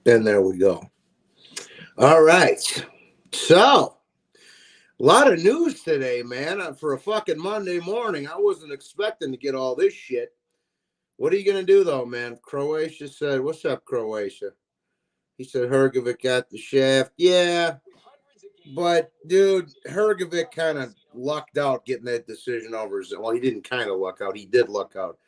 And there we go. All right. So, a lot of news today, man. For a fucking Monday morning, I wasn't expecting to get all this shit. What are you going to do, though, man? Croatia said, "What's up, Croatia?" He said, Hergovic got the shaft. Yeah, but, dude, Hergovic kind of lucked out getting that decision over Zhang. Well, he didn't kind of luck out. He did luck out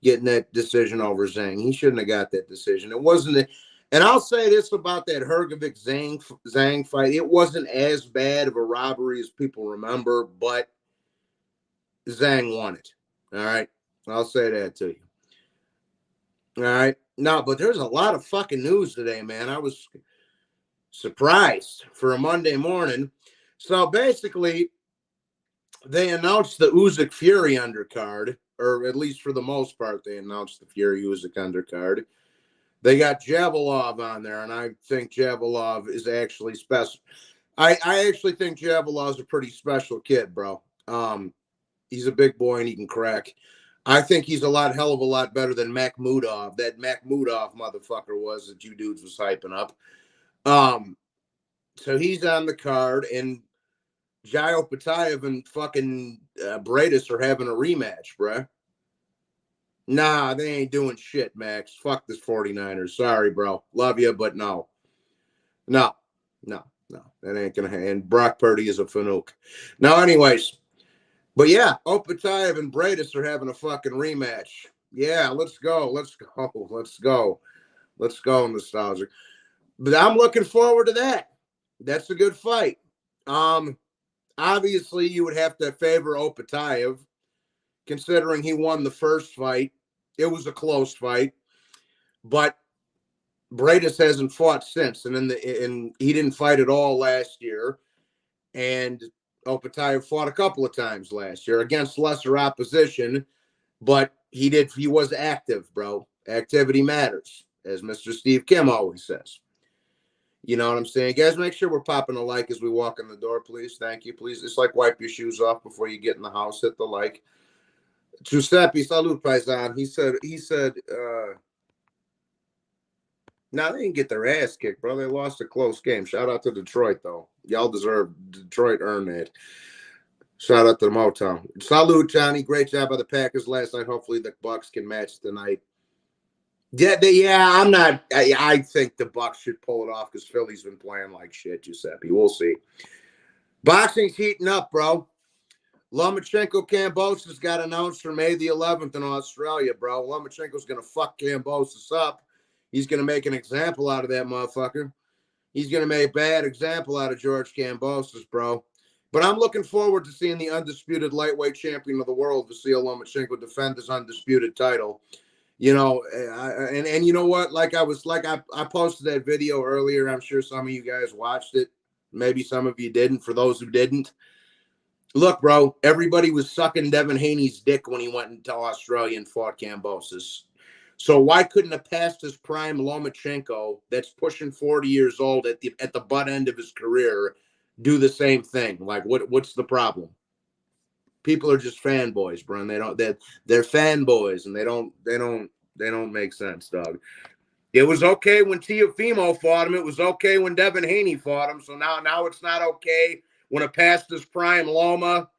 getting that decision over Zhang. He shouldn't have got that decision. It wasn't. And I'll say this about that Hergovic Zhang fight. It wasn't as bad of a robbery as people remember, but Zhang won it. All right. I'll say that to you. All right. No, but there's a lot of fucking news today, man. I was surprised for a Monday morning. So basically, they announced the Usyk Fury undercard, or at least for the most part, they announced the Fury Usyk undercard. They got Javelov on there, and I think Javelov is actually special. I actually think Javelov's a pretty special kid, bro. He's a big boy and he can crack. I think he's hell of a lot better than Makhmudov. That Makhmudov motherfucker was that you dudes was hyping up. So he's on the card, and Jayo Patayev and fucking Bradis are having a rematch, bruh. Nah, they ain't doing shit, Max. Fuck this 49ers. Sorry, bro. Love you, but no. No. That ain't going to happen. And Brock Purdy is a fanook. Now, anyways. But yeah, Opatayev and Bradis are having a fucking rematch. Yeah, let's go. Nostalgic. But I'm looking forward to that. That's a good fight. Obviously, you would have to favor Opatayev, considering he won the first fight. It was a close fight, but Bradis hasn't fought since, and he didn't fight at all last year. And Opatayev fought a couple of times last year against lesser opposition, but he was active, bro. Activity matters, as Mr. Steve Kim always says. You know what I'm saying? Guys, make sure we're popping a like as we walk in the door, please. Thank you, please. It's like wipe your shoes off before you get in the house. Hit the like. Giuseppe, salute, paisan. He said, no, they didn't get their ass kicked, bro. They lost a close game. Shout out to Detroit, though. Y'all deserve Detroit earned that. Shout out to the Motown. Salute, Johnny. Great job by the Packers last night. Hopefully the Bucks can match tonight. I'm not. I think the Bucks should pull it off because Philly's been playing like shit, Giuseppe. We'll see. Boxing's heating up, bro. Lomachenko Kambosos got announced for May the 11th in Australia, bro. Lomachenko's going to fuck Kambosos up. He's going to make an example out of that motherfucker. He's going to make a bad example out of George Kambosos, bro. But I'm looking forward to seeing the undisputed lightweight champion of the world, Vasyl Lomachenko, defend his undisputed title. You know, and you know what? I posted that video earlier. I'm sure some of you guys watched it. Maybe some of you didn't. For those who didn't, look, bro, everybody was sucking Devin Haney's dick when he went into Australia and fought Kambosos. So why couldn't a past his prime Lomachenko, that's pushing 40 years old at the butt end of his career, do the same thing? Like, what's the problem? People are just fanboys, bro. And they're fanboys, and they don't make sense, dog. It was okay when Teofimo fought him. It was okay when Devin Haney fought him. So now it's not okay when a past his prime Loma,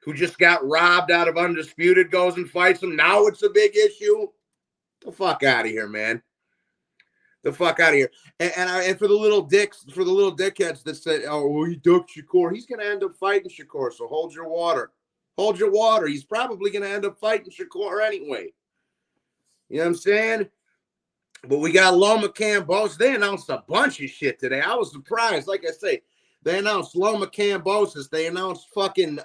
who just got robbed out of undisputed, goes and fights him. Now it's a big issue. The fuck out of here, man. The fuck out of here. And for the little dickheads that said, oh, well, he ducked Shakur, he's going to end up fighting Shakur, so hold your water. Hold your water. He's probably going to end up fighting Shakur anyway. You know what I'm saying? But we got Loma Kambosos. They announced a bunch of shit today. I was surprised. Like I say, they announced Loma Kambosos. They announced fucking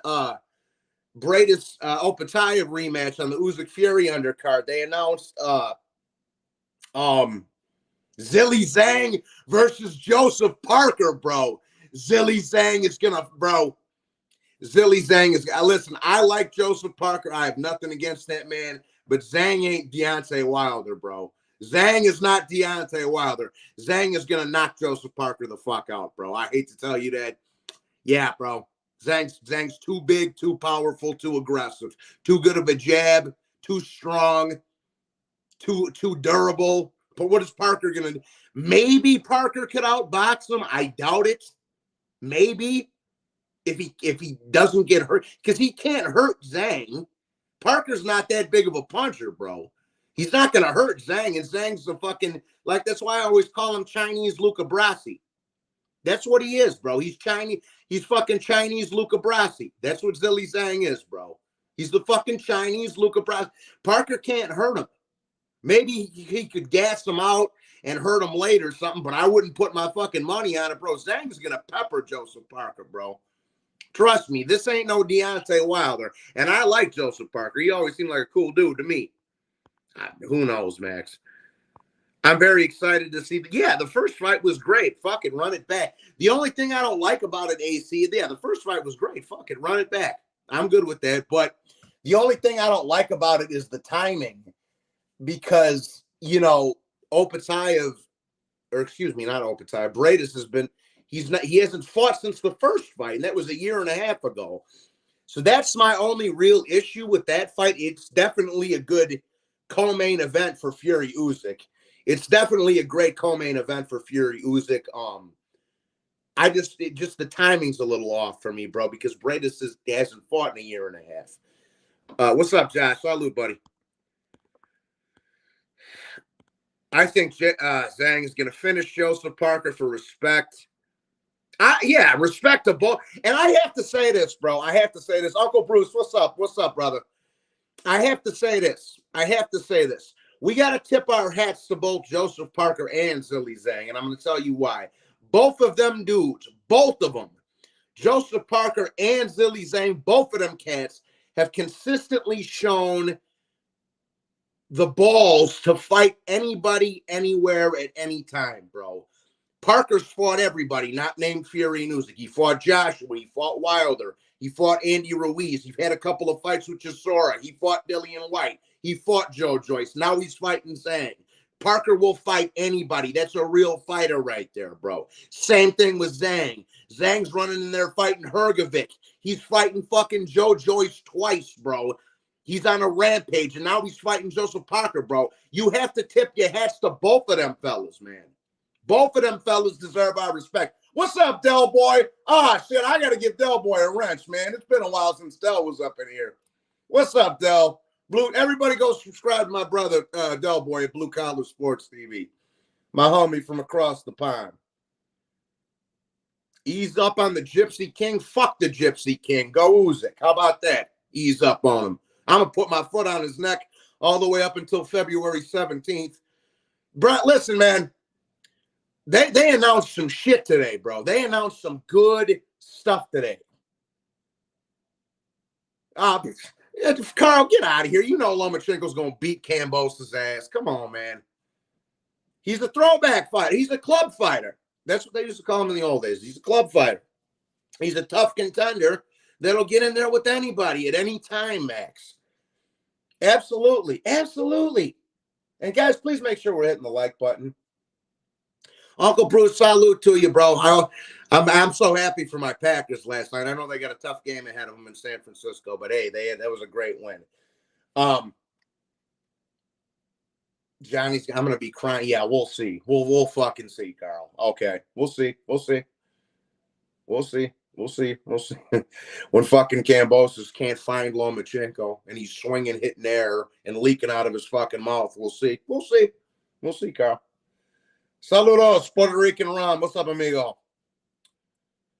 Bradis Opatayev rematch on the Usyk Fury undercard. They announced Zilly Zhang versus Joseph Parker, bro. Zilly Zhang is listen, I like Joseph Parker. I have nothing against that man, but Zhang ain't Deontay Wilder, bro. Zhang is not Deontay Wilder. Zhang is gonna knock Joseph Parker the fuck out, bro. I hate to tell you that. Yeah, bro. Zhang's too big, too powerful, too aggressive, too good of a jab, too strong, too durable. What is Parker going to do? Maybe Parker could outbox him. I doubt it. Maybe if he doesn't get hurt, because he can't hurt Zhang. Parker's not that big of a puncher, bro. He's not going to hurt Zhang, and Zhang's a fucking, like, that's why I always call him Chinese Luca Brasi. That's what he is, bro. He's Chinese. He's fucking Chinese Luca Brasi. That's what Zhilei Zhang is, bro. He's the fucking Chinese Luca Brasi. Parker can't hurt him. Maybe he could gas him out and hurt him later or something, but I wouldn't put my fucking money on it, bro. Zhang's going to pepper Joseph Parker, bro. Trust me, this ain't no Deontay Wilder. And I like Joseph Parker. He always seemed like a cool dude to me. Who knows, Max? I'm very excited to see. The first fight was great. Fuck it, run it back. The only thing I don't like about it, AC, the first fight was great. Fuck it, run it back. I'm good with that. But the only thing I don't like about it is the timing. Because, Opetaev, or excuse me, not Opetaev, Bradis has been, he hasn't fought since the first fight, and that was a year and a half ago. So that's my only real issue with that fight. It's definitely a good co-main event for Fury Usyk. It's definitely a great co-main event for Fury Usyk. Just the timing's a little off for me, bro, because Bradis hasn't fought in a year and a half. What's up, Josh? Salute, buddy. I think Zhang is going to finish Joseph Parker for respect. Respect to both. And I have to say this, bro. I have to say this. Uncle Bruce, what's up? What's up, brother? I have to say this. We got to tip our hats to both Joseph Parker and Zhilei Zhang, and I'm going to tell you why. Both of them dudes, both of them, Joseph Parker and Zhilei Zhang, both of them cats have consistently shown the balls to fight anybody, anywhere, at any time, bro. Parker's fought everybody, not named Fury and Usyk. He fought Joshua. He fought Wilder. He fought Andy Ruiz. He had a couple of fights with Chisora. He fought Dillian White. He fought Joe Joyce. Now he's fighting Zhang. Parker will fight anybody. That's a real fighter right there, bro. Same thing with Zhang. Zhang's running in there fighting Hrgovic. He's fighting fucking Joe Joyce twice, bro. He's on a rampage, and now he's fighting Joseph Parker, bro. You have to tip your hats to both of them fellas, man. Both of them fellas deserve our respect. What's up, Del Boy? Shit, I got to give Del Boy a wrench, man. It's been a while since Del was up in here. What's up, Del? Everybody go subscribe to my brother, Del Boy at Blue Collar Sports TV. My homie from across the pond. Ease up on the Gypsy King. Fuck the Gypsy King. Go Usyk. How about that? Ease up on him. I'm going to put my foot on his neck all the way up until February 17th. Bro, listen, man. They announced some shit today, bro. They announced some good stuff today. Carl, get out of here. You know Lomachenko's going to beat Kambosos' ass. Come on, man. He's a throwback fighter. He's a club fighter. That's what they used to call him in the old days. He's a club fighter. He's a tough contender that'll get in there with anybody at any time, Max. Absolutely. Absolutely. And guys, please make sure we're hitting the like button. Uncle Bruce, salute to you, bro. I'm so happy for my Packers last night. I know they got a tough game ahead of them in San Francisco, but hey, that was a great win. Johnny's, I'm gonna be crying. Yeah, we'll see. We'll fucking see, Carl. Okay, we'll see. We'll see. We'll see. We'll see. We'll see. When fucking Kambosos can't find Lomachenko and he's swinging, hitting air, and leaking out of his fucking mouth, we'll see. We'll see. We'll see, Carl. Saludos, Puerto Rican Ron. What's up, amigo?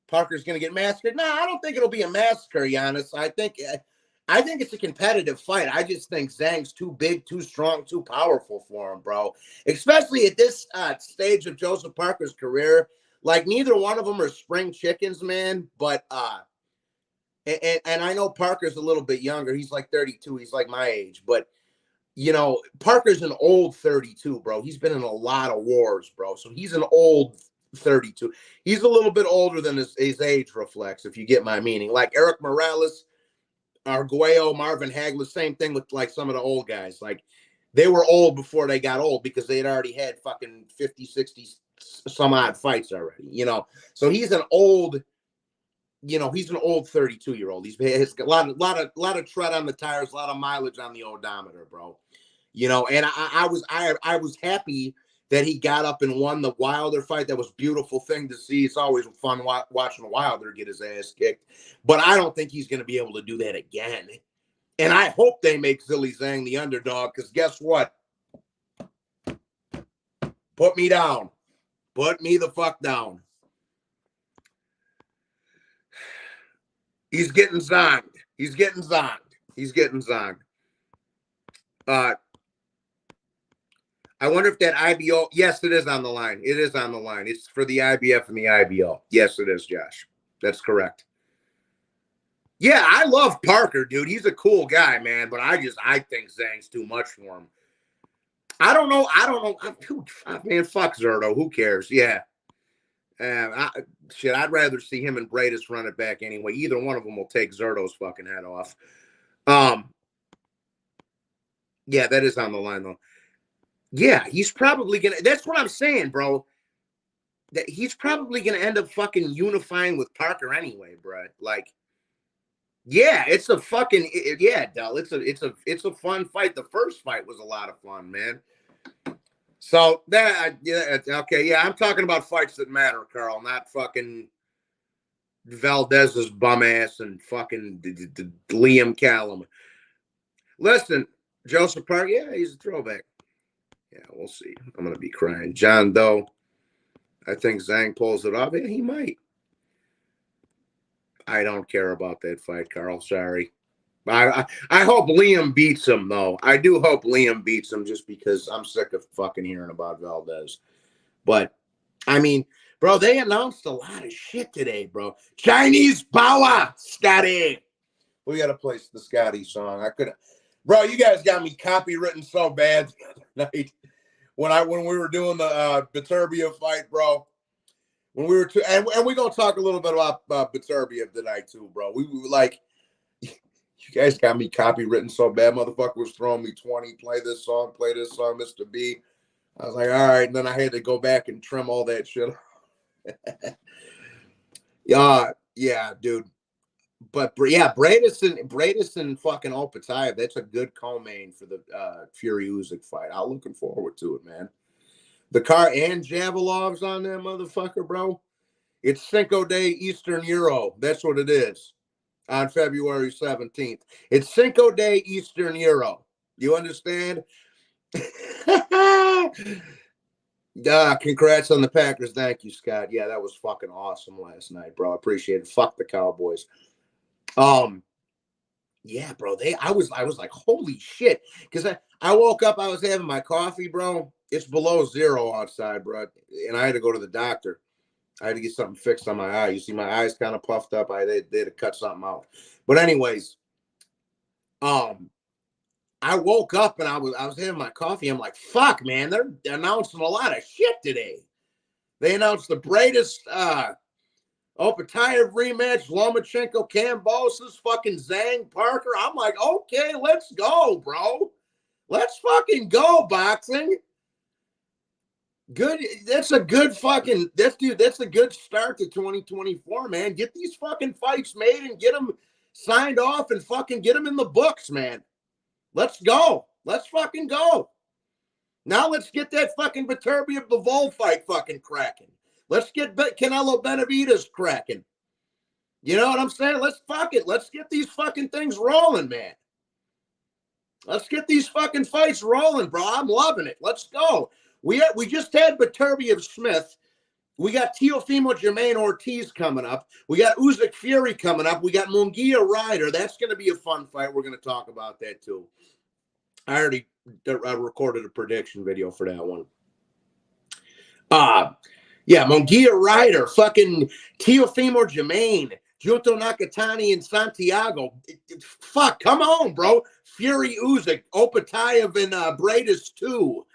Parker's going to get massacred? No, I don't think it'll be a massacre, Giannis. I think it's a competitive fight. I just think Zhang's too big, too strong, too powerful for him, bro. Especially at this stage of Joseph Parker's career. Like, neither one of them are spring chickens, man. But, and I know Parker's a little bit younger. He's like 32. He's like my age. But, you know, Parker's an old 32, bro. He's been in a lot of wars, bro. So he's an old 32. He's a little bit older than his age reflects, if you get my meaning. Like Eric Morales, Arguello, Marvin Hagler, same thing with like some of the old guys. Like, they were old before they got old because they had already had fucking 50, 60 some odd fights already, you know. So he's an old, you know, he's an old 32-year-old. He's got a lot of tread on the tires, a lot of mileage on the odometer, bro. You know, and I was happy that he got up and won the Wilder fight. That was a beautiful thing to see. It's always fun watching Wilder get his ass kicked. But I don't think he's going to be able to do that again. And I hope they make Zhilei Zhang the underdog, because guess what? Put me down. Put me the fuck down. He's getting zonked. He's getting zonked. He's getting zonked. I wonder if that IBO. Yes, it is on the line. It is on the line. It's for the IBF and the IBO. Yes, it is, Josh. That's correct. Yeah, I love Parker, dude. He's a cool guy, man. But I think Zhang's too much for him. I don't know. Man, fuck Zurdo. Who cares? Yeah. I'd rather see him and Bradis run it back anyway. Either one of them will take Zurdo's fucking head off. Yeah, that is on the line, though. Yeah, he's probably going to. That's what I'm saying, bro. That he's probably going to end up fucking unifying with Parker anyway, bro. Like, yeah, it's a fucking. Yeah, Del. It's a fun fight. The first fight was a lot of fun, man. So that, yeah, okay, yeah, I'm talking about fights that matter, Carl, not fucking Valdez's bum ass and fucking Liam Callum. Listen, Joseph Park, yeah, he's a throwback. Yeah, we'll see. I'm gonna be crying. John Doe, I think Zhang pulls it off. Yeah, he might. I don't care about that fight, Carl. Sorry. I hope Liam beats him, though. I do hope Liam beats him, just because I'm sick of fucking hearing about Valdez. But, I mean, bro, they announced a lot of shit today, bro. Chinese power, Scotty. We got to play the Scotty song. Bro, you guys got me copywritten so bad the other night when we were doing the Beterbiev fight, bro. When we were and we're gonna talk a little bit about Beterbiev tonight too, bro. We were like. You guys got me copywritten so bad. Motherfucker was throwing me 20. Play this song, Mr. B. I was like, all right. And then I had to go back and trim all that shit. Yeah, dude. But yeah, Bradis and fucking Opetaev. That's a good co-main for the Fury Usyk fight. I'm looking forward to it, man. The car and Javalov's on that motherfucker, bro. It's Cinco de Eastern Euro. That's what it is. On February 17th. It's Cinco de Eastern Euro. You understand? Congrats on the Packers. Thank you, Scott. Yeah, that was fucking awesome last night, bro. I appreciate it. Fuck the Cowboys. Yeah, bro. I was like, holy shit. Because I woke up, I was having my coffee, bro. It's below zero outside, bro. And I had to go to the doctor. I had to get something fixed on my eye. You see, my eye's kind of puffed up. They had to cut something out. But anyways, I woke up and I was having my coffee. I'm like, fuck, man, they're announcing a lot of shit today. They announced the Bradis Opetaev rematch, Lomachenko, Kambosos, fucking Zhang, Parker. I'm like, okay, let's go, bro. Let's fucking go, boxing. Good. That's a good fucking. That's a good start to 2024, man. Get these fucking fights made and get them signed off and fucking get them in the books, man. Let's go. Let's fucking go. Now let's get that fucking Beterbiev Bivol fight fucking cracking. Let's get Canelo Benavidez cracking. You know what I'm saying? Let's fuck it. Let's get these fucking things rolling, man. Let's get these fucking fights rolling, bro. I'm loving it. Let's go. We just had Beterbiev Smith. We got Teofimo Jermaine Ortiz coming up. We got Usyk Fury coming up. We got Munguia Ryder. That's going to be a fun fight. We're going to talk about that too. I already recorded a prediction video for that one. Yeah, Munguia Ryder, fucking Teofimo Jermaine, Junto Nakatani and Santiago. Fuck, come on, bro. Fury Usyk, Opetaev and Bradis too.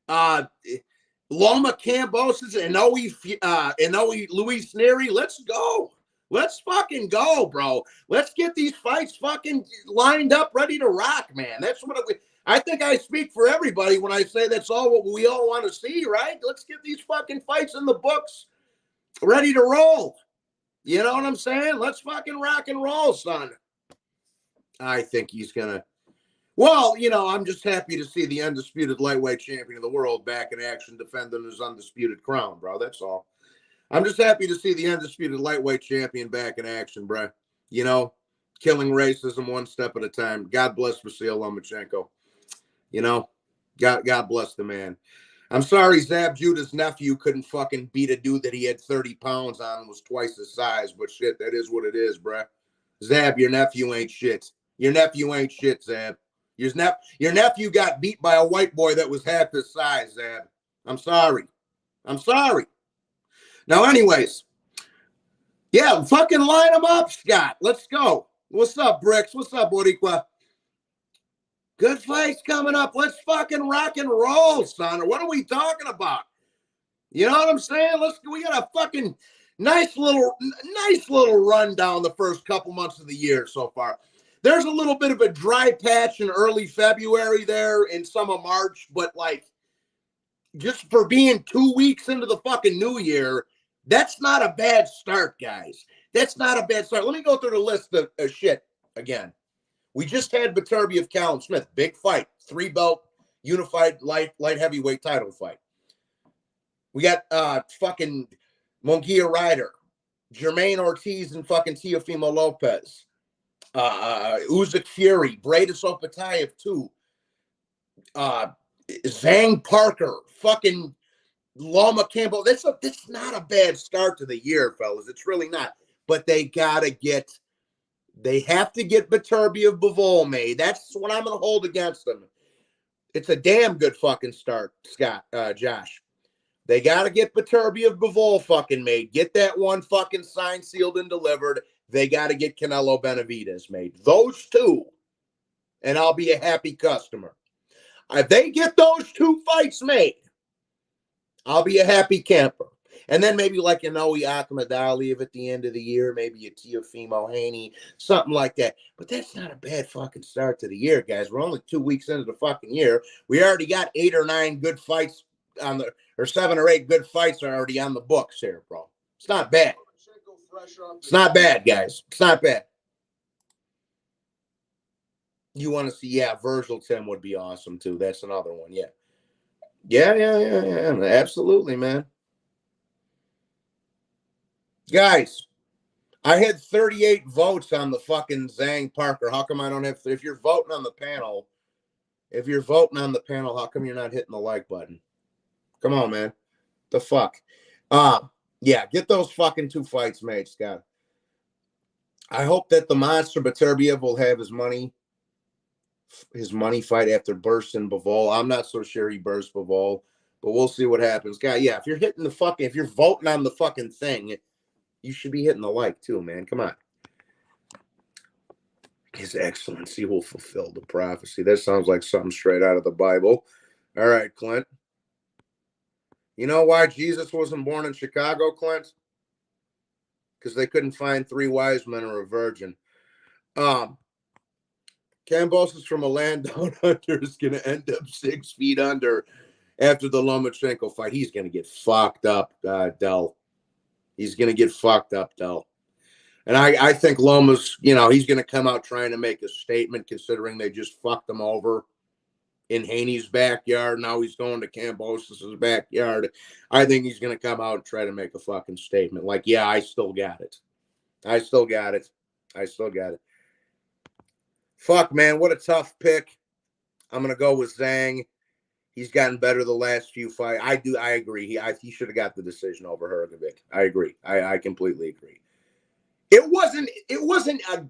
Loma Kambosos and Inoue Luis Neri. Let's go. Let's fucking go, bro. Let's get these fights fucking lined up, ready to rock, man. That's what I think I speak for everybody when I say that's all what we all want to see, right? Let's get these fucking fights in the books, ready to roll. You know what I'm saying? Let's fucking rock and roll, son. I think he's gonna. Well, you know, I'm just happy to see the undisputed lightweight champion of the world back in action defending his undisputed crown, bro. That's all. I'm just happy to see the undisputed lightweight champion back in action, bro. You know, killing racism one step at a time. God bless Vasil Lomachenko. You know, God bless the man. I'm sorry Zab Judah's nephew couldn't fucking beat a dude that he had 30 pounds on and was twice his size, but shit, that is what it is, bruh. Zab, your nephew ain't shit. Your nephew ain't shit, Zab. Your nephew got beat by a white boy that was half his size, Zab. I'm sorry. I'm sorry. Now, anyways, yeah, fucking line them up, Scott. Let's go. What's up, Bricks? What's up, Boricua? Good fights coming up. Let's fucking rock and roll, son. What are we talking about? You know what I'm saying? We got a fucking nice little run down the first couple months of the year so far. There's a little bit of a dry patch in early February there in some of March, but like just for being 2 weeks into the fucking new year, that's not a bad start, guys. That's not a bad start. Let me go through the list of shit again. We just had Beterbiev Callum Smith, big fight, 3-belt unified light heavyweight title fight. We got fucking Munguia Ryder, Jermaine Ortiz and fucking Teofimo Lopez, Usyk Fury, Bradis Opetaev too, Zhang Parker, fucking Lomachenko. That's not a bad start to the year, fellas. It's really not. But they have to get Beterbiev Bivol made. That's what I'm going to hold against them. It's a damn good fucking start, Josh. They got to get Beterbiev Bivol fucking made. Get that one fucking signed, sealed, and delivered. They got to get Canelo Benavidez made. Those two, and I'll be a happy customer. If they get those 2 fights made, I'll be a happy camper. And then maybe like an Noe Akhmadaliev at the end of the year, maybe a Teofimo Haney, something like that. But that's not a bad fucking start to the year, guys. We're only 2 weeks into the fucking year. We already got 8 or 9 good fights or 7 or 8 good fights are already on the books here, bro. It's not bad. It's not bad, guys. It's not bad. You want to see, yeah, Virgil Tim would be awesome too. That's another one, yeah. Yeah. Absolutely, man. Guys, I had 38 votes on the fucking Zhang Parker. How come I don't have? If you're voting on the panel, how come you're not hitting the like button? Come on, man. The fuck? Yeah, get those fucking 2 fights made, Scott. I hope that the monster Beterbiev will have his money fight after bursting Bivol. I'm not so sure he burst Bivol, but we'll see what happens. Guy, yeah, if you're voting on the fucking thing, you should be hitting the like too, man. Come on. His Excellency will fulfill the prophecy. That sounds like something straight out of the Bible. All right, Clint. You know why Jesus wasn't born in Chicago, Clint? Because they couldn't find 3 wise men or a virgin. Kambosos from a land down under is going to end up 6 feet under after the Lomachenko fight. He's going to get fucked up, Del. He's going to get fucked up, Del. And I think Loma's, he's going to come out trying to make a statement considering they just fucked him over in Haney's backyard. Now he's going to Kambosos' backyard. I think he's going to come out and try to make a fucking statement. Like, yeah, I still got it. Fuck, man, what a tough pick. I'm going to go with Zhang. He's gotten better the last few fights. I agree. He should have got the decision over Hrgovic. I agree. I completely agree. It wasn't a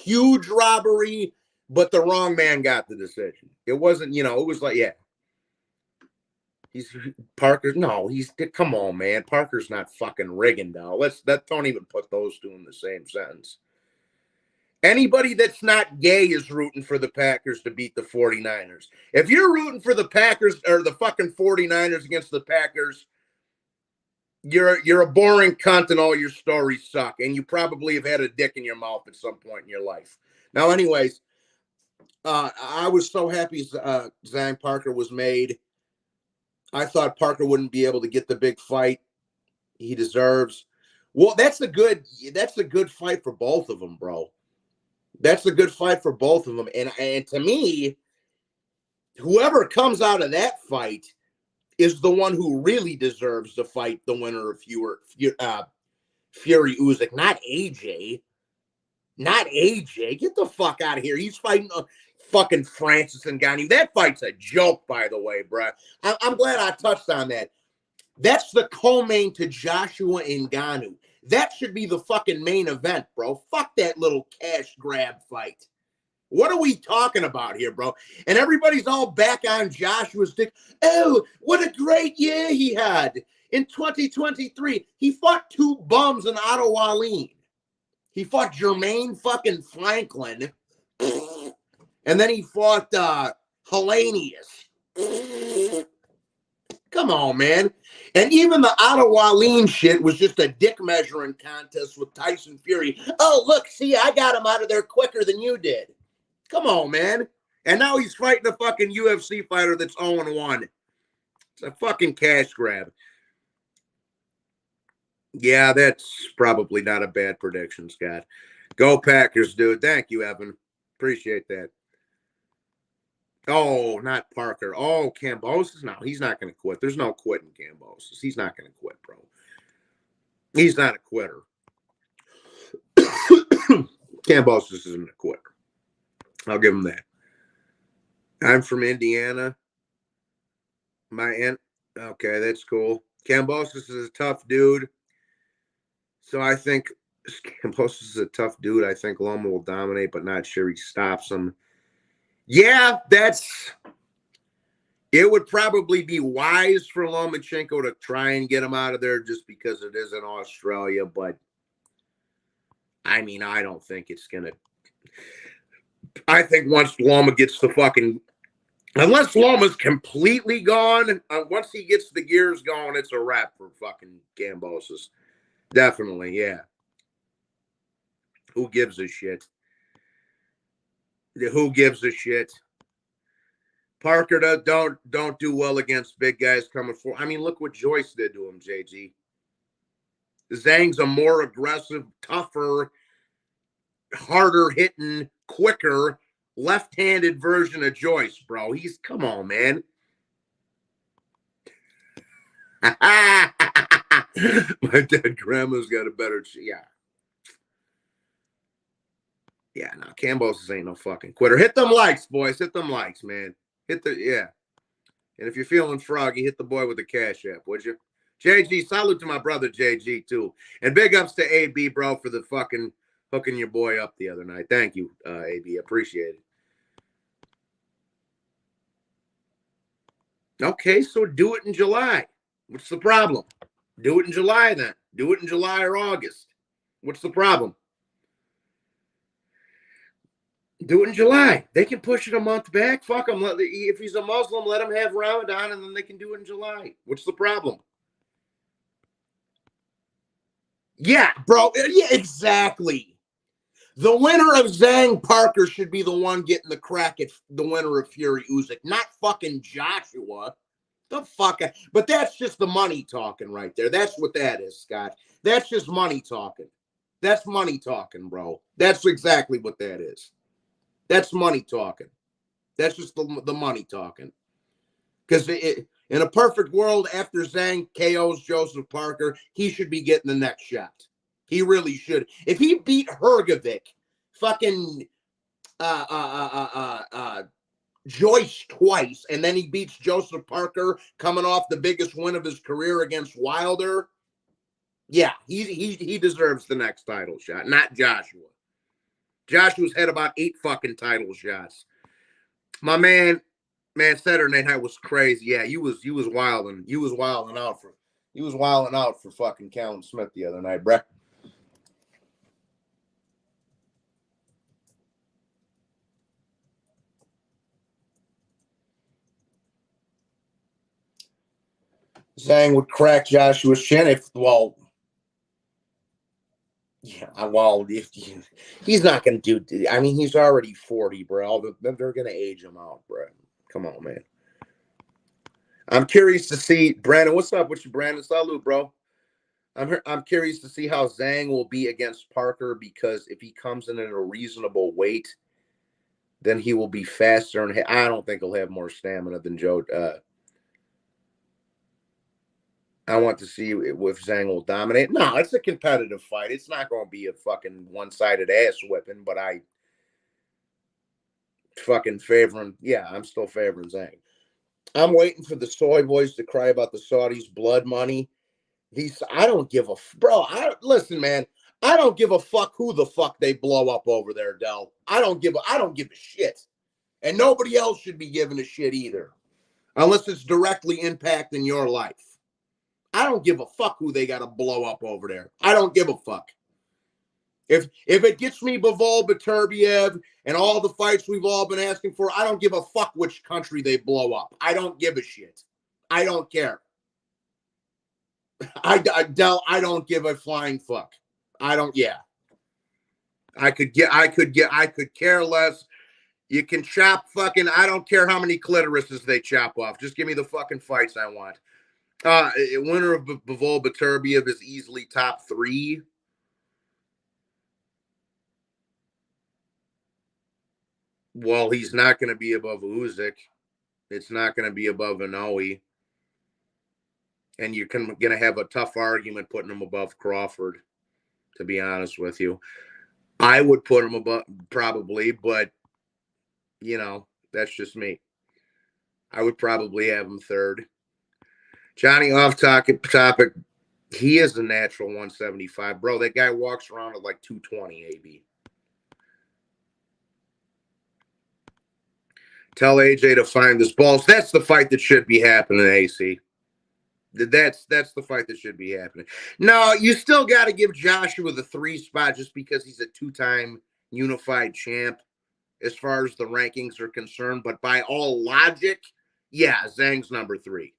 huge robbery, but the wrong man got the decision. It wasn't, it was like, yeah. Come on, man. Parker's not fucking rigging now. Don't even put those 2 in the same sentence. Anybody that's not gay is rooting for the Packers to beat the 49ers. If you're rooting for the Packers or the fucking 49ers against the Packers, you're a boring cunt and all your stories suck. And you probably have had a dick in your mouth at some point in your life. Now, anyways, I was so happy Zhang Parker was made. I thought Parker wouldn't be able to get the big fight he deserves. Well, that's a good fight for both of them, bro. That's a good fight for both of them. And to me, whoever comes out of that fight is the one who really deserves to fight the winner of Fury Usyk, not AJ. Not AJ. Get the fuck out of here. He's fighting fucking Francis Ngannou. That fight's a joke, by the way, bro. I'm glad I touched on that. That's the co-main to Joshua Ngannou. That should be the fucking main event, bro. Fuck that little cash grab fight. What are we talking about here, bro? And everybody's all back on Joshua's dick. Oh, what a great year he had. In 2023, he fought two bums in Otto Wallin. He fought Jermaine fucking Franklin. And then he fought Hellenius. Come on, man. And even the Otto Wallin shit was just a dick measuring contest with Tyson Fury. Oh, look, see, I got him out of there quicker than you did. Come on, man. And now he's fighting a fucking UFC fighter that's 0-1. It's a fucking cash grab. Yeah, that's probably not a bad prediction, Scott. Go Packers, dude. Thank you, Evan. Appreciate that. Oh, not Parker. Oh, Kambosos? No, he's not going to quit. There's no quitting Kambosos. He's not going to quit, bro. He's not a quitter. Kambosos isn't a quitter. I'll give him that. I'm from Indiana. My aunt. Okay, that's cool. Kambosos is a tough dude. So I think Kambosos is a tough dude. I think Loma will dominate, but not sure he stops him. Yeah, it would probably be wise for Lomachenko to try and get him out of there just because it is in Australia. But I mean, I don't think it's going to. I think once Loma gets the fucking. Unless Loma's completely gone, once he gets the gears going, it's a wrap for fucking Kambosos. Definitely, yeah. Who gives a shit? Who gives a shit? Parker don't do well against big guys coming forward. I mean, look what Joyce did to him, JG. Zhang's a more aggressive, tougher, harder hitting, quicker, left-handed version of Joyce, bro. Come on, man. My dead grandma's got a better, yeah. Yeah, no, Kambosos ain't no fucking quitter. Hit them likes, boys. Hit them likes, man. Yeah. And if you're feeling froggy, hit the boy with the cash app, would you? JG, salute to my brother JG, too. And big ups to AB, bro, for the fucking hooking your boy up the other night. Thank you, AB. Appreciate it. Okay, so do it in July. What's the problem? Do it in July, then. Do it in July or August. What's the problem? Do it in July. They can push it a month back. Fuck him. If he's a Muslim, let him have Ramadan, and then they can do it in July. What's the problem? Yeah, bro. Yeah, exactly. The winner of Zhang Parker should be the one getting the crack at the winner of Fury Usyk, not fucking Joshua. The fuck. But that's just the money talking right there. That's what that is, Scott. That's just money talking. That's money talking, bro. That's exactly what that is. That's money talking. That's just the money talking. Because in a perfect world, after Zhang KOs Joseph Parker, he should be getting the next shot. He really should. If he beat Hrgovic, fucking Joyce twice, and then he beats Joseph Parker coming off the biggest win of his career against Wilder, yeah, he deserves the next title shot, not Joshua. Joshua's had about 8 fucking title shots. My man, Saturday night was crazy. Yeah, you was wilding. You was wilding out for fucking Callum Smith the other night, bruh. Zhang would crack Joshua's chin if he's not going to do. I mean, he's already 40, bro. They're going to age him out, bro. Come on, man. I'm curious to see Brandon. What's up with you, Brandon? Salute, bro. I'm curious to see how Zhang will be against Parker, because if he comes in at a reasonable weight, then he will be faster. And I don't think he'll have more stamina than Joe. I want to see if Zhang will dominate. No, it's a competitive fight. It's not going to be a fucking one-sided ass whipping, but I fucking favor him. Yeah, I'm still favoring Zhang. I'm waiting for the soy boys to cry about the Saudis' blood money. I don't give a bro. Listen, man. I don't give a fuck who the fuck they blow up over there, Del. I don't give a shit, and nobody else should be giving a shit either, unless it's directly impacting your life. I don't give a fuck who they got to blow up over there. I don't give a fuck. If it gets me Bivol, Beterbiev, and all the fights we've all been asking for, I don't give a fuck which country they blow up. I don't give a shit. I don't care. I don't give a flying fuck. I don't. Yeah. I could care less. You can chop fucking. I don't care how many clitorises they chop off. Just give me the fucking fights I want. Winner of Bivol, Beterbiev is easily top 3. Well, he's not going to be above Usyk. It's not going to be above Inoue. And you're going to have a tough argument putting him above Crawford, to be honest with you. I would put him above, probably, but, you know, that's just me. I would probably have him 3rd. Johnny, off topic, he is a natural 175. Bro, that guy walks around at like 220, AB. Tell AJ to find his balls. That's the fight that should be happening, AC. That's the fight that should be happening. No, you still got to give Joshua the 3 spot just because he's a 2-time unified champ as far as the rankings are concerned. But by all logic, yeah, Zhang's number 3.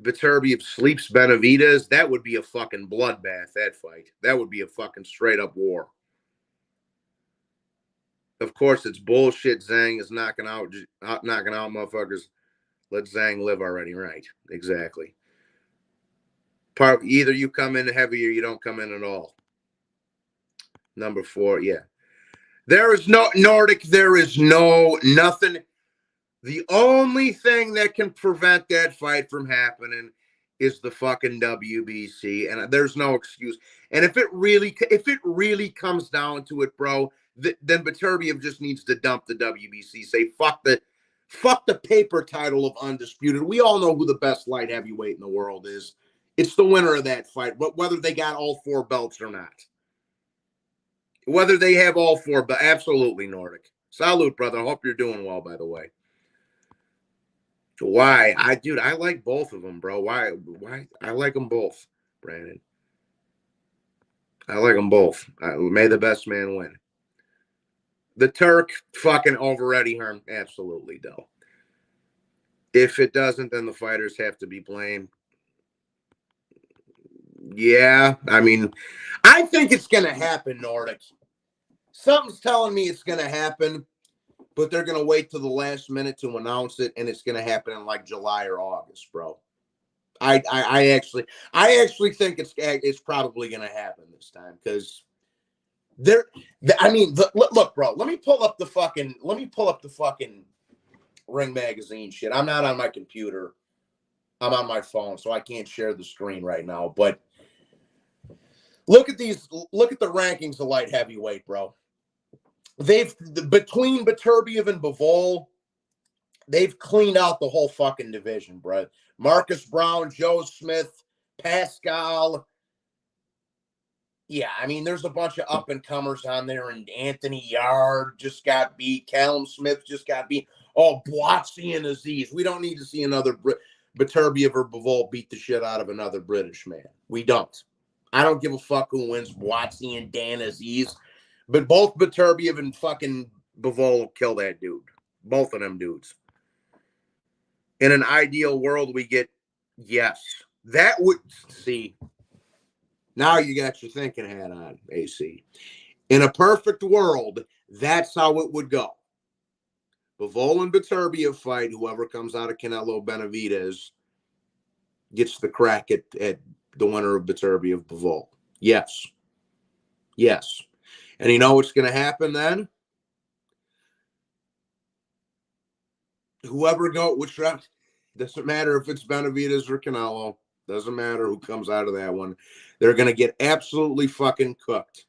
Beterbiev sleeps Benavidez. That would be a fucking bloodbath, that fight. That would be a fucking straight up war. Of course, it's bullshit. Zhang is knocking out motherfuckers. Let Zhang live already. Right. Exactly. Either you come in heavy or you don't come in at all. Number 4, yeah. There is no Nordic. There is nothing. The only thing that can prevent that fight from happening is the fucking WBC, and there's no excuse. And if it really comes down to it, bro, then Beterbiev just needs to dump the WBC. Say fuck the paper title of undisputed. We all know who the best light heavyweight in the world is. It's the winner of that fight, but whether they got all 4 belts or not. Whether they have all 4, but absolutely Nordic. Salute, brother. Hope you're doing well, by the way. Why? I like both of them, bro. Why? I like them both, Brandon. I like them both. May the best man win. The Turk, fucking over Eddie Hearn. Absolutely, though. If it doesn't, then the fighters have to be blamed. Yeah, I mean, I think it's going to happen, Nordic. Something's telling me it's going to happen. But they're going to wait till the last minute to announce it, and it's going to happen in like July or August, bro. I actually think it's probably going to happen this time because look, bro. Let me pull up the fucking Ring Magazine shit. I'm not on my computer. I'm on my phone, so I can't share the screen right now. But look at the rankings of light heavyweight, bro. Between Beterbiev and Bivol, they've cleaned out the whole fucking division, bro. Marcus Brown, Joe Smith, Pascal. Yeah, I mean, there's a bunch of up-and-comers on there, and Anthony Yard just got beat. Callum Smith just got beat. Oh, Boatsy and Aziz. We don't need to see another Beterbiev or Bivol beat the shit out of another British man. We don't. I don't give a fuck who wins, Boatsy and Dan Aziz. But both Beterbiev and fucking Bivol will kill that dude. Both of them dudes. In an ideal world, we get, yes. That would, see, now you got your thinking hat on, AC. In a perfect world, that's how it would go. Bivol and Beterbiev fight, whoever comes out of Canelo Benavidez gets the crack at the winner of Beterbiev Bivol. Yes. Yes. And you know what's going to happen then? Whoever which round, doesn't matter if it's Benavidez or Canelo. Doesn't matter who comes out of that one. They're going to get absolutely fucking cooked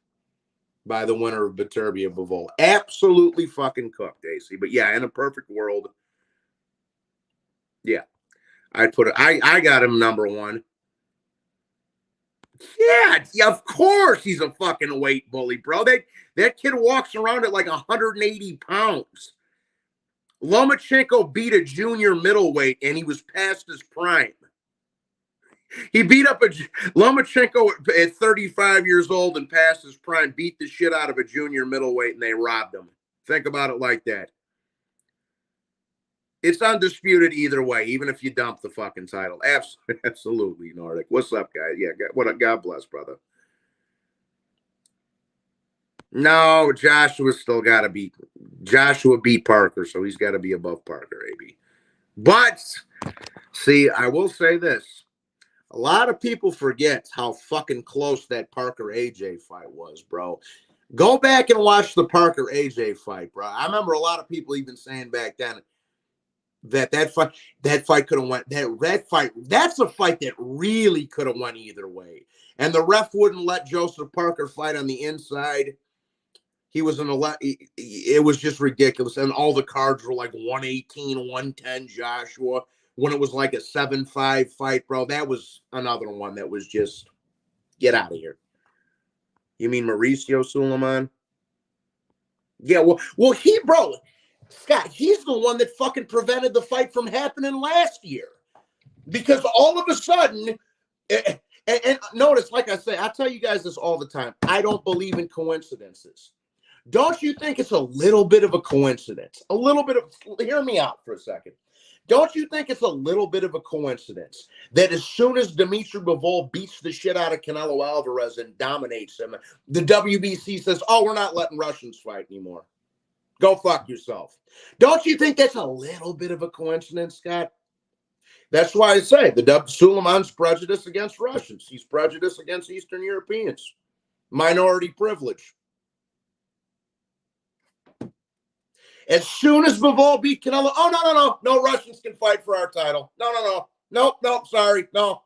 by the winner of Beterbiev Bivol. Absolutely fucking cooked, AC. But yeah, in a perfect world, yeah, I'd put it. I got him number one. Yeah, of course he's a fucking weight bully, bro. That kid walks around at like 180 pounds. Lomachenko beat a junior middleweight, and he was past his prime. He beat up Lomachenko at 35 years old and past his prime, beat the shit out of a junior middleweight, and they robbed him. Think about it like that. It's undisputed either way, even if you dump the fucking title. Absolutely, Nordic. What's up, guys? Yeah, God bless, brother. No, Joshua's still got to beat. Joshua beat Parker, so he's got to be above Parker, AB. But, see, I will say this. A lot of people forget how fucking close that Parker-AJ fight was, bro. Go back and watch the Parker-AJ fight, bro. I remember a lot of people even saying back then that fight could have went. That's a fight that really could have went either way. And the ref wouldn't let Joseph Parker fight on the inside. He was it was just ridiculous. And all the cards were like 118, 110 Joshua. When it was like a 7-5 fight, bro, that was another one that was just, get out of here. You mean Mauricio Suleiman? Yeah, well, Scott, he's the one that fucking prevented the fight from happening last year. Because all of a sudden, and notice, like I say, I tell you guys this all the time, I don't believe in coincidences. Don't you think it's a little bit of a coincidence? Hear me out for a second. Don't you think it's a little bit of a coincidence that as soon as Dimitri Bivol beats the shit out of Canelo Alvarez and dominates him, the WBC says, oh, we're not letting Russians fight anymore. Go fuck yourself. Don't you think that's a little bit of a coincidence, Scott? That's why I say Suleiman's prejudiced against Russians. He's prejudiced against Eastern Europeans. Minority privilege. As soon as Bivol beat Canelo, no Russians can fight for our title. No, sorry. No,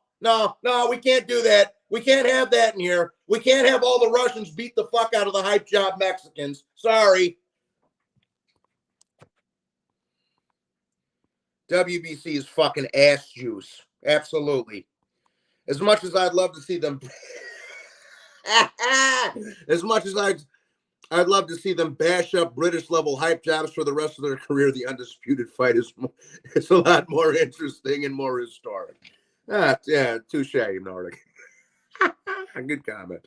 we can't do that. We can't have that in here. We can't have all the Russians beat the fuck out of the hype job Mexicans. Sorry. WBC is fucking ass juice. Absolutely. As much as I'd love to see them, I'd love to see them bash up British-level hype jobs for the rest of their career. The undisputed fight is a lot more interesting and more historic. Yeah, touche, Nordic. Good comment.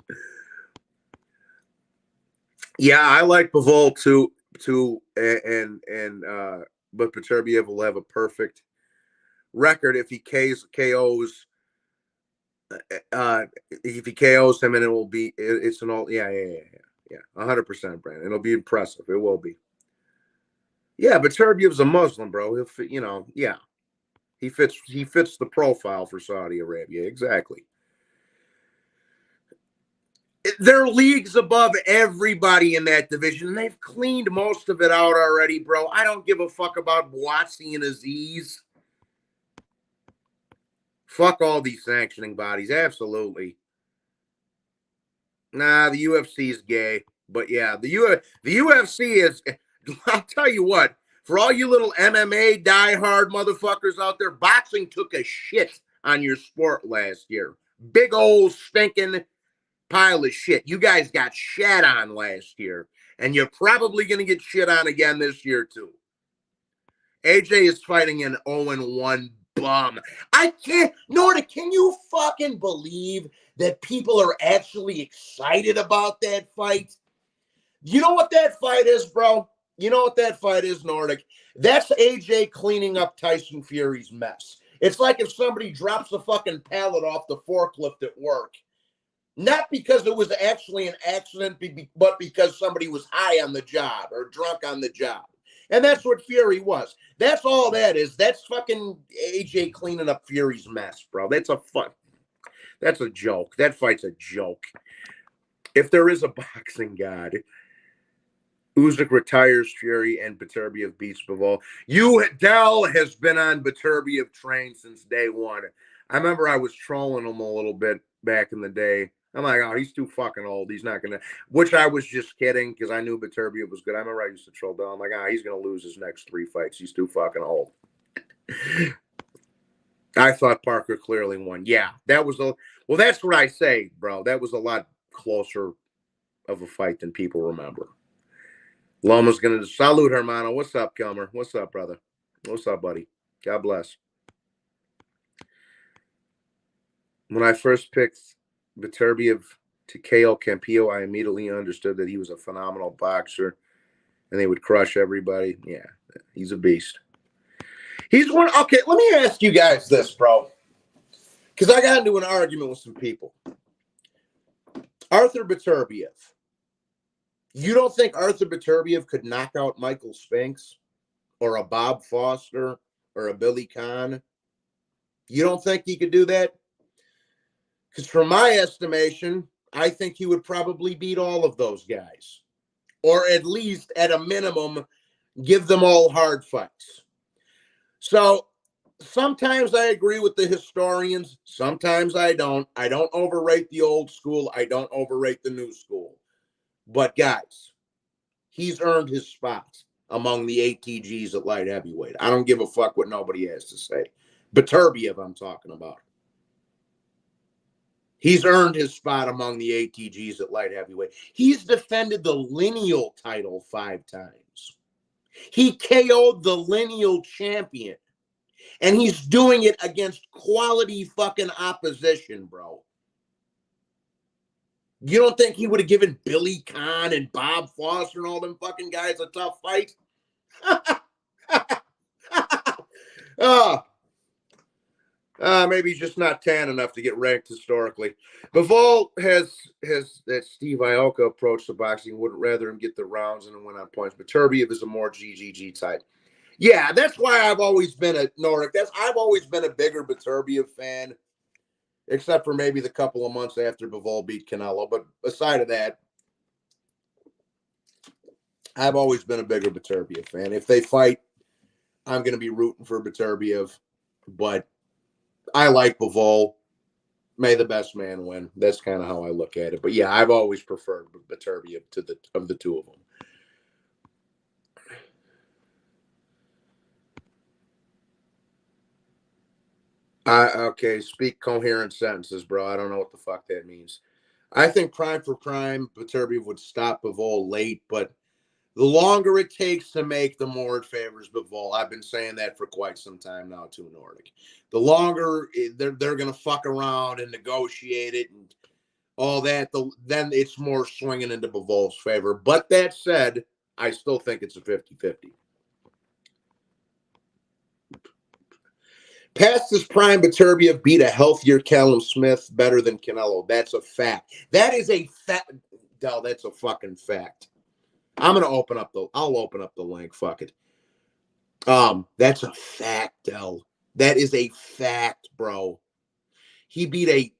Yeah, I like Bivol too, but Beterbiev will have a perfect record if he KOs. If he KOs him, and it will be it's an all. Yeah, 100%, Brandon. It'll be impressive. It will be. Yeah, but Turbiev's a Muslim, bro. He fits the profile for Saudi Arabia. Exactly. They're leagues above everybody in that division, and they've cleaned most of it out already, bro. I don't give a fuck about Buatsi and Aziz. Fuck all these sanctioning bodies. Absolutely. Nah, the UFC is gay. But yeah, the UFC is, I'll tell you what, for all you little MMA diehard motherfuckers out there, boxing took a shit on your sport last year. Big old stinking pile of shit. You guys got shat on last year, and you're probably going to get shit on again this year too. AJ is fighting an 0-1 bum. I can't, Nordic, can you fucking believe that people are actually excited about that fight? You know what that fight is, bro? You know what that fight is, Nordic? That's AJ cleaning up Tyson Fury's mess. It's like if somebody drops a fucking pallet off the forklift at work. Not because it was actually an accident, but because somebody was high on the job or drunk on the job. And that's what Fury was. That's all that is. That's fucking AJ cleaning up Fury's mess, bro. That's a joke. That fight's a joke. If there is a boxing god, Usyk retires Fury and Beterbiev beats Bivol. Dell has been on Beterbiev train since day one. I remember I was trolling him a little bit back in the day. I'm like, oh, he's too fucking old. He's not going to, which I was just kidding because I knew Beterbiev was good. I remember I used to troll Dell. I'm like, oh, he's going to lose his next 3 fights. He's too fucking old. I thought Parker clearly won. Yeah, that was well, that's what I say, bro. That was a lot closer of a fight than people remember. Loma's going to salute Hermano. What's up, Kilmer? What's up, brother? What's up, buddy? God bless. When I first picked Beterbiev to KO Campillo, I immediately understood that he was a phenomenal boxer and they would crush everybody. Yeah, he's a beast. He's one. Okay, let me ask you guys this, bro. Because I got into an argument with some people. Arthur Beterbiev. You don't think Arthur Beterbiev could knock out Michael Spinks or a Bob Foster or a Billy Conn? You don't think he could do that? Because from my estimation, I think he would probably beat all of those guys. Or at least, at a minimum, give them all hard fights. So sometimes I agree with the historians. Sometimes I don't. I don't overrate the old school. I don't overrate the new school. But guys, he's earned his spot among the ATGs at light heavyweight. I don't give a fuck what nobody has to say. Beterbiev, I'm talking about. He's earned his spot among the ATGs at light heavyweight. He's defended the lineal title 5 times. He KO'd the lineal champion. And he's doing it against quality fucking opposition, bro. You don't think he would have given Billy Conn and Bob Foster and all them fucking guys a tough fight? Maybe he's just not tan enough to get ranked historically. Bivol has that Steve Ioka approach to boxing. Wouldn't rather him get the rounds and win on points. But Beterbiev is a more GGG type. Yeah, that's why I've always been a Nordic. I've always been a bigger Beterbiev fan. Except for maybe the couple of months after Bivol beat Canelo. But aside of that, I've always been a bigger Beterbiev fan. If they fight, I'm going to be rooting for Beterbiev. But I like Bivol. May the best man win. That's kind of how I look at it. But yeah, I've always preferred Beterbiev of the two of them. Okay, speak coherent sentences, bro. I don't know what the fuck that means. I think prime for prime, Beterbiev would stop Bivol late, but the longer it takes to make, the more it favors Bivol. I've been saying that for quite some time now, too, Nordic. The longer they're going to fuck around and negotiate it and all that, then it's more swinging into Bivol's favor. But that said, I still think it's a 50-50. Past his prime, Beterbiev beat a healthier Callum Smith better than Canelo. That's a fact. That is a fact. Del, that's a fucking fact. I'll open up the link. Fuck it. That's a fact, Del. That is a fact, bro. He beat a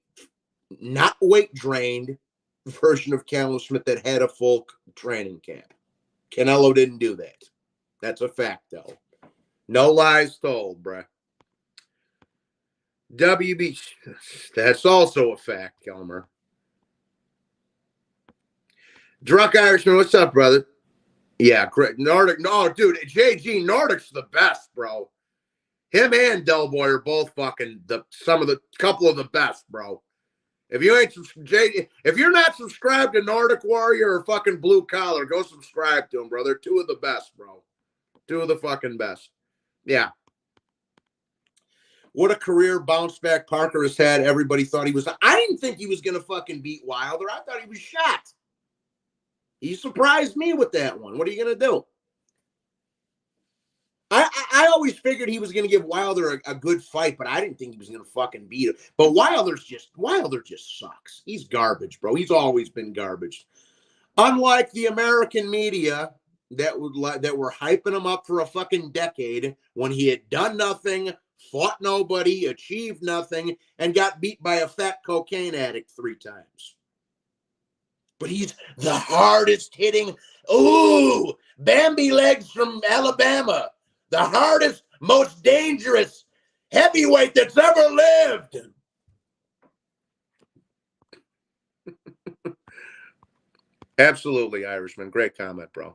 not weight drained version of Callum Smith that had a full training camp. Canelo didn't do that. That's a fact, Del. No lies told, bruh. WB, that's also a fact, Kelmer. Drunk Irishman, what's up, brother? Yeah, correct. Nordic, no, dude, JG, Nordic's the best, bro. Him and Del Boy are both fucking couple of the best, bro. If you're not subscribed to Nordic Warrior or fucking Blue Collar, go subscribe to them, bro. They're 2 of the best, bro. 2 of the fucking best. Yeah. What a career bounce back Parker has had. Everybody thought he was. I didn't think he was going to fucking beat Wilder. I thought he was shot. He surprised me with that one. What are you going to do? I always figured he was going to give Wilder a good fight, but I didn't think he was going to fucking beat him. But Wilder just sucks. He's garbage, bro. He's always been garbage. Unlike the American media that were hyping him up for a fucking decade when he had done nothing, fought nobody, achieved nothing, and got beat by a fat cocaine addict 3 times. but he's the hardest hitting. Ooh, Bambi Legs from Alabama. The hardest, most dangerous heavyweight that's ever lived. Absolutely, Irishman. Great comment, bro.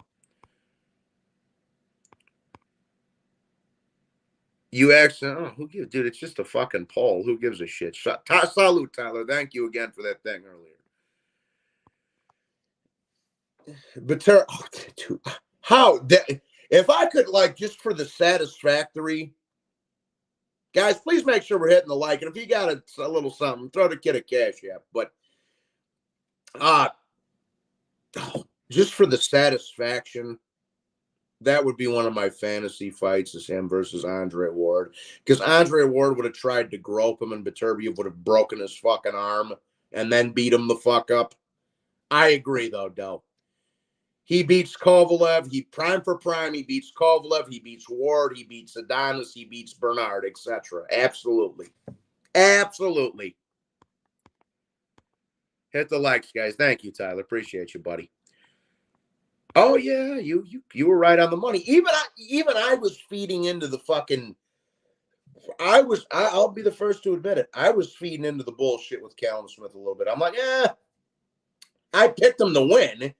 You actually, oh, who gives, dude? It's just a fucking poll. Who gives a shit? Salute, Tyler. Thank you again for that thing earlier. But dude, how that? If I could, like, just for the satisfactory, guys, please make sure we're hitting the like, and if you got a little something, throw the kid a cash app. But just for the satisfaction, that would be one of my fantasy fights, is him versus Andre Ward. Because Andre Ward would have tried to grope him, and Beterbiev would have broken his fucking arm and then beat him the fuck up. I agree, though, Del. He beats Kovalev. He prime for prime. He beats Kovalev. He beats Ward. He beats Adonis. He beats Bernard, etc. Absolutely. Absolutely. Hit the likes, guys. Thank you, Tyler. Appreciate you, buddy. Oh yeah, you were right on the money. Even I was feeding into the fucking. I'll be the first to admit it. I was feeding into the bullshit with Callum Smith a little bit. I'm like, I picked him to win,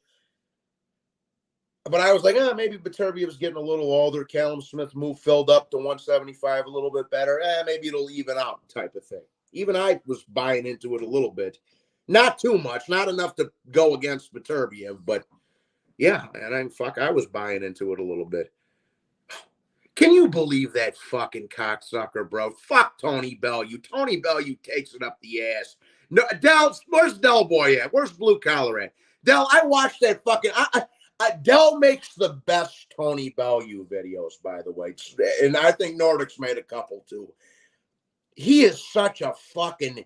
but I was like, maybe Beterbiev was getting a little older. Callum Smith filled up to 175 a little bit better. Maybe it'll even out, type of thing. Even I was buying into it a little bit, not too much, not enough to go against Beterbiev, but. Yeah, and I was buying into it a little bit. Can you believe that fucking cocksucker, bro? Fuck Tony Bellew. Tony Bellew takes it up the ass. No, Del, where's Del Boy at? Where's Blue Collar at? Del, I watched that fucking. Del makes the best Tony Bellew videos, by the way, and I think Nordic's made a couple too. He is such a fucking.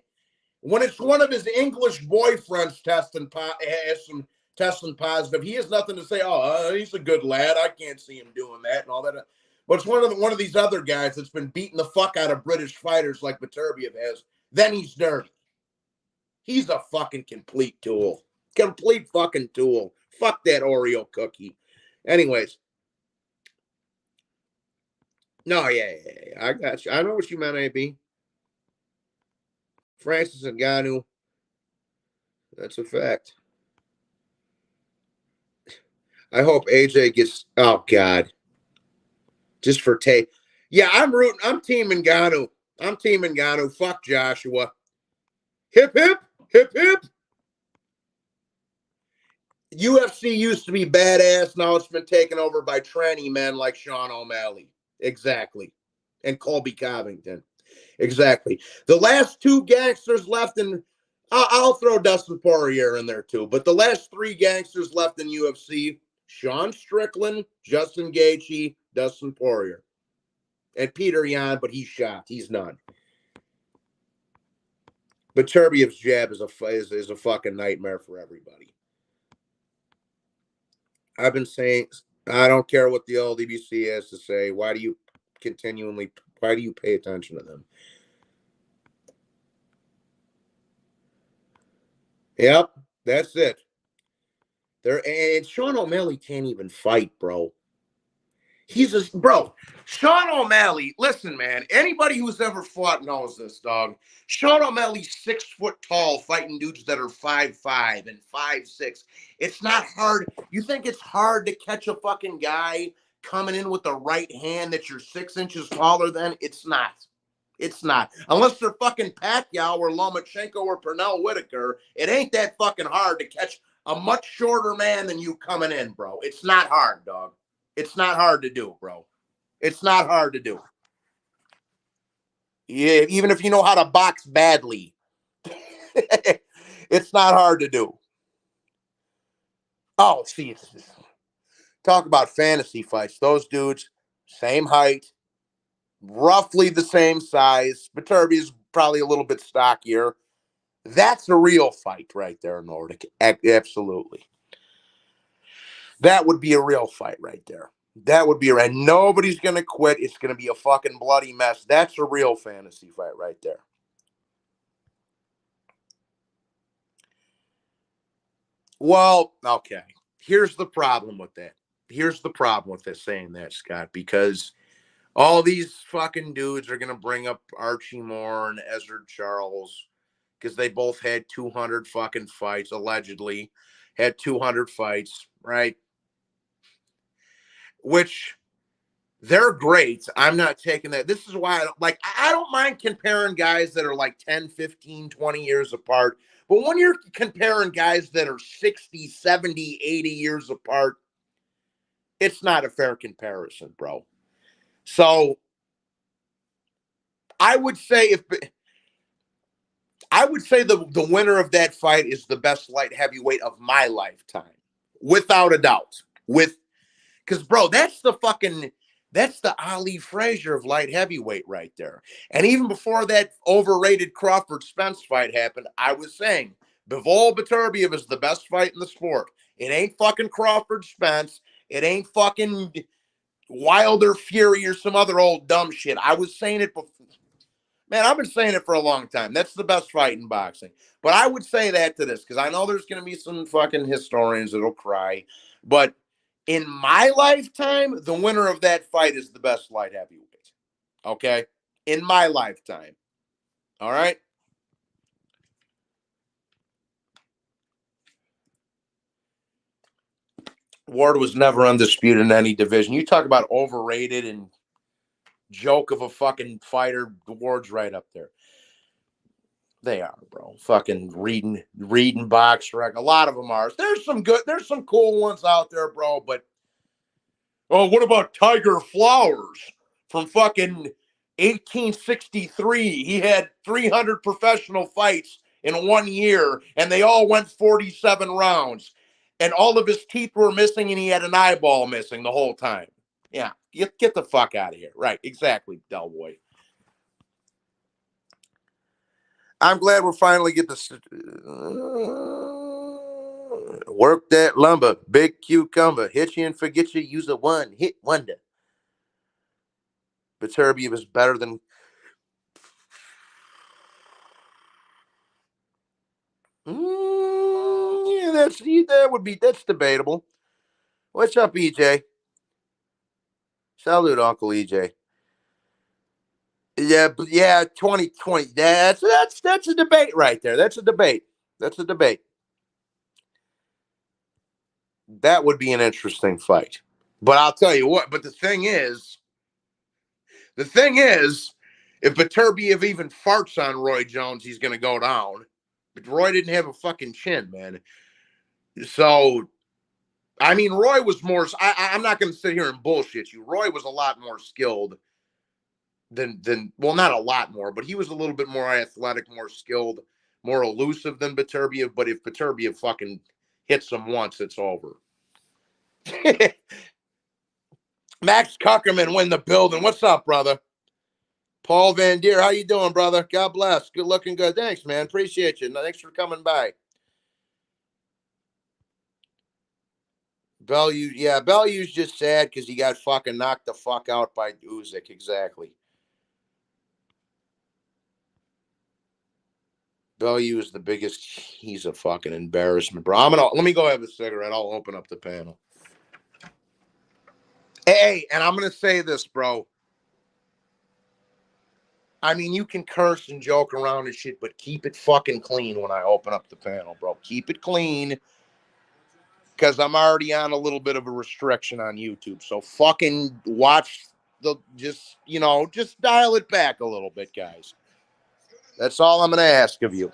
When it's one of his English boyfriends testing positive, he has nothing to say. He's a good lad. I can't see him doing that and all that. But it's one of these other guys that's been beating the fuck out of British fighters like Beterbiev has. Then he's dirty. He's a fucking complete tool. Complete fucking tool. Fuck that Oreo cookie. Anyways. No, yeah. I got you. I know what you meant, AB. Francis Ngannou. That's a fact. I hope AJ gets. Oh God. Just for tape. Yeah, I'm rooting. I'm Team Ngannou. I'm Team Ngannou. Fuck Joshua. Hip hip. Hip hip. UFC used to be badass. Now it's been taken over by tranny men like Sean O'Malley. Exactly. And Colby Covington. Exactly. The last two gangsters left in. I'll throw Dustin Poirier in there too. But the last three gangsters left in UFC: Sean Strickland, Justin Gaethje, Dustin Poirier, and Peter Yan. But he's shot. He's none. But Terbiev's jab is a fucking nightmare for everybody. I've been saying, I don't care what the LDBC has to say. Why do you pay attention to them? Yep, that's it. And Sean O'Malley can't even fight, bro. Bro. Sean O'Malley, listen, man. Anybody who's ever fought knows this, dog. Sean O'Malley's 6 foot tall, fighting dudes that are 5'5" and 5'6". It's not hard. You think it's hard to catch a fucking guy coming in with the right hand that you're 6 inches taller than? It's not. It's not. Unless they're fucking Pacquiao or Lomachenko or Pernell Whitaker, it ain't that fucking hard to catch a much shorter man than you coming in, bro. It's not hard, dog. It's not hard to do, bro. It's not hard to do. Yeah, even if you know how to box badly, it's not hard to do. Oh, see, talk about fantasy fights. Those dudes, same height, roughly the same size. Beterbiev's probably a little bit stockier. That's a real fight right there, Nordic. Absolutely. That would be a real fight right there. That would be right. Nobody's going to quit. It's going to be a fucking bloody mess. That's a real fantasy fight right there. Well, okay. Here's the problem with that. Here's the problem with this saying that, Scott, because all these fucking dudes are gonna bring up Archie Moore and Ezra Charles because they both had 200 fucking fights, allegedly had 200 fights, right? Which they're great. I'm not taking that. This is why I don't mind comparing guys that are like 10, 15, 20 years apart. But when you're comparing guys that are 60, 70, 80 years apart, it's not a fair comparison, bro. So I would say the winner of that fight is the best light heavyweight of my lifetime, without a doubt. Because bro, that's the Ali Frazier of light heavyweight right there. And even before that overrated Crawford Spence fight happened, I was saying Bivol Beterbiev is the best fight in the sport. It ain't fucking Crawford Spence. It ain't fucking Wilder Fury or some other old dumb shit. I was saying it before. Man, I've been saying it for a long time. That's the best fight in boxing. But I would say that to this because I know there's going to be some fucking historians that'll cry. But in my lifetime, the winner of that fight is the best light heavyweight. Okay? In my lifetime. All right? Ward was never undisputed in any division. You talk about overrated and joke of a fucking fighter. Ward's right up there. They are, bro. Fucking reading box rec. A lot of them are. There's some cool ones out there, bro. But what about Tiger Flowers from fucking 1863? He had 300 professional fights in 1 year, and they all went 47 rounds. And all of his teeth were missing, and he had an eyeball missing the whole time. Yeah, get the fuck out of here. Right, exactly, Del Boy. I'm glad we're finally get this. Work that lumber, big cucumber, hit you and forget you. Use a one hit wonder. Beterbiev is better than. Yeah, that's debatable. What's up, EJ? Salute, Uncle EJ. Yeah, 2020. That's a debate right there. That's a debate. That's a debate. That would be an interesting fight. But I'll tell you what. But the thing is, if Beterbiev even farts on Roy Jones, he's going to go down. But Roy didn't have a fucking chin, man. So, I mean, Roy was more. I'm not going to sit here and bullshit you. Roy was a lot more skilled than well, not a lot more, but he was a little bit more athletic, more skilled, more elusive than Beterbiev. But if Beterbiev fucking hits him once, it's over. Max Kuckerman win the building. What's up, brother? Paul Van Deer, how you doing, brother? God bless. Good looking good. Thanks, man. Appreciate you. Thanks for coming by. Bellew's just sad because he got fucking knocked the fuck out by Usyk. Exactly. Bellew is the biggest. He's a fucking embarrassment, bro. Let me go have a cigarette. I'll open up the panel. Hey, and I'm gonna say this, bro. I mean, you can curse and joke around and shit, but keep it fucking clean when I open up the panel, bro. Keep it clean. Because I'm already on a little bit of a restriction on YouTube. So fucking watch just dial it back a little bit, guys. That's all I'm going to ask of you.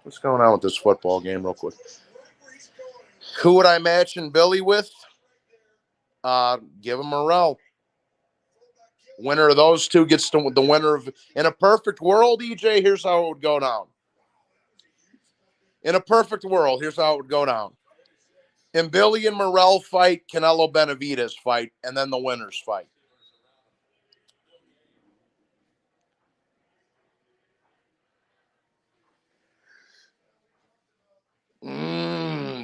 What's going on with this football game, real quick? Who would I match in Billy with? Give him Morrell. Winner of those two gets the winner of. In a perfect world, EJ, here's how it would go down. In a perfect world, here's how it would go down. And Billy and Morrell fight, Canelo Benavidez fight, and then the winners fight.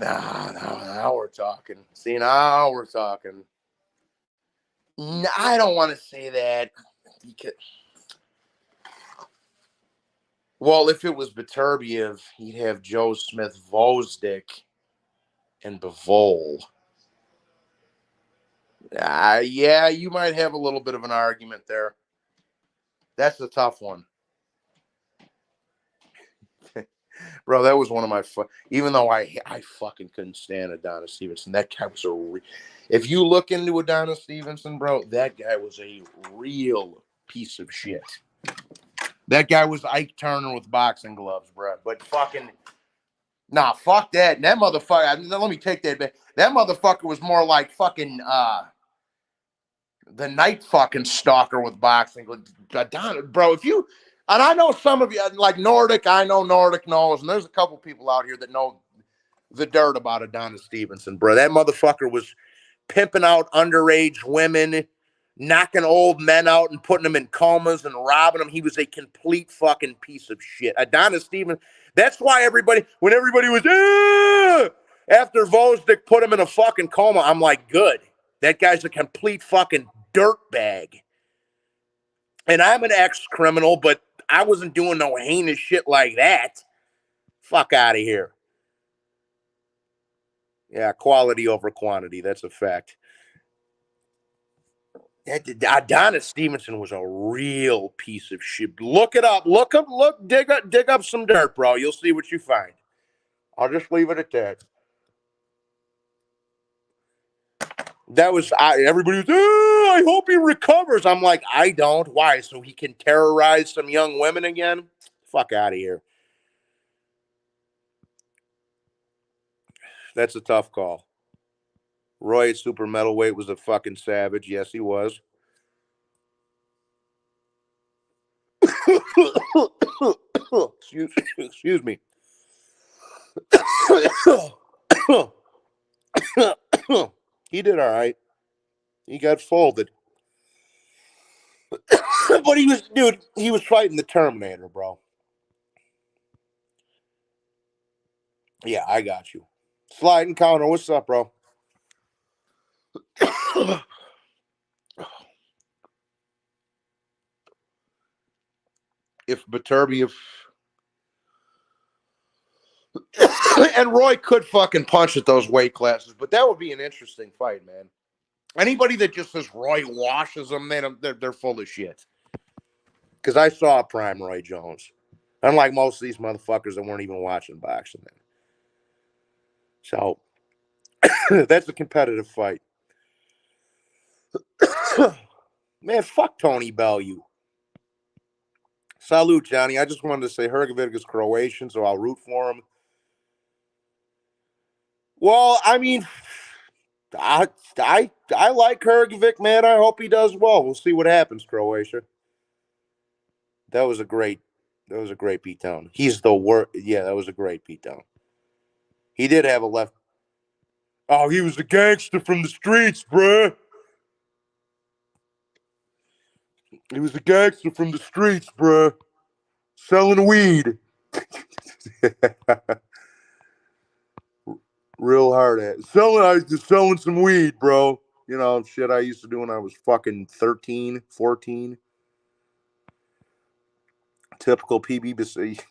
Now we're talking. See, now we're talking. I don't want to say that. Well, if it was Beterbiev, he'd have Joe Smith, Vosdick, and Bivol. Yeah, you might have a little bit of an argument there. That's a tough one. Bro, that was one of my even though I fucking couldn't stand Adonis Stevenson. That guy was if you look into Adonis Stevenson, bro, that guy was a real piece of shit. That guy was Ike Turner with boxing gloves, bro. But fucking nah, fuck that. And that motherfucker, let me take that back. That motherfucker was more like fucking the night fucking stalker with boxing. Bro, if you, and I know some of you, like Nordic, I know Nordic knows, and there's a couple people out here that know the dirt about Adonis Stevenson, bro. That motherfucker was pimping out underage women, knocking old men out and putting them in comas and robbing them. He was a complete fucking piece of shit. Adonis Stevenson, that's why when everybody was, after Vosdick put him in a fucking coma, I'm like, good. That guy's a complete fucking dirtbag. And I'm an ex-criminal, but I wasn't doing no heinous shit like that. Fuck out of here. Yeah, quality over quantity. That's a fact. Adonis Stevenson was a real piece of shit. Look it up. Dig up some dirt, bro. You'll see what you find. I'll just leave it at that. That was everybody was, I hope he recovers. I'm like, I don't. Why? So he can terrorize some young women again? Fuck out of here. That's a tough call. Roy at super middleweight was a fucking savage. Yes, he was. Excuse me. He did all right. He got folded. But he was fighting the Terminator, bro. Yeah, I got you. Sliding counter, what's up, bro? If Beterbiev and Roy could fucking punch at those weight classes, but that would be an interesting fight, man. Anybody that just says Roy washes them, man, they're full of shit. Because I saw prime Roy Jones. Unlike most of these motherfuckers that weren't even watching boxing then. So, that's a competitive fight. Man, fuck Tony Bellew. Salute, Johnny. I just wanted to say Hrgovic is Croatian, so I'll root for him. Well, I mean, I like Hrgovic, man. I hope he does well. We'll see what happens, Croatia. That was a great beatdown. He's the worst. Yeah, that was a great beatdown. He did have a left. Oh, he was a gangster from the streets, bruh. He was a gangster from the streets, bruh. Selling weed. Real hard at I was just selling some weed, bro. You know, shit I used to do when I was fucking 13, 14. Typical PBC.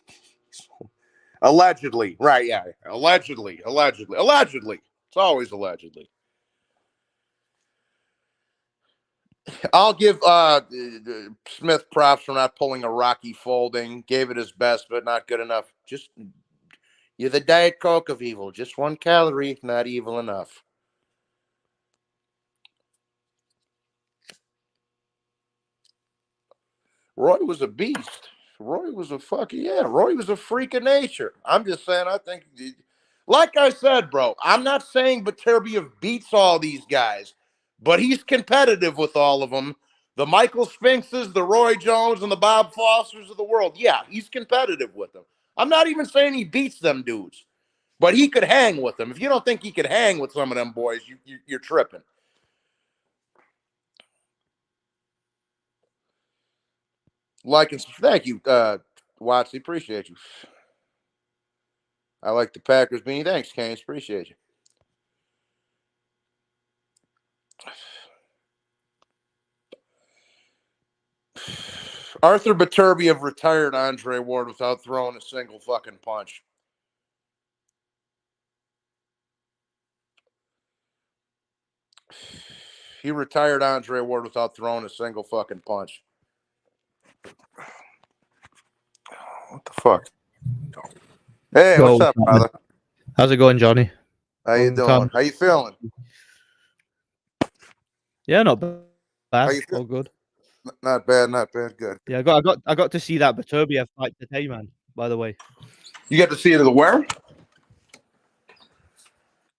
Allegedly. Right, yeah. Allegedly. It's always allegedly. I'll give Smith props for not pulling a Rocky folding. Gave it his best, but not good enough. You're the Diet Coke of evil. Just 1 calorie, not evil enough. Roy was a beast. Roy was a freak of nature. I'm just saying, I think, like I said, bro, I'm not saying Beterbiev beats all these guys, but he's competitive with all of them. The Michael Spinxes, the Roy Jones, and the Bob Fosters of the world. Yeah, he's competitive with them. I'm not even saying he beats them dudes, but he could hang with them. If you don't think he could hang with some of them boys, you're tripping. Like and thank you, Watsy. Appreciate you. I like the Packers beanie. Thanks, Canes. Appreciate you. Arthur Beterbiev retired Andre Ward without throwing a single fucking punch. He retired Andre Ward without throwing a single fucking punch. What the fuck? Hey, Yo, what's up, brother? how's it going, Johnny? How you doing? How you feeling? Yeah, not bad. How you feel? All good. Not bad, not bad. Good. Yeah, I got to see that Beterbiev fight today, man. By the way, You got to see it at the where?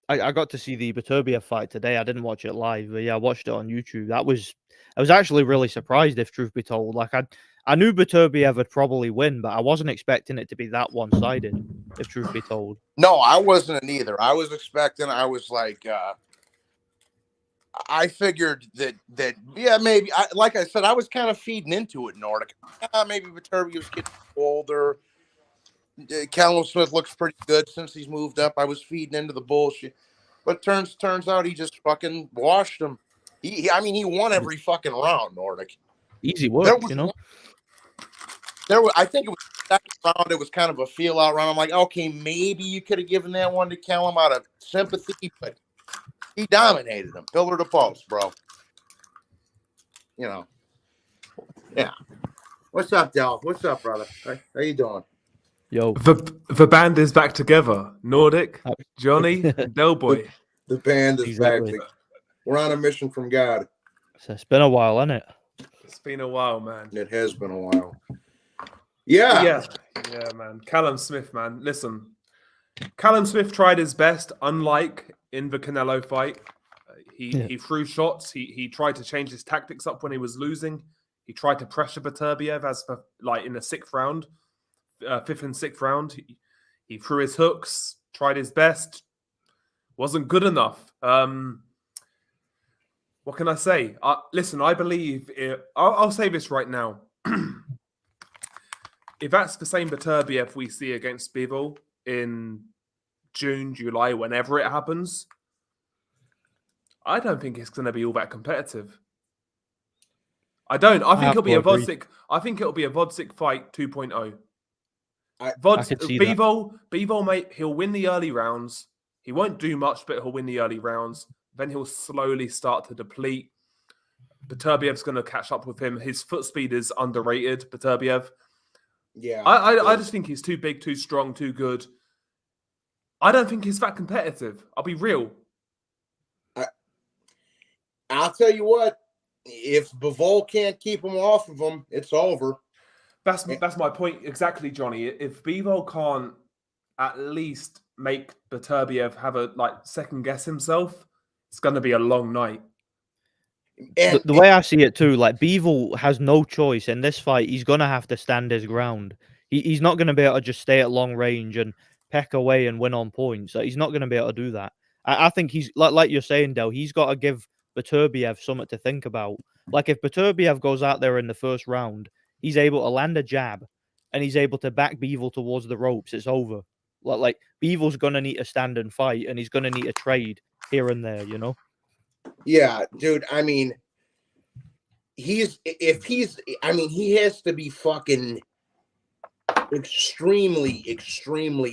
I got to see the Beterbiev fight today. I didn't watch it live, but yeah, I watched it on YouTube. I was actually really surprised, if truth be told. Like I knew Beterbiev would probably win, but I wasn't expecting it to be that one-sided, if truth be told. No, I wasn't either. I was like, I figured that yeah, maybe. Like I said, I was kind of feeding into it, Nordic. Maybe Beterbiev's getting older. Callum Smith looks pretty good since he's moved up. I was feeding into the bullshit, but turns out he just fucking washed him. He won every fucking round, Nordic. Easy work, you know. I think it was the second round. It was kind of a feel out round. I'm like, okay, maybe you could have given that one to Callum out of sympathy, but he dominated him, pillar to post, bro. You know, yeah. What's up, Del? What's up, brother? How you doing? Yo, the band is back together. Nordic, Johnny, and Del Boy. The band is Exactly. back. We're on a mission from God. it's been a while, hasn't it? It's been a while, man. It has been a while. Yeah. Yeah, man. Callum Smith, man. Listen, Callum Smith tried his best, unlike in the Canelo fight. He threw shots. He tried to change his tactics up when he was losing. He tried to pressure Beterbiev in the sixth round. Fifth and sixth round, he threw his hooks, tried his best, wasn't good enough. What can I say? Listen, I believe I'll say this right now. If that's the same Beterbiev we see against Bivol in June, July, whenever it happens, I don't think it's going to be all that competitive. I don't. I think it'll be a Vodzik. I think it'll be a Vodzik fight 2.0. Bivol, mate, he'll win the early rounds. He won't do much, but he'll win the early rounds. Then he'll slowly start to deplete. Beterbiev's going to catch up with him. His foot speed is underrated, Beterbiev. Yeah. I just think he's too big, too strong, too good. I don't think he's that competitive. I'll be real. I'll tell you what. If Bivol can't keep him off of him, it's over. That's my point exactly, Johnny. If Bivol can't at least make Beterbiev have a second guess himself, it's going to be a long night. And the way I see it too, Bivol has no choice in this fight. He's going to have to stand his ground. He's not going to be able to just stay at long range and peck away and win on points. He's not going to be able to do that. I think he's like you're saying, Del. He's got to give Beterbiev something to think about. Like if Beterbiev goes out there in the first round, he's able to land a jab, and he's able to back Bivol towards the ropes. It's over. Like Bivol's gonna need to stand and fight, and he's gonna need to trade here and there. You know. Yeah, dude. I mean, he has to be fucking extremely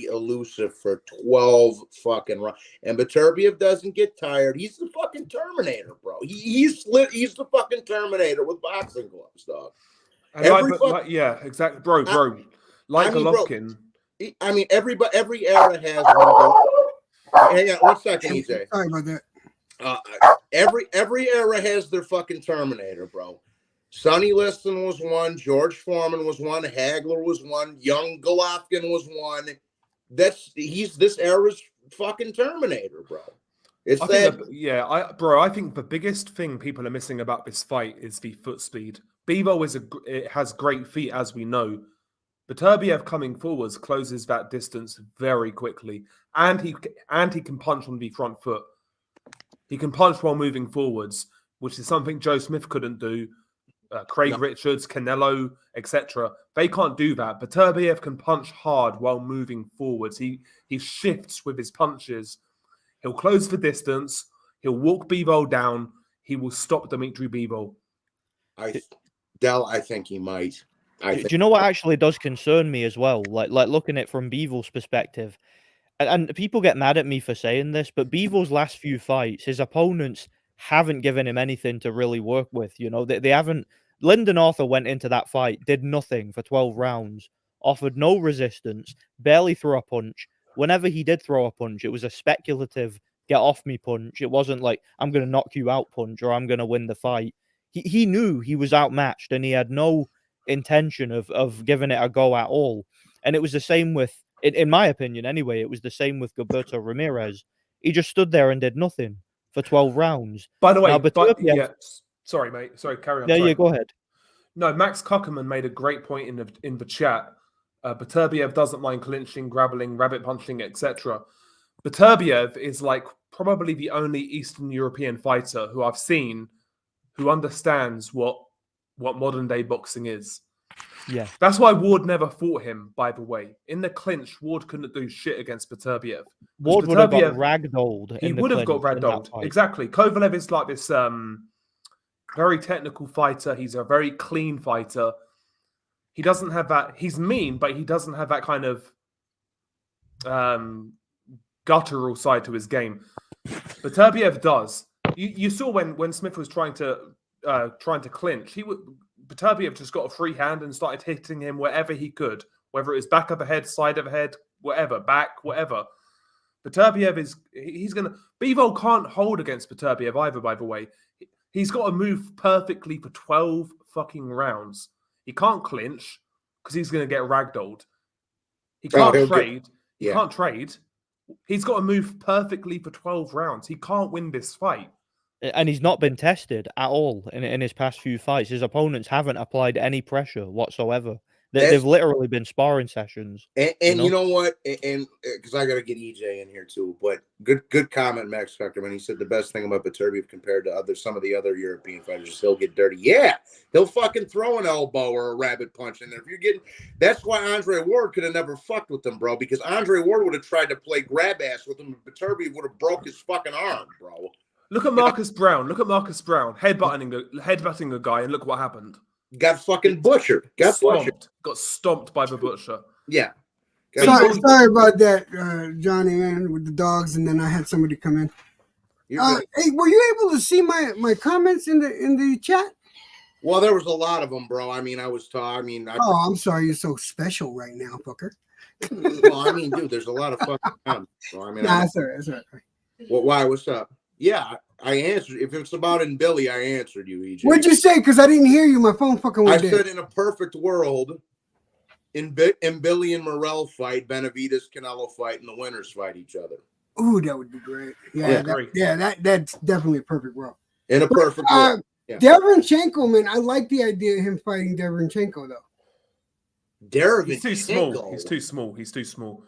elusive for 12 fucking rounds. And Beterbiev doesn't get tired. He's the fucking Terminator, bro. He's the fucking Terminator with boxing gloves, dog. Yeah, exactly, bro. Golovkin. Every era has one. Hang on 1 second, EJ. Sorry about that. Every era has their fucking Terminator, bro. Sonny Liston was one. George Foreman was one. Hagler was one. Young Golovkin was one. He's this era's fucking Terminator, bro. I think the biggest thing people are missing about this fight is the foot speed. Bivol has great feet, as we know. Beterbiev coming forwards closes that distance very quickly, and he can punch on the front foot. He can punch while moving forwards, which is something Joe Smith couldn't do. Craig Richards, Canelo, etc. They can't do that. Beterbiev can punch hard while moving forwards. He shifts with his punches. He'll close the distance. He'll walk Bivol down. He will stop Dmitry Bivol. I think he might. Do you know what actually does concern me as well? Like looking at it from Bevel's perspective, and people get mad at me for saying this, but Bevel's last few fights, his opponents haven't given him anything to really work with. You know, they haven't. Lyndon Arthur went into that fight, did nothing for 12 rounds, offered no resistance, barely threw a punch. Whenever he did throw a punch, it was a speculative get off me punch. It wasn't like I'm going to knock you out punch or I'm going to win the fight. He knew he was outmatched and he had no intention of giving it a go at all. And it was the same with, in my opinion anyway, it was the same with Gilberto Ramirez. He just stood there and did nothing for 12 rounds. By the way, now, yeah, sorry, mate. Sorry, carry on. Yeah, sorry. yeah, go ahead. No, Max Kuckerman made a great point in the chat. Beterbiev doesn't mind clinching, grappling, rabbit punching, etc. Beterbiev is like probably the only Eastern European fighter who I've seen who understands what modern day boxing is. Yeah. That's why Ward never fought him, by the way. In the clinch, Ward couldn't do shit against Beterbiev. Ward would have got ragdolled. He would have got ragdolled. Exactly. Kovalev is like this very technical fighter. He's a very clean fighter. He doesn't have that. He's mean, but he doesn't have that kind of guttural side to his game. Beterbiev does. You saw when Smith was trying to clinch, Beterbiev just got a free hand and started hitting him wherever he could, whether it was back of the head, side of the head, whatever, back, whatever. Beterbiev Bivol can't hold against Beterbiev either, by the way. He's got to move perfectly for 12 fucking rounds. He can't clinch because he's going to get ragdolled. He can't trade. He can't trade. He's got to move perfectly for 12 rounds. He can't win this fight. And he's not been tested at all in his past few fights. His opponents haven't applied any pressure whatsoever. They've literally been sparring sessions. And you know what? And because I got to get EJ in here too. But good comment, Max Kuckerman. He said the best thing about Beterbiev compared to some of the other European fighters is he'll get dirty. Yeah, he'll fucking throw an elbow or a rabbit punch in there. That's why Andre Ward could have never fucked with him, bro. Because Andre Ward would have tried to play grab ass with him, and Beterbiev would have broke his fucking arm, bro. Look at Marcus Brown. Headbutting a guy, and look what happened. Got fucking butchered. Got stomped by the butcher. Yeah. Sorry about that, Johnny, man, with the dogs, and then I had somebody come in. Hey, were you able to see my comments in the chat? Well, there was a lot of them, bro. I mean, I'm sorry, you're so special right now, fucker. Well, I mean, dude, there's a lot of fucking comments. So, I mean, that's all right. Well, why? What's up? Yeah, I answered. If it's about in Billy, I answered you, EJ. What'd you say? Because I didn't hear you. My phone fucking went dead. I said in a perfect world, in Billy and Morrell fight, Benavidez, Canelo fight, and the winners fight each other. Ooh, that would be great. That's definitely a perfect world. In a perfect world. Yeah. Derevyanchenko, man, I like the idea of him fighting Derevyanchenko, though. He's too small. He's too small.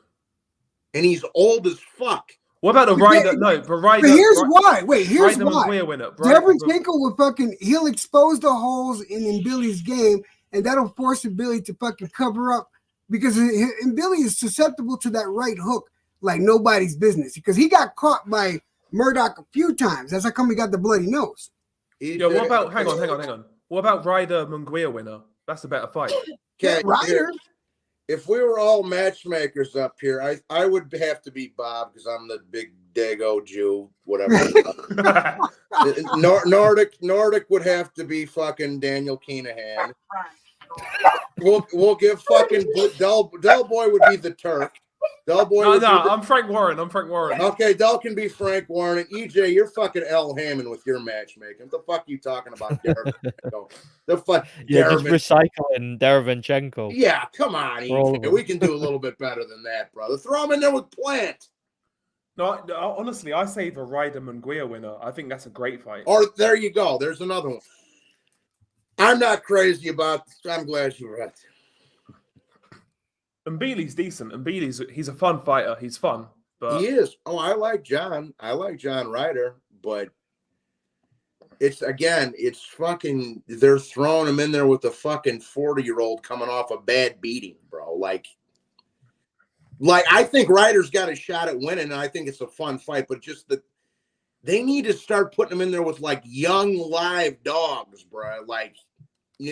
And he's old as fuck. What about the Ryder? No, the Ryder. But here's why. Wait, here's why. Derevyanchenko he'll expose the holes in Billy's game, and that'll force Billy to fucking cover up because Billy is susceptible to that right hook like nobody's business because he got caught by Murdoch a few times. That's how come he got the bloody nose. What about? Hang on. What about Ryder Munguia winner? That's a better fight. Ryder. If we were all matchmakers up here, I would have to be Bob because I'm the big Dago Jew, whatever. Nordic would have to be fucking Daniel Kinahan. We'll give fucking Del Boy would be the Turk. Del Boy. I'm Frank Warren. Okay, Del can be Frank Warren, and EJ, you're fucking L. Hammond with your matchmaking. What the fuck are you talking about, the fuck? Just recycling Derevyanchenko. Yeah, come on, EJ. We can do a little bit better than that, brother. Throw him in there with Plant. No, honestly, I say the Ryder Munguia winner. I think that's a great fight. Or there you go. There's another one. I'm not crazy about this. I'm glad you were right. Mbele's decent. He's a fun fighter. He's fun. But he is. Oh, I like John. I like John Ryder, but it's fucking, they're throwing him in there with a fucking 40-year-old coming off a bad beating, bro. Like I think Ryder's got a shot at winning, and I think it's a fun fight, but just they need to start putting him in there with like young live dogs, bro. Like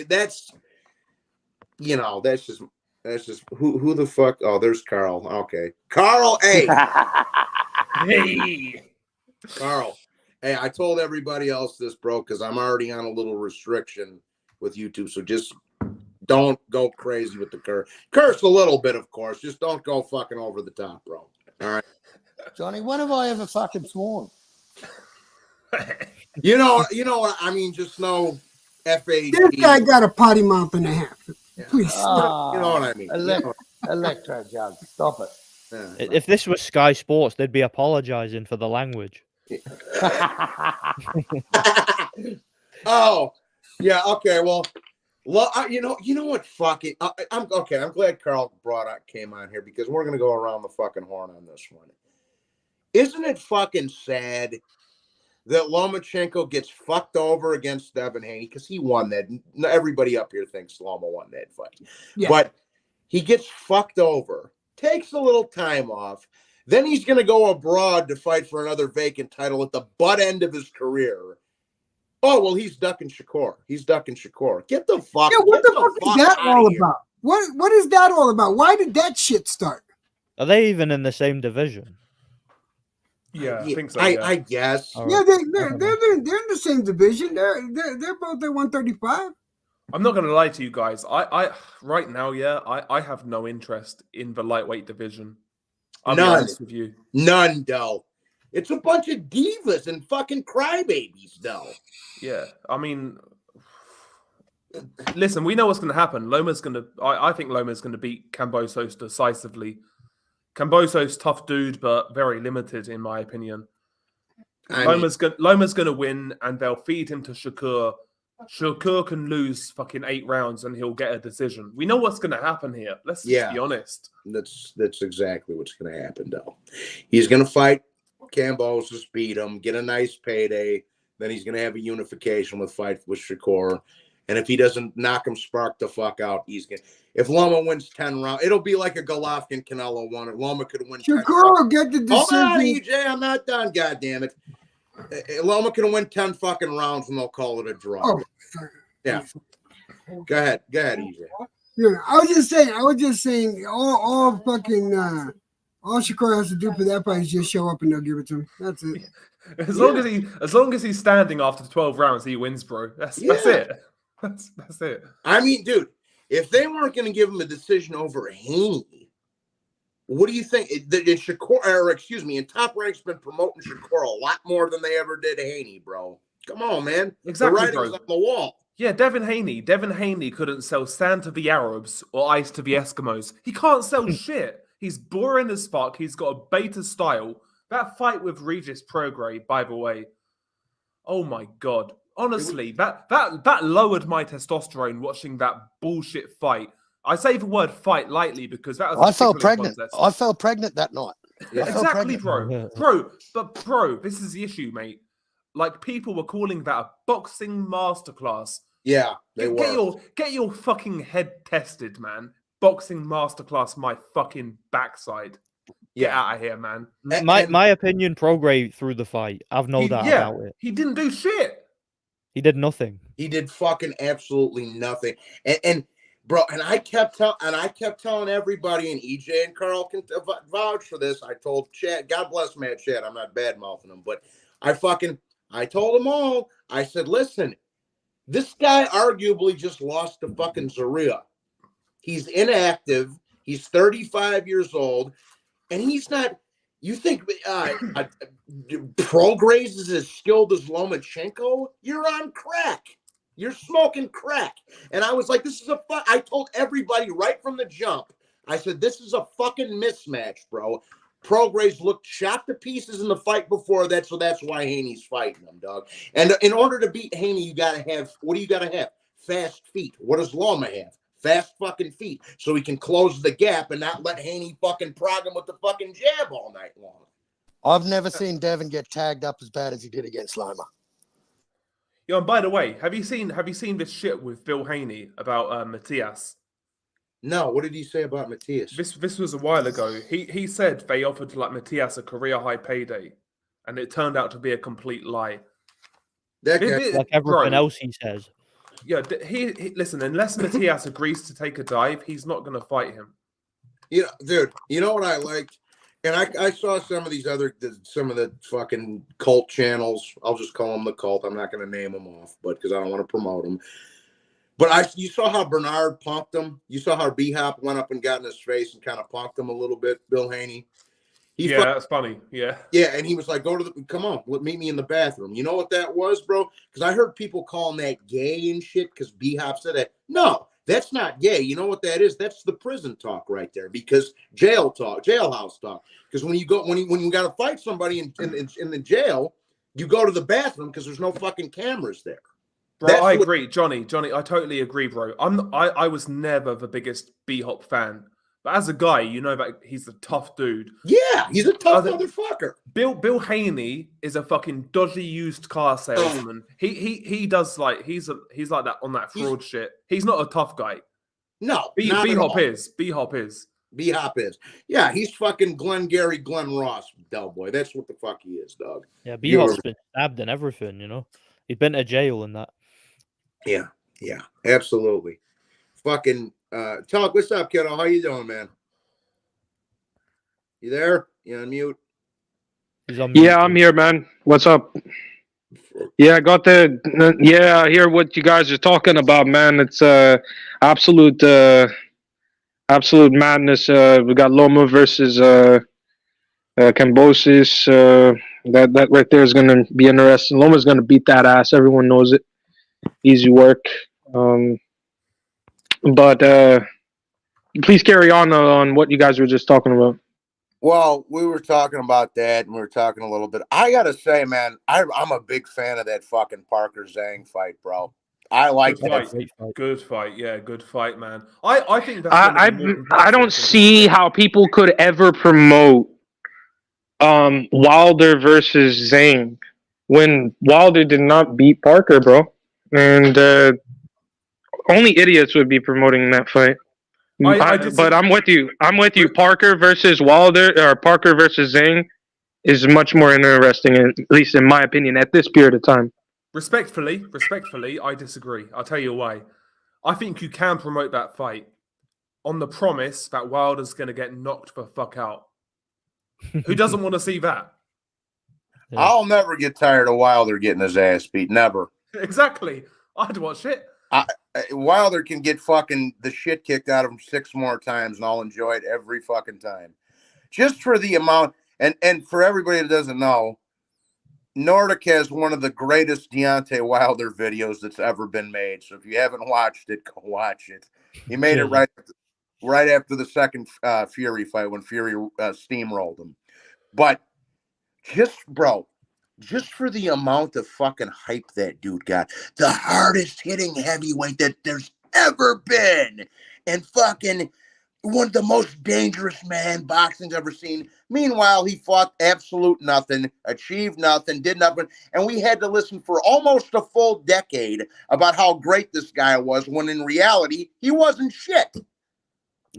that's you know, that's just who the fuck. Oh, there's Carl. Okay, Carl. Hey, Hey. Carl. Hey, I told everybody else this, bro, because I'm already on a little restriction with YouTube. So just don't go crazy with the curse. Curse a little bit, of course. Just don't go fucking over the top, bro. All right. Johnny, when have I ever fucking sworn? You know what I mean. Just know, FAG. This guy got a potty mouth and a half. Please. You know what I mean. Electro jug. Stop it. Yeah. If this was Sky Sports, they'd be apologizing for the language. Oh, yeah. Okay. Well, you know what? Fucking. I'm okay. I'm glad Carl came on here because we're gonna go around the fucking horn on this one. Isn't it fucking sad that Lomachenko gets fucked over against Devin Haney because he won that? Everybody up here thinks Loma won that fight, but he gets fucked over. Takes a little time off. Then he's going to go abroad to fight for another vacant title at the butt end of his career. Oh, well, he's ducking Shakur. Get the fuck. Yeah, what the fuck is that all here. about? What is that all about? Why did that shit start? Are they even in the same division? Yeah, I think so. I guess. All Yeah, right. they're in the same division. They're both at 135. I'm not going to lie to you guys. I right now, I have no interest in the lightweight division. I'll be honest with you. None, Del. It's a bunch of divas and fucking crybabies, Del. Yeah, I mean, listen, we know what's going to happen. I think Loma's going to beat Kambosos decisively. Kambosos, tough dude, but very limited, in my opinion. Loma's going to win, and they'll feed him to Shakur. Shakur can lose fucking 8 rounds, and he'll get a decision. We know what's going to happen here. Let's just be honest. That's exactly what's going to happen, Del. He's going to fight Kambosos, beat him, get a nice payday. Then he's going to have a unification with Shakur. And if he doesn't knock him spark the fuck out, he's going to. If Loma wins 10 rounds, it'll be like a Golovkin Canelo one. Loma could win 10 Shakur will get the decision. Hold on, EJ. I'm not done, goddammit. Loma can win 10 fucking rounds and they'll call it a draw. Oh, yeah. Go ahead, EJ. Yeah, I was just saying, all fucking, all Shakur has to do for that fight is just show up and they'll give it to him. That's it. As long as he's standing after 12 rounds, he wins, bro. That's it. That's it. I mean, dude, if they weren't going to give him a decision over Haney, what do you think? And Top Rank's been promoting Shakur a lot more than they ever did Haney, bro. Come on, man. Exactly, the writing's on the wall. Yeah, Devin Haney couldn't sell sand to the Arabs or ice to the Eskimos. He can't sell shit. He's boring as fuck. He's got a beta style. That fight with Regis Prograis, by the way. Oh my god. Honestly, that lowered my testosterone watching that bullshit fight. I say the word fight lightly because that was I felt pregnant. I felt pregnant that night. Yeah. Exactly, bro. This is the issue, mate. Like, people were calling that a boxing masterclass. Yeah, they were. Get your fucking head tested, man. Boxing masterclass, my fucking backside. Get out of here, man. My opinion, Prograis through the fight. I've no doubt about it. He didn't do shit. He did nothing. He did fucking absolutely nothing. And bro, and I kept telling everybody, and EJ and Carl can vouch for this. I told Chad, God bless Matt Chad, I'm not bad mouthing him, but I told them all. I said, listen, this guy arguably just lost to fucking Zarria. He's inactive. He's 35 years old, and he's not. You think Prograis is as skilled as Lomachenko? You're on crack. You're smoking crack. And I was like, this is I told everybody right from the jump. I said, this is a fucking mismatch, bro. Prograis looked shot to pieces in the fight before that, so that's why Haney's fighting him, dog. And in order to beat Haney, you got to have, what do you got to have? Fast feet. What does Loma have? Fast fucking feet, so he can close the gap and not let Haney fucking prog him with the fucking jab all night long. I've never seen Devin get tagged up as bad as he did against Loma. Yo, and by the way, have you seen this shit with Bill Haney about Matias? No, what did he say about Matias? This was a while ago. He said they offered like Matias a career high payday, and it turned out to be a complete lie. That guy, Like everything else he says. Yeah, he listen. Unless Matias agrees to take a dive, he's not going to fight him. Yeah, dude. You know what I liked, and I saw some of these some of the fucking cult channels. I'll just call them the cult. I'm not going to name them off, but because I don't want to promote them. But you saw how Bernard punked him. You saw how B-Hop went up and got in his face and kind of punked him a little bit. Bill Haney. That's funny. Yeah. Yeah, and he was like, come on, meet me in the bathroom. You know what that was, bro? Because I heard people calling that gay and shit because B-Hop said that. No, that's not gay. You know what that is? That's the prison talk right there. Because jailhouse talk. Because when you got to fight somebody in the jail, you go to the bathroom because there's no fucking cameras there. Bro, I agree, Johnny. I totally agree, bro. I was never the biggest B-Hop fan. But as a guy, you know that he's a tough dude. Yeah, he's a tough motherfucker. Bill Haney is a fucking dodgy used car salesman. He does like he's like that on that fraud shit. He's not a tough guy. No, B-Hop is. B-Hop is. B-Hop is. Yeah, he's fucking Glenn Ross, Del Boy. That's what the fuck he is, dog. Yeah, B-Hop's been stabbed and everything, you know. He's been to jail and that. Yeah, absolutely. Fucking Talk, what's up, kiddo? How you doing, man? You there? You on mute? He's on mute. Yeah, I'm here, man. What's up? Yeah, I hear what you guys are talking about, man. It's absolute madness. We got Loma versus Kambosos. That right there is gonna be interesting. Loma's gonna beat that ass. Everyone knows it. Easy work. But please carry on what you guys were just talking about. Well, we were talking about that, and we were talking a little bit. I gotta say, man, I'm a big fan of that fucking Parker Zhang fight, bro. I like that. Good fight, yeah, good fight, man. I think that's I don't see how people could ever promote Wilder versus Zhang when Wilder did not beat Parker, bro, and only idiots would be promoting that fight. But I'm with you. Parker versus Wilder or Parker versus Zhang is much more interesting, at least in my opinion, at this period of time. Respectfully, I disagree. I'll tell you why. I think you can promote that fight on the promise that Wilder's going to get knocked the fuck out. Who doesn't want to see that? Yeah. I'll never get tired of Wilder getting his ass beat. Never. Exactly. I'd watch it. Wilder can get fucking the shit kicked out of him 6 more times, and I'll enjoy it every fucking time. Just for the amount, and for everybody that doesn't know, Nordic has one of the greatest Deontay Wilder videos that's ever been made. So if you haven't watched it, go watch it. He made it right after the second Fury fight when Fury steamrolled him. But just for the amount of fucking hype that dude got, the hardest hitting heavyweight that there's ever been, and fucking one of the most dangerous man boxing's ever seen. Meanwhile, he fought absolute nothing, achieved nothing, did nothing, and we had to listen for almost a full decade about how great this guy was, when in reality, he wasn't shit.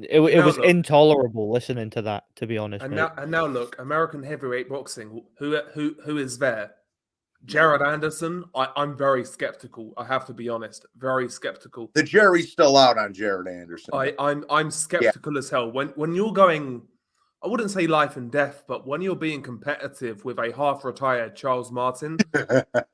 It was intolerable listening to that, to be honest. And now look, American heavyweight boxing. Who is there? Jared Anderson. I'm very skeptical. I have to be honest. Very skeptical. The jury's still out on Jared Anderson. I'm skeptical as hell. When you're going, I wouldn't say life and death, but when you're being competitive with a half-retired Charles Martin,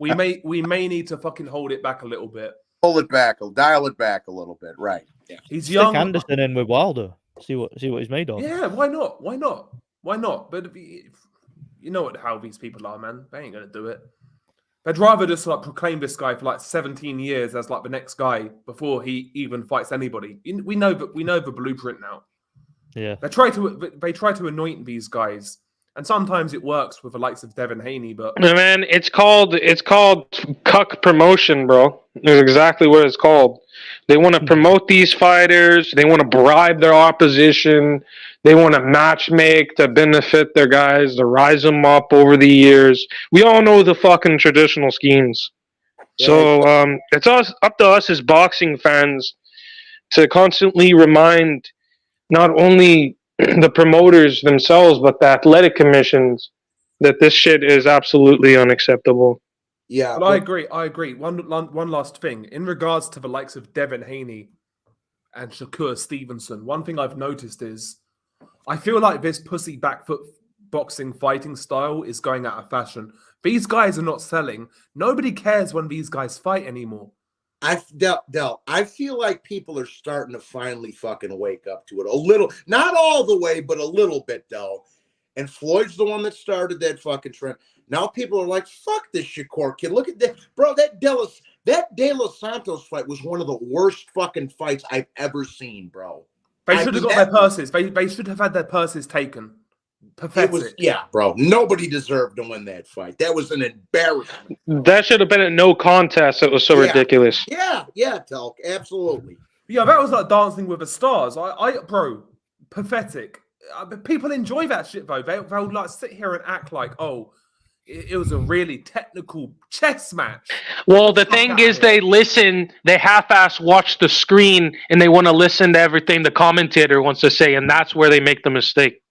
we may need to fucking hold it back a little bit. Pull it back, dial it back a little bit, right? Yeah. He's young. Stick Anderson in with Wilder. See what he's made of. Yeah, why not? But you know how these people are, man. They ain't gonna do it. They'd rather just like proclaim this guy for like 17 years as like the next guy before he even fights anybody. We know the blueprint now. Yeah. They try to anoint these guys. And sometimes it works with the likes of Devin Haney, but man, it's called cuck promotion, bro. That's exactly what it's called. They want to promote these fighters. They want to bribe their opposition. They want to matchmake to benefit their guys, to rise them up over the years. We all know the fucking traditional schemes. Yeah. So it's up to us as boxing fans to constantly remind not only the promoters themselves, but the athletic commissions, that this shit is absolutely unacceptable. Yeah, But I agree. One last thing. In regards to the likes of Devin Haney and Shakur Stevenson, one thing I've noticed is I feel like this pussy back foot boxing fighting style is going out of fashion. These guys are not selling. Nobody cares when these guys fight anymore. Del, I feel like people are starting to finally fucking wake up to it a little, not all the way, but a little bit, Del. And Floyd's the one that started that fucking trend. Now people are like, fuck this Shakur kid. Look at that, bro. That De Los Santos fight was one of the worst fucking fights I've ever seen, bro. They should have got their purses. They should have had their purses taken. Pathetic. Yeah, bro. Nobody deserved to win that fight. That was an embarrassment. That should have been a no contest. It was so ridiculous. Yeah, Telk. Absolutely. Yeah, that was like Dancing with the Stars. Bro, pathetic. People enjoy that shit though. They'll like sit here and act like, oh, it was a really technical chess match. Well, the thing is, they half-ass watch the screen, and they want to listen to everything the commentator wants to say, and that's where they make the mistake.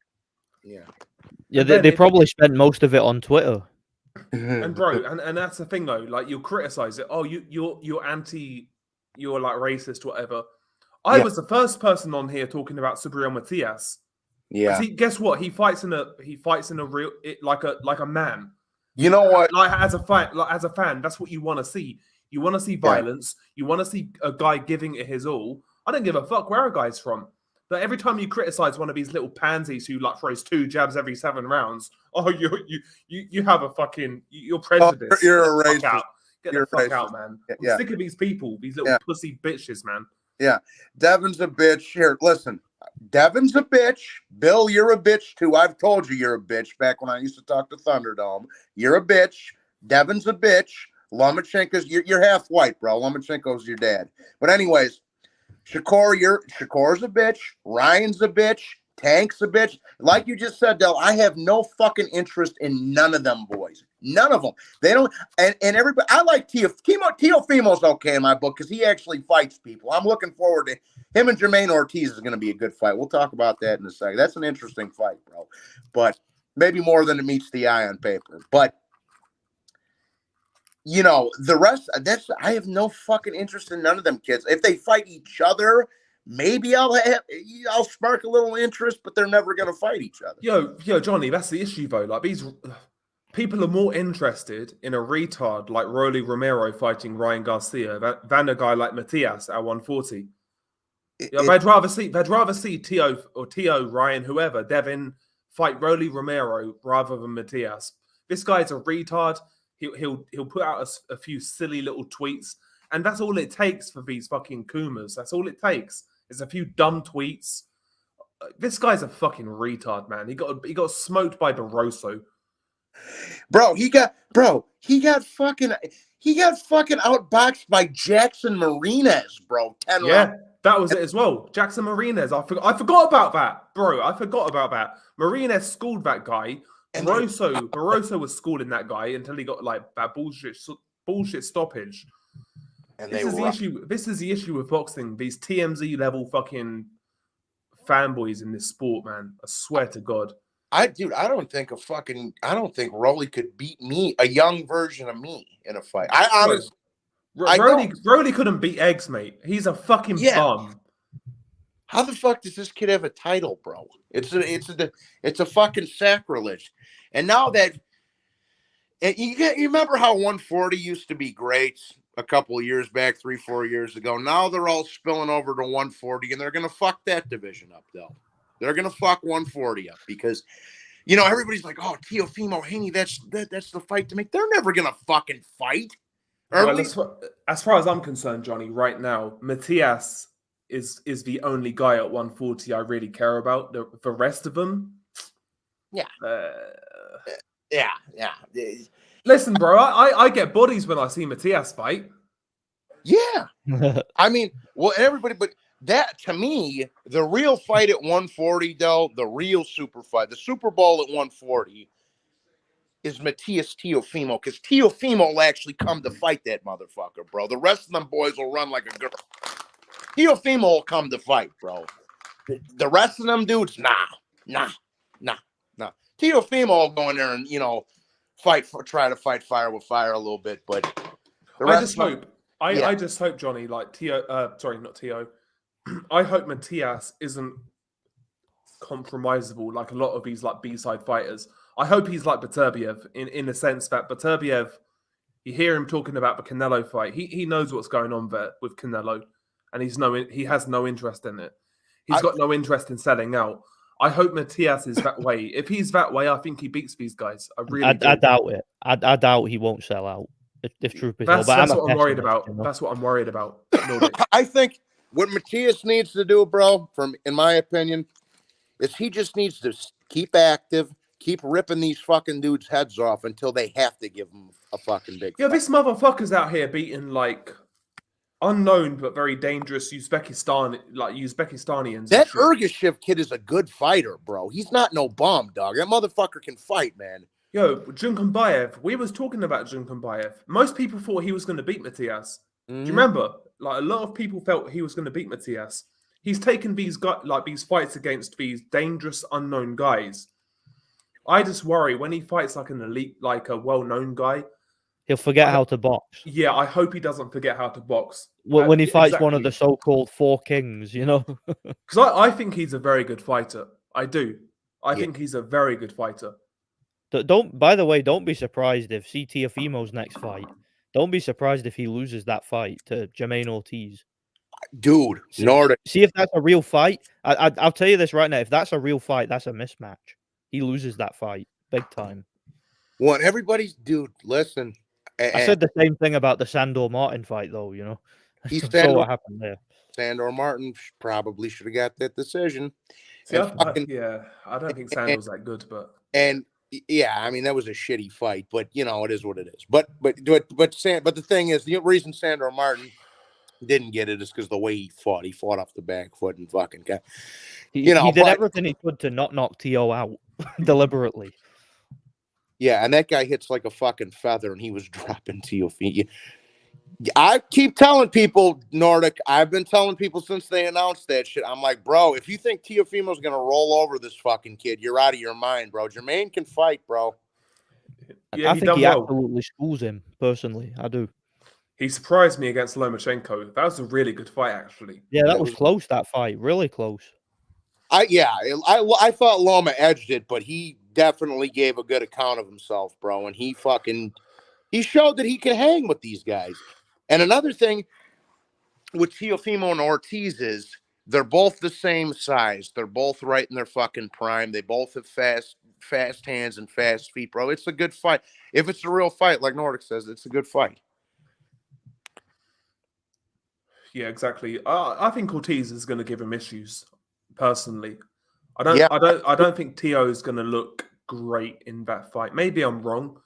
Yeah, they probably spent most of it on Twitter. And bro, and that's the thing though. Like you'll criticize it. Oh, you're anti, you're like racist, whatever. I was the first person on here talking about Subriel Matias. Yeah. Guess what? He fights in a real like a man. You know what? Like as a fan, that's what you want to see. You want to see violence. You want to see a guy giving it his all. I don't give a fuck where a guy's from. But every time you criticize one of these little pansies who like throws 2 jabs every 7 rounds, oh, you have a fucking, you're prejudice. You're a racist. Get the fuck out, man. I'm sick of these people, these little pussy bitches, man. Yeah, Devin's a bitch. Here, listen. Devin's a bitch. Bill, you're a bitch too. I've told you you're a bitch back when I used to talk to Thunderdome. You're a bitch. Devin's a bitch. Lomachenko's, you're half white, bro. Lomachenko's your dad. But anyways, Shakur's a bitch. Ryan's a bitch. Tank's a bitch. Like you just said, Del, I have no fucking interest in none of them boys. None of them. They don't. And everybody. I like Teofimo's okay in my book because he actually fights people. I'm looking forward to him and Jermaine Ortiz is going to be a good fight. We'll talk about that in a second. That's an interesting fight, bro. But maybe more than it meets the eye on paper. But you know, the rest, I have no fucking interest in none of them kids. If they fight each other, maybe I'll spark a little interest, but they're never going to fight each other. Yo, Johnny, that's the issue, though. Like, these people are more interested in a retard like Rolly Romero fighting Ryan Garcia than a guy like Matias at 140. They'd rather see Tio, Ryan, whoever, Devin, fight Rolly Romero rather than Matias. This guy's a retard. He'll put out a few silly little tweets, and that's all it takes for these fucking Kumas. That's all it takes is a few dumb tweets. This guy's a fucking retard, man. He got smoked by Barroso. Bro, he got fucking outboxed by Jackson Marinez, bro. 10 rounds. That was it as well. Jackson Marinez. I forgot about that, bro. I forgot about that. Marinez schooled that guy. Barroso was schooling that guy until he got like that bullshit stoppage. And this is the issue with boxing. These TMZ level fucking fanboys in this sport, man. I swear to God. I don't think Rolly could beat me, a young version of me, in a fight. I honestly, Rolly couldn't beat Eggs, mate. He's a fucking bum. How the fuck does this kid have a title, bro? It's a fucking sacrilege. And now that you remember how 140 used to be great a couple of years back, 3-4 years ago. Now they're all spilling over to 140, and they're gonna fuck that division up, though. They're gonna fuck 140 up because, you know, everybody's like, "Oh, Teofimo Haney, that's the fight to make." They're never gonna fucking fight. Well, as far as I'm concerned, Johnny, right now, Matias is the only guy at 140 I really care about. The rest of them, yeah. Listen, bro, I get bodies when I see Matias fight. Yeah, I mean, well, everybody, but that to me, the real fight at 140, though, the real super fight, the Super Bowl at 140, is Matias Teofimo, because Teofimo will actually come to fight that motherfucker, bro. The rest of them boys will run like a girl. Teofimo will come to fight, bro. The rest of them dudes, nah. Teofimo will go in there and, you know, try to fight fire with fire a little bit, but I just hope, Johnny, like sorry, not Tio. I hope Matias isn't compromisable like a lot of these like B-side fighters. I hope he's like Beterbiev in the sense that Beterbiev, you hear him talking about the Canelo fight. He knows what's going on there with Canelo, and he has no interest in it. He's got no interest in selling out. I hope Matias is that way. If he's that way, I think he beats these guys. I doubt it. I doubt he won't sell out. If truth is told, that's what I'm worried about. You know? That's what I'm worried about. I think what Matias needs to do, bro, in my opinion, is he just needs to keep active, keep ripping these fucking dudes' heads off until they have to give him a fucking big fight. This motherfucker's out here beating like unknown but very dangerous Uzbekistanians. That Ergashev kid is a good fighter, bro. He's not no bum, dog. That motherfucker can fight, man. Yo, Junkanbayev. We was talking about Junkanbayev. Most people thought he was going to beat Matias. Do you remember? Like a lot of people felt he was going to beat Matias. He's taken these these fights against these dangerous unknown guys. I just worry when he fights like an elite, like a well-known guy, he'll forget how to box. Yeah, I hope he doesn't forget how to box. When he fights one of the so-called four kings, you know? Because I think he's a very good fighter. I do. I think he's a very good fighter. By the way, don't be surprised if Teofimo's next fight. Don't be surprised if he loses that fight to Jermaine Ortiz. Dude, Nordic. See if that's a real fight. I'll tell you this right now. If that's a real fight, that's a mismatch. He loses that fight big time. What dude, listen. I said the same thing about the Sandor Martin fight, though, you know. So what happened there? Sandor Martin probably should have got that decision. See, I don't think Sandor's that good, but I mean that was a shitty fight, but you know it is what it is. But the thing is, the reason Sandor Martin didn't get it is because the way he fought off the back foot and fucking got. He did everything he could to not knock T.O. out deliberately. Yeah, and that guy hits like a fucking feather, and he was dropping Teofimo. I keep telling people, Nordic, I've been telling people since they announced that shit. I'm like, bro, if you think Teofimo's going to roll over this fucking kid, you're out of your mind, bro. Jermaine can fight, bro. Yeah, I think he absolutely schools him, personally. I do. He surprised me against Lomachenko. That was a really good fight, actually. Yeah, that was close, that fight. Really close. I thought Loma edged it, but he definitely gave a good account of himself, bro. And he showed that he can hang with these guys. And another thing with Teofimo and Ortiz is they're both the same size. They're both right in their fucking prime. They both have fast hands and fast feet, bro. It's a good fight. If it's a real fight, like Nordic says, it's a good fight. Yeah, exactly. I think Ortiz is going to give him issues. Personally, I don't think Tio is going to look great in that fight. Maybe I'm wrong,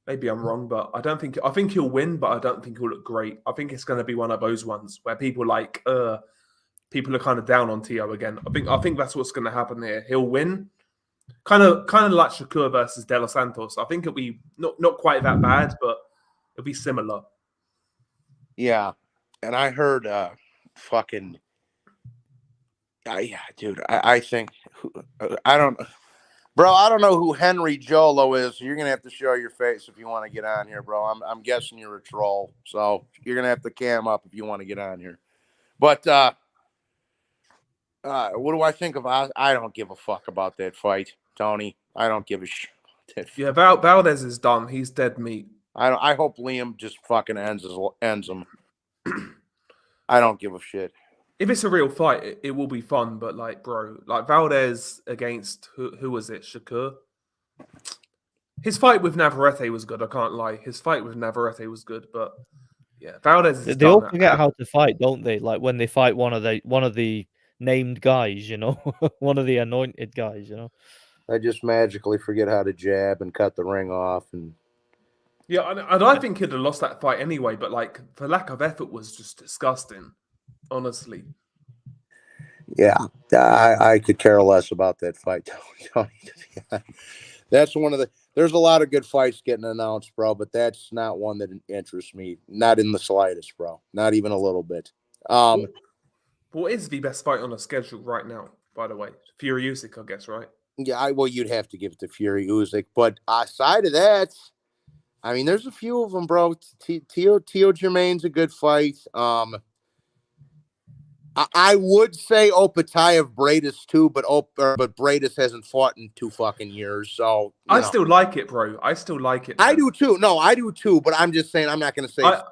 but I think he'll win, but I don't think he'll look great. I think it's going to be one of those ones where people are kind of down on Tio again. I think that's what's going to happen here. He'll win, kind of like Shakur versus De Los Santos. I think it'll be not quite that bad, but it'll be similar. Yeah, and I heard dude, I think I don't know who Henry Jolo is. So you're gonna have to show your face if you want to get on here, bro. I'm guessing you're a troll, so you're gonna have to cam up if you want to get on here. But what do I think of? I don't give a fuck about that fight, Tony. I don't give a shit. Yeah, Valdez is done. He's dead meat. I hope Liam just fucking ends him. I don't give a shit. If it's a real fight, it will be fun. But like, bro, like Valdez against who was it? Shakur. His fight with Navarrete was good. I can't lie. His fight with Navarrete was good. But yeah, Valdez. They all forget how to fight, don't they? Like when they fight one of the named guys, you know, one of the anointed guys, you know. I just magically forget how to jab and cut the ring off and. Yeah, and I think he'd have lost that fight anyway. But like, the lack of effort was just disgusting. Honestly. Yeah, I could care less about that fight. That's one of there's a lot of good fights getting announced, bro, but that's not one that interests me. Not in the slightest, bro. Not even a little bit. What is the best fight on the schedule right now, by the way? Fury Usyk, I guess, right? Yeah, well, you'd have to give it to Fury Usyk, but aside of that, I mean, there's a few of them, bro. Tio Germain's a good fight. I would say Opetaev Bradis too, but Bradis hasn't fought in 2 fucking years, so I still like it, bro. I still like it. Man. I do too. No, I do too. But I'm just saying, I'm not going to say. I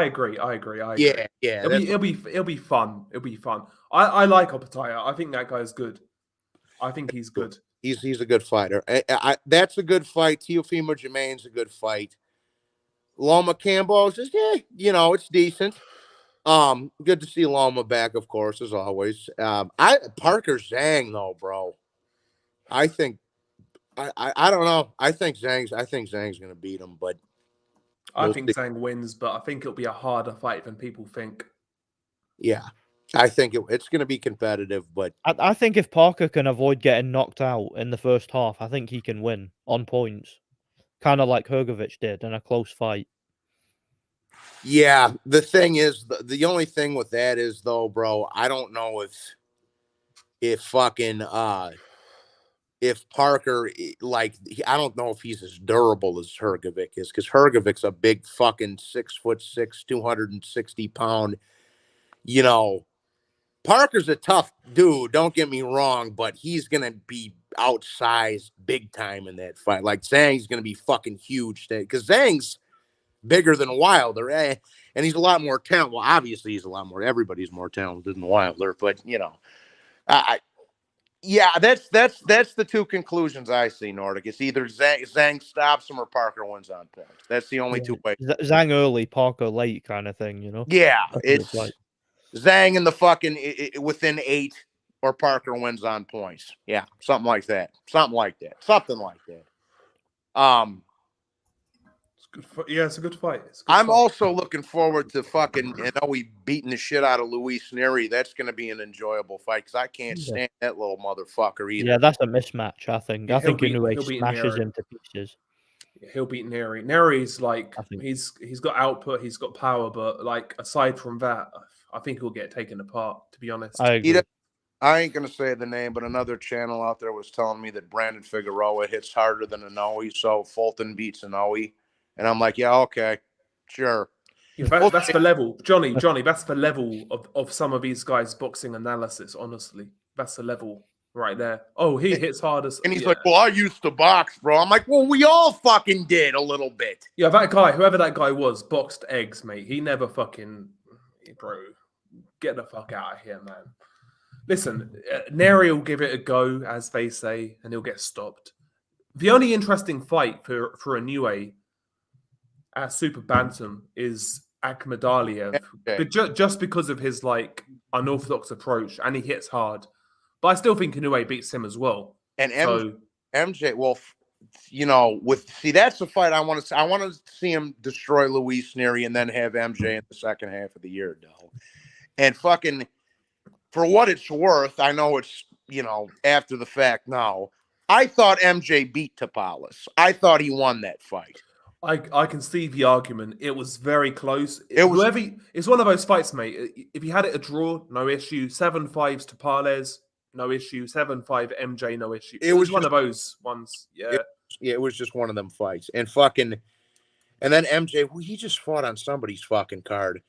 agree. Yeah. It'll be fun. It'll be fun. I like Opetaev. I think that guy's good. I think he's good. He's a good fighter. That's a good fight. Teofimo Germain's a good fight. Lomachenko is it's decent. Good to see Loma back, of course, as always. Parker Zhang though, bro. I think I don't know. I think Zhang's gonna beat him, but I think Zhang wins, but I think it'll be a harder fight than people think. Yeah. I think it's going to be competitive, but I think if Parker can avoid getting knocked out in the first half, I think he can win on points, kind of like Hrgovic did in a close fight. Yeah, the thing is, the only thing with that is though, bro, I don't know if Parker, like, I don't know if he's as durable as Hrgovic is, because Hrgovic's a big fucking 6'6", 260-pound, Parker's a tough dude, don't get me wrong, but he's going to be outsized big time in that fight. Like, Zhang's going to be fucking huge, because Zhang's bigger than Wilder, and he's a lot more talented. Well, obviously, everybody's more talented than Wilder, but, that's the 2 conclusions I see, Nordic. It's either Zhang stops him or Parker wins on points. That's the only 2 ways. Zhang early, Parker late kind of thing, Yeah, it's like Zhang in the fucking within 8 or Parker wins on points. Yeah, something like that. It's good. It's a good fight. I'm also looking forward to fucking we beating the shit out of Luis Neri. That's going to be an enjoyable fight because I can't stand that little motherfucker either. Yeah, that's a mismatch. I think. I think Inoue smashes him to pieces. He'll beat Neri. Neri's like he's got output, he's got power, but like aside from that, I think he'll get taken apart. To be honest, I agree. I ain't gonna say the name, but another channel out there was telling me that Brandon Figueroa hits harder than Inoue, so Fulton beats Inoue, and I'm like, yeah, okay, sure. Yeah, that's the level, Johnny. That's the level of some of these guys' boxing analysis. Honestly, that's the level. Right there. Oh, he hits hardest. And he's like, well, I used to box, bro. I'm like, well, we all fucking did a little bit. Yeah, that guy, whoever that guy was, boxed eggs, mate. He never fucking, bro, get the fuck out of here, man. Listen, Neri will give it a go, as they say, and he'll get stopped. The only interesting fight for Inoue at Super Bantam is Akhmadaliev. Okay. But just because of his, like, unorthodox approach, and he hits hard. But I still think Inoue beats him as well. And MJ, well, that's the fight I want to see. I want to see him destroy Luis Neri and then have MJ in the second half of the year, though. And fucking, for what it's worth, I know it's, after the fact now. I thought MJ beat Tapales. I thought he won that fight. I can see the argument. It was very close. It's one of those fights, mate. If you had it a draw, no issue. 7-5 Tapales. No issue. 7-5 MJ, no issue. It was one of those ones. Yeah. It was just one of them fights. And then MJ, he just fought on somebody's fucking card.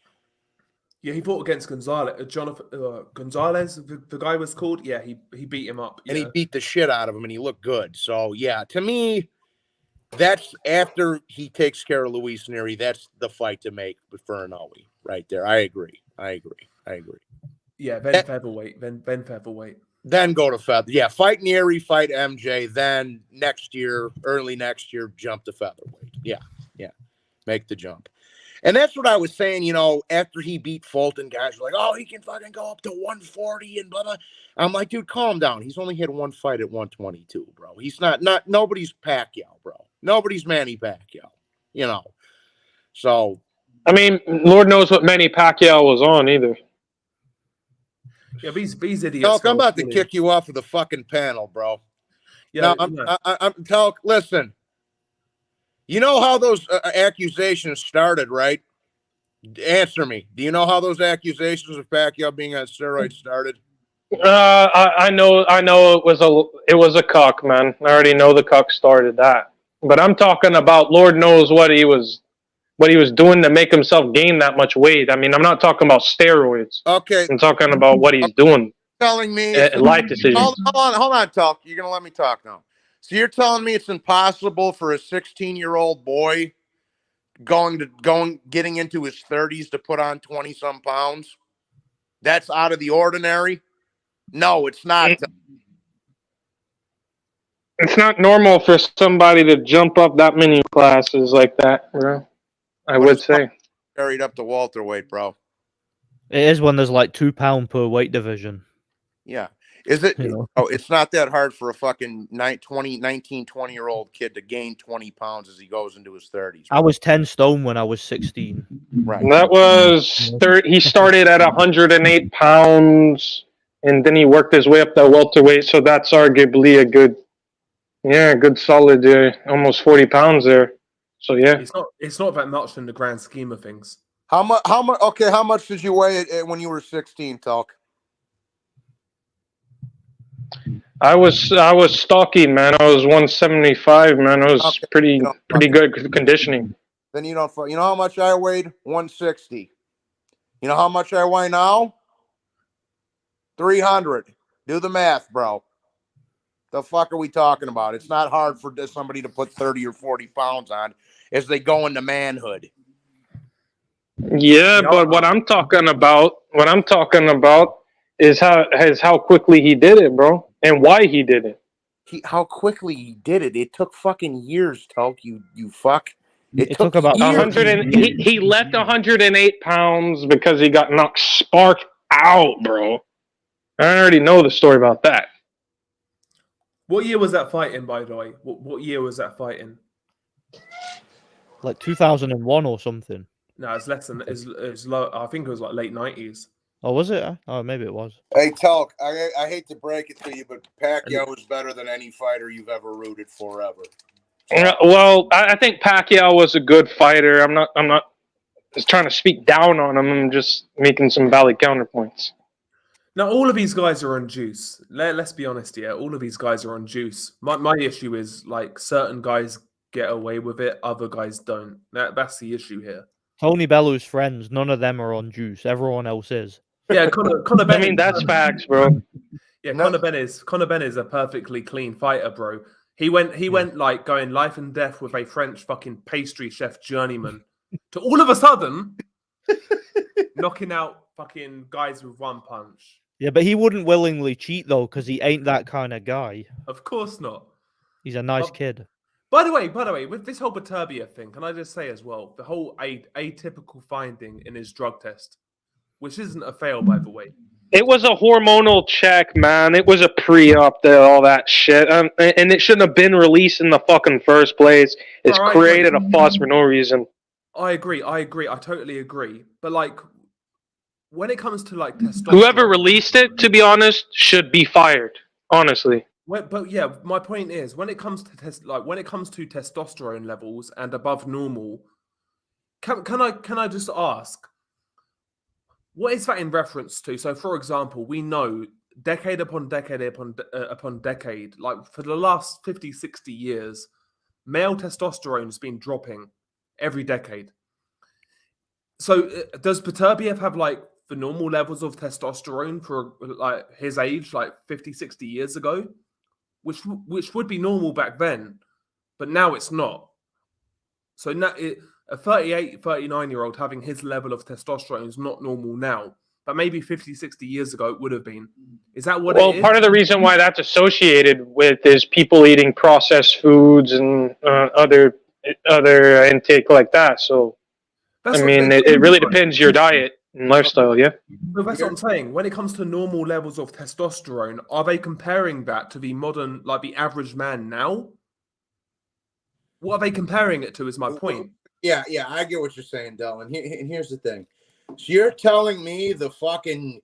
Yeah, he fought against Gonzalez. Gonzalez, the guy was called. Yeah, he beat him up. And he beat the shit out of him, and he looked good. So, yeah, to me, that's after he takes care of Luis Neri. That's the fight to make for Inoue right there. I agree. Yeah, then featherweight. Then featherweight. Then go to feather. Yeah, fight Neri, fight MJ. Then early next year, jump to featherweight. Yeah. Make the jump. And that's what I was saying, after he beat Fulton, guys were like, oh, he can fucking go up to 140 and blah, blah. I'm like, dude, calm down. He's only had one fight at 122, bro. He's not nobody's Pacquiao, bro. Nobody's Manny Pacquiao, So. I mean, Lord knows what Manny Pacquiao was on either. Yeah, these idiots. Talk, I'm about to kick you off of the fucking panel, bro. Yeah, listen. You know how those accusations started, right? Answer me. Do you know how those accusations of Pacquiao being on steroids started? I know it was a cuck, man. I already know the cuck started that. But I'm talking about Lord knows what he was doing to make himself gain that much weight. I mean, I'm not talking about steroids. Okay, I'm talking about what he's doing. telling me Life decisions. hold on, talk. You're gonna let me talk now. So you're telling me it's impossible for a 16-year-old boy getting into his 30s to put on 20 some pounds? That's out of the ordinary? No, it's not. It's not normal for somebody to jump up that many classes like that, bro. I would say. Carried up to welterweight, bro. It is when there's like £2 per weight division. Yeah. Is it? You know? Oh, it's not that hard for a fucking 20-year-old kid to gain 20 pounds as he goes into his 30s. I was 10 stone when I was 16. Right. That was he started at 108 pounds, and then he worked his way up to welterweight. So that's arguably a good solid, almost 40 pounds there. So yeah, it's not that much in the grand scheme of things. How much? Okay, how much did you weigh when you were 16, Talk? I was stocky, man. I was 175, man. I was pretty good conditioning. Then you don't. You know how much I weighed? 160. You know how much I weigh now? 300. Do the math, bro. The fuck are we talking about? It's not hard for somebody to put 30 or 40 pounds on as they go into manhood. Yeah, but what I'm talking about is how quickly he did it, bro, and why he did it. How quickly he did it. It took fucking years, Talk. You fuck. It took about 100. He left 108 pounds because he got knocked spark out, bro. I already know the story about that. What year was that fight in, by the way? What year was that fight in? Like 2001 or something. No, it's less than it's low. I think it was like late 90s. Oh, was it? Oh, maybe it was. Hey, Talk, I hate to break it to you, but Pacquiao is better than any fighter you've ever rooted for ever. Well, I think Pacquiao was a good fighter. I'm not just trying to speak down on him. I'm just making some valid counterpoints. Now, all of these guys are on juice. Let's be honest here. All of these guys are on juice. My issue is, like, certain guys get away with it, other guys don't. That's the issue here. Tony Bellu's friends, none of them are on juice. Everyone else is. Yeah, Conor Ben. I mean, that's facts, bro. Yeah, Conor Ben is a perfectly clean fighter, bro. He went like going life and death with a French fucking pastry chef journeyman to all of a sudden knocking out fucking guys with one punch. Yeah, but he wouldn't willingly cheat though, because he ain't that kind of guy. Of course not. He's a nice kid. By the way, with this whole Beterbiev thing, can I just say as well, the whole atypical finding in his drug test, which isn't a fail, by the way. It was a hormonal check, man. It was a pre-op there, all that shit. And it shouldn't have been released in the fucking first place. It's created a fuss for no reason. I agree. I totally agree. But, like, when it comes to, like, testosterone... Whoever released it, to be honest, should be fired, honestly. But yeah, my point is, when it comes to testosterone levels and above normal, can I just ask, what is that in reference to? So, for example, we know decade upon decade upon decade, like for the last 50, 60 years, male testosterone has been dropping every decade. So, does Beterbiev have like the normal levels of testosterone for like his age, like 50, 60 years ago? Which would be normal back then, but now it's not. So now a 38, 39-year-old having his level of testosterone is not normal now, but maybe 50, 60 years ago it would have been. Is that what it is? Well, part of the reason why that's associated with is people eating processed foods and other intake like that. So, I mean, it really depends your diet and lifestyle, yeah. But that's what I'm saying. When it comes to normal levels of testosterone, are they comparing that to the modern, like the average man now? What are they comparing it to is my point. Yeah, I get what you're saying, Dylan. And here's the thing. So you're telling me the fucking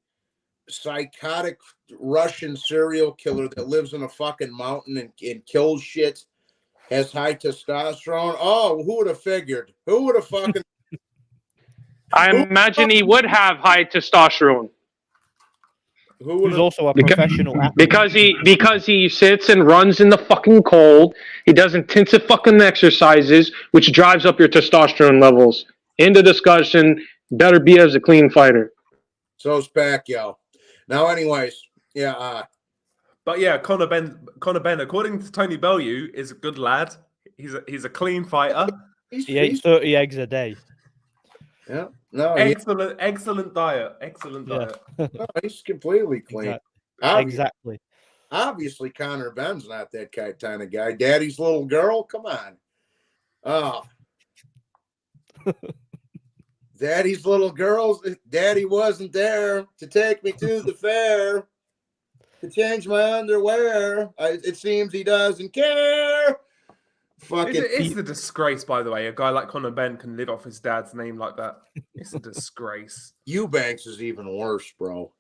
psychotic Russian serial killer that lives in a fucking mountain and kills shit has high testosterone? Oh, who would have figured? Who would have fucking... I imagine he would have high testosterone. who's also a professional athlete. Because he sits and runs in the fucking cold. He does intensive fucking exercises, which drives up your testosterone levels. End of discussion. Better be as a clean fighter. So's Pacquiao. Now, anyways, yeah. But yeah, Conor Ben, according to Tony Bellew, is a good lad. He's a clean fighter. He ate 30 eggs a day. Yeah. No. Excellent diet. Excellent diet. No, he's completely clean. Exactly. Obviously, Conor Ben's not that kind of guy. Daddy's little girl? Come on. Oh. Daddy's little girls. Daddy wasn't there to take me to the fair to change my underwear. It seems he doesn't care. It's a disgrace, by the way. A guy like Conor Ben can live off his dad's name like that. It's a disgrace. Eubanks is even worse, bro.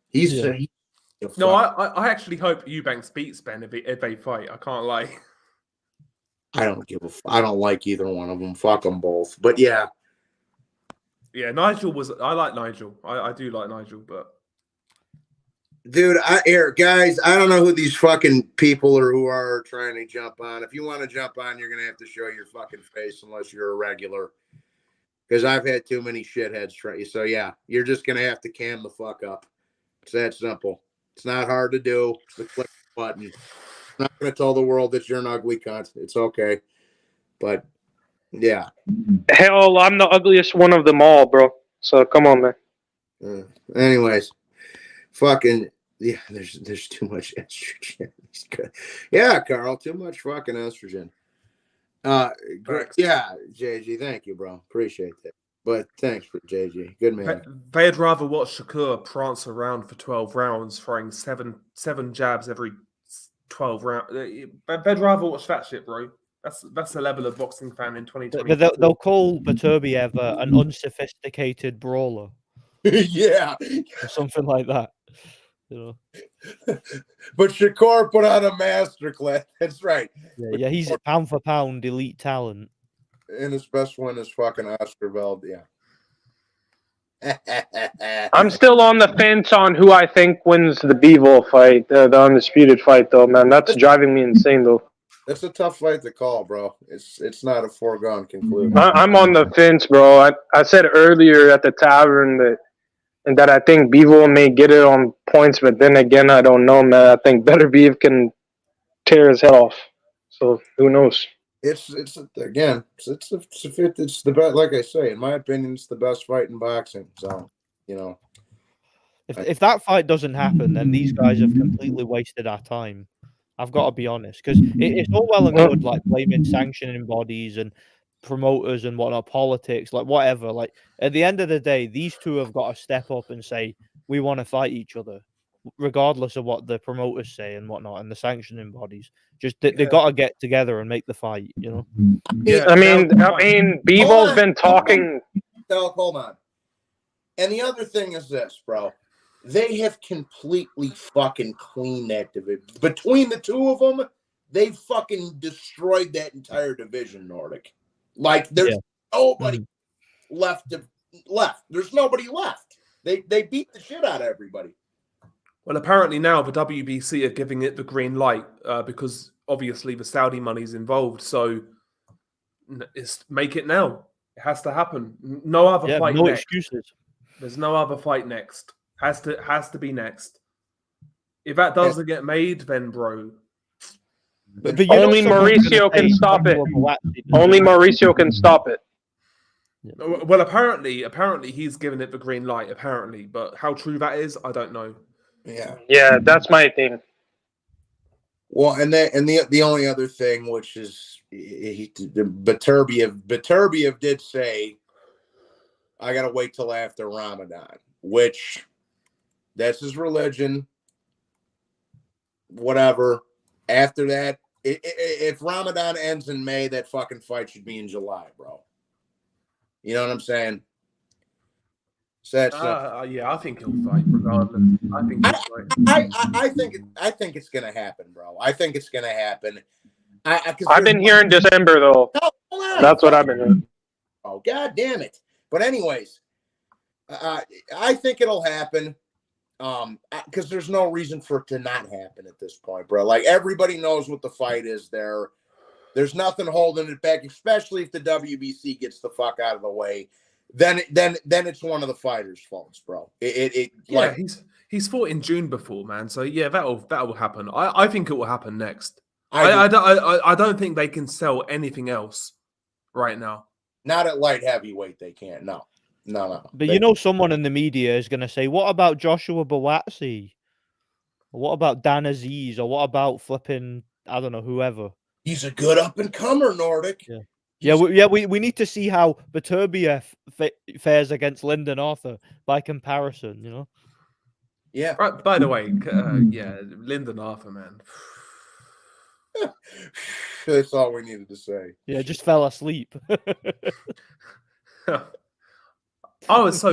No, I actually hope Eubanks beats Ben if they fight. I can't lie. I don't like either one of them. Fuck them both. But yeah. Yeah, I like Nigel. I do like Nigel, but dude, guys, I don't know who these fucking people are who are trying to jump on. If you want to jump on, you're gonna have to show your fucking face unless you're a regular. Because I've had too many shitheads try you. So yeah, you're just gonna have to cam the fuck up. It's that simple. It's not hard to do. It's the click button. I'm not gonna tell the world that you're an ugly cunt. It's okay. But yeah. Hell, I'm the ugliest one of them all, bro. So come on, man. Anyways, fucking yeah. There's too much estrogen. Yeah, Carl, too much fucking estrogen. Great. Yeah, JG, thank you, bro. Appreciate that. But thanks for JG. Good man. They'd rather watch Shakur prance around for 12 rounds, throwing seven jabs every 12 rounds. They'd rather watch that shit, bro. That's the level of boxing fan in 2020. But they'll call Beterbiev an unsophisticated brawler. Yeah. Or something like that. You know. But Shakur put on a masterclass. That's right. Yeah, he's a pound for pound elite talent. And his best one is fucking Osterveld. Yeah. I'm still on the fence on who I think wins the Bivol fight, the undisputed fight, though, man. That's driving me insane, though. That's a tough fight to call, bro. It's not a foregone conclusion. I'm on the fence, bro. I said earlier at the tavern that I think Bivol may get it on points, but then again, I don't know, man. I think Beterbiev can tear his head off. So who knows? It's the best. Like I say, in my opinion, it's the best fight in boxing. So, you know, if that fight doesn't happen, then these guys have completely wasted our time. I've got to be honest, because it's all well and good, like blaming sanctioning bodies and promoters and whatnot, politics, like whatever. Like at the end of the day, these two have got to step up and say we want to fight each other, regardless of what the promoters say and whatnot, and the sanctioning bodies. Just they've got to get together and make the fight. You know. Yeah, I mean, Bivol's been talking. Hold on. And the other thing is this, bro. They have completely fucking cleaned that division. Between the two of them, they fucking destroyed that entire division, Nordic. Like, there's nobody left. There's nobody left. They beat the shit out of everybody. Well, apparently now the WBC are giving it the green light because obviously the Saudi money's involved. So make it now. It has to happen. No other fight. No next. excuses. There's no other fight next. Has to be next. If that doesn't get made, then bro. But only Mauricio can stop it. Only Mauricio can stop it. Well, apparently he's given it the green light. Apparently, but how true that is, I don't know. Yeah, that's my thing. Well, and the only other thing, which is Beterbiev did say, I gotta wait till after Ramadan, which that's his religion. Whatever. After that, if Ramadan ends in May, that fucking fight should be in July, bro. You know what I'm saying? So yeah, I think he'll fight regardless. I think he'll fight. I think it's gonna happen, bro. I think it's gonna happen. I've been hearing December though. That's what I've been hearing. Oh, god damn it! But anyways, I think it'll happen. because there's no reason for it to not happen at this point, bro. Like everybody knows what the fight is there. There's nothing holding it back, especially if the WBC gets the fuck out of the way. Then it's one of the fighters' faults, bro. Yeah, he's fought in June before, man. So yeah, that'll happen. I think it will happen next. I don't think they can sell anything else right now. Not at light heavyweight, they can't. No. But you know, someone in the media is going to say, "What about Joshua Buatsi? What about Dan Aziz? Or what about flipping? I don't know, whoever." He's a good up and comer, Nordic. Yeah. We need to see how Beterbiev fares against Lyndon Arthur by comparison. You know. Yeah. Right. By the way, Lyndon Arthur, man. That's all we needed to say. Yeah, just fell asleep. I was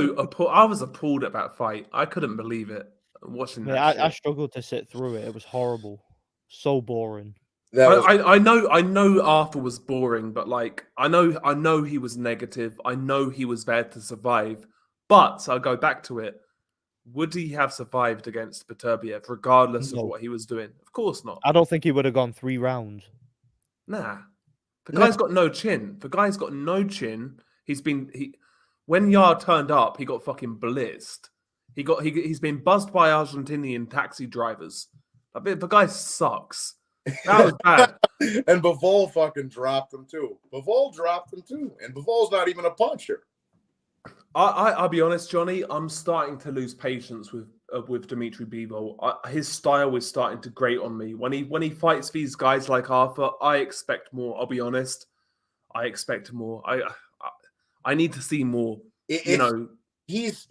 appalled at that fight. I couldn't believe it. Watching that, I struggled to sit through it. It was horrible, so boring. I know Arthur was boring, but like I know he was negative. I know he was there to survive. But I'll go back to it. Would he have survived against Beterbiev, regardless of what he was doing? Of course not. I don't think he would have gone 3 rounds. Nah, the guy's got no chin. When Yard turned up, he got fucking blitzed. He's been buzzed by Argentinian taxi drivers. The guy sucks. That was bad. And Bivol fucking dropped him too. And Bivol's not even a puncher. I'll be honest, Johnny. I'm starting to lose patience with Dimitri Bivol. His style is starting to grate on me. When he fights these guys like Arthur, I expect more. I'll be honest. I expect more. I need to see more. He's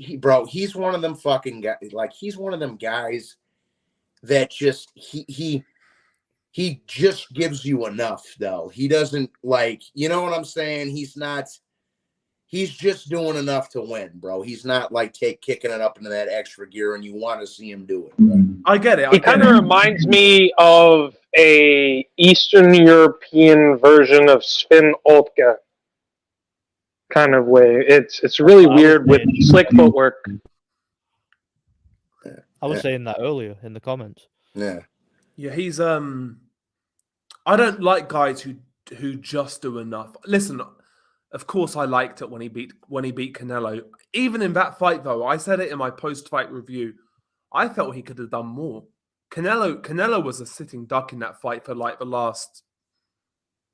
one of them fucking guys. Like he's one of them guys that just he just gives you enough, though. He doesn't like, you know what I'm saying? He's just doing enough to win, bro. He's not like kicking it up into that extra gear, and you want to see him do it. Right? I get it. He kind of reminds me of a Eastern European version of Sven Oltke kind of way. It's really weird with slick footwork. I was saying that earlier in the comments. Yeah, he's I don't like guys who just do enough. Listen, of course I liked it when he beat Canelo. Even in that fight, though, I said it in my post-fight review. I felt he could have done more. Canelo was a sitting duck in that fight for like the last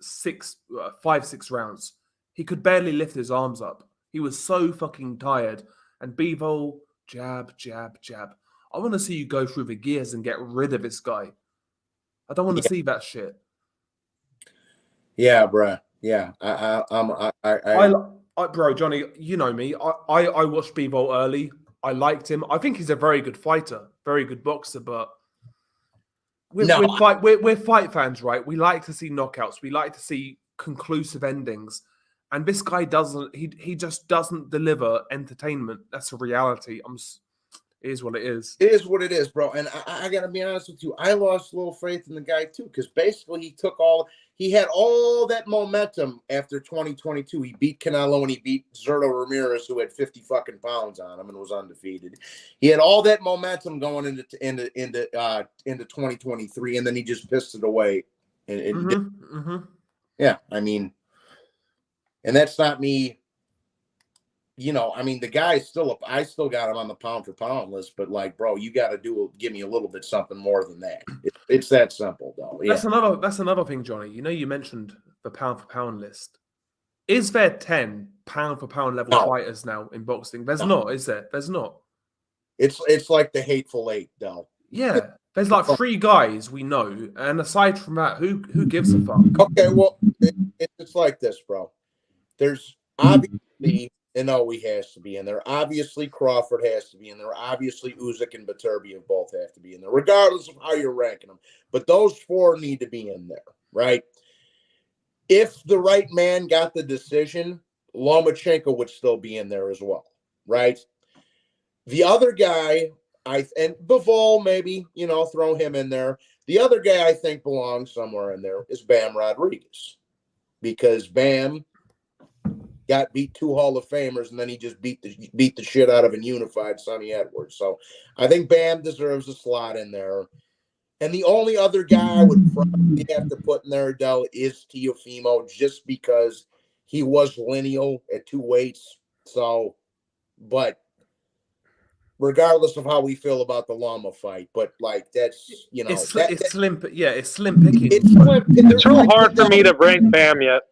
5-6 rounds. He could barely lift his arms up. He was so fucking tired. And Bivol, jab, jab, jab. I want to see you go through the gears and get rid of this guy. I don't want to see that shit. Yeah, bro. Yeah, bro, Johnny, you know me. I watched Bivol early. I liked him. I think he's a very good fighter, very good boxer. But we're fight fans, right? We like to see knockouts. We like to see conclusive endings. And this guy doesn't. He just doesn't deliver entertainment. That's a reality. It is what it is. It is what it is, bro. And I gotta be honest with you. I lost a little faith in the guy too, because basically he had all that momentum after 2022. He beat Canelo and he beat Zerto Ramirez, who had 50 fucking pounds on him and was undefeated. He had all that momentum going into 2023, and then he just pissed it away. Yeah, I mean, and that's not me. You know, I mean, the guy's still up. I still got him on the pound for pound list, but like, bro, you got to give me a little bit something more than that. It's that simple, though. Yeah. That's another thing, Johnny. You know, you mentioned the pound for pound list. Is there 10 pound for pound level fighters now in boxing? There's not, is there? There's not. It's like the Hateful Eight, though. Yeah, there's like 3 guys we know, and aside from that, who gives a fuck? Okay, well, it's like this, bro. There's obviously. And he has to be in there. Obviously, Crawford has to be in there. Obviously, Usyk and Beterbiev both have to be in there, regardless of how you're ranking them. But those 4 need to be in there, right? If the right man got the decision, Lomachenko would still be in there as well, right? The other guy, and Bivol, maybe, throw him in there. The other guy I think belongs somewhere in there is Bam Rodriguez, because Bam beat 2 Hall of Famers, and then he just beat the shit out of a unified Sonny Edwards. So I think Bam deserves a slot in there. And the only other guy I would probably have to put in there, Adele, is Teofimo, just because he was lineal at 2 weights. So, but regardless of how we feel about the Loma fight, but like that's it's slim picking. It's slim. It's real hard for me to rank Bam yet.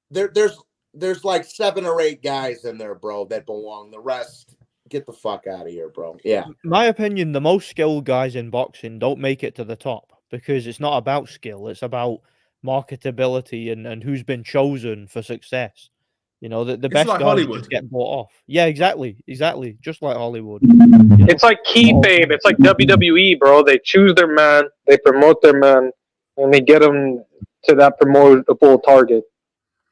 There's like 7 or 8 guys in there, bro, that belong. The rest, get the fuck out of here, bro. Yeah. My opinion, the most skilled guys in boxing don't make it to the top because it's not about skill. It's about marketability and who's been chosen for success. You know, the best like guys Hollywood. just get bought off. Yeah, exactly. Just like Hollywood. It's like kayfabe. It's like WWE, bro. They choose their man, they promote their man, and they get them to that promotable target.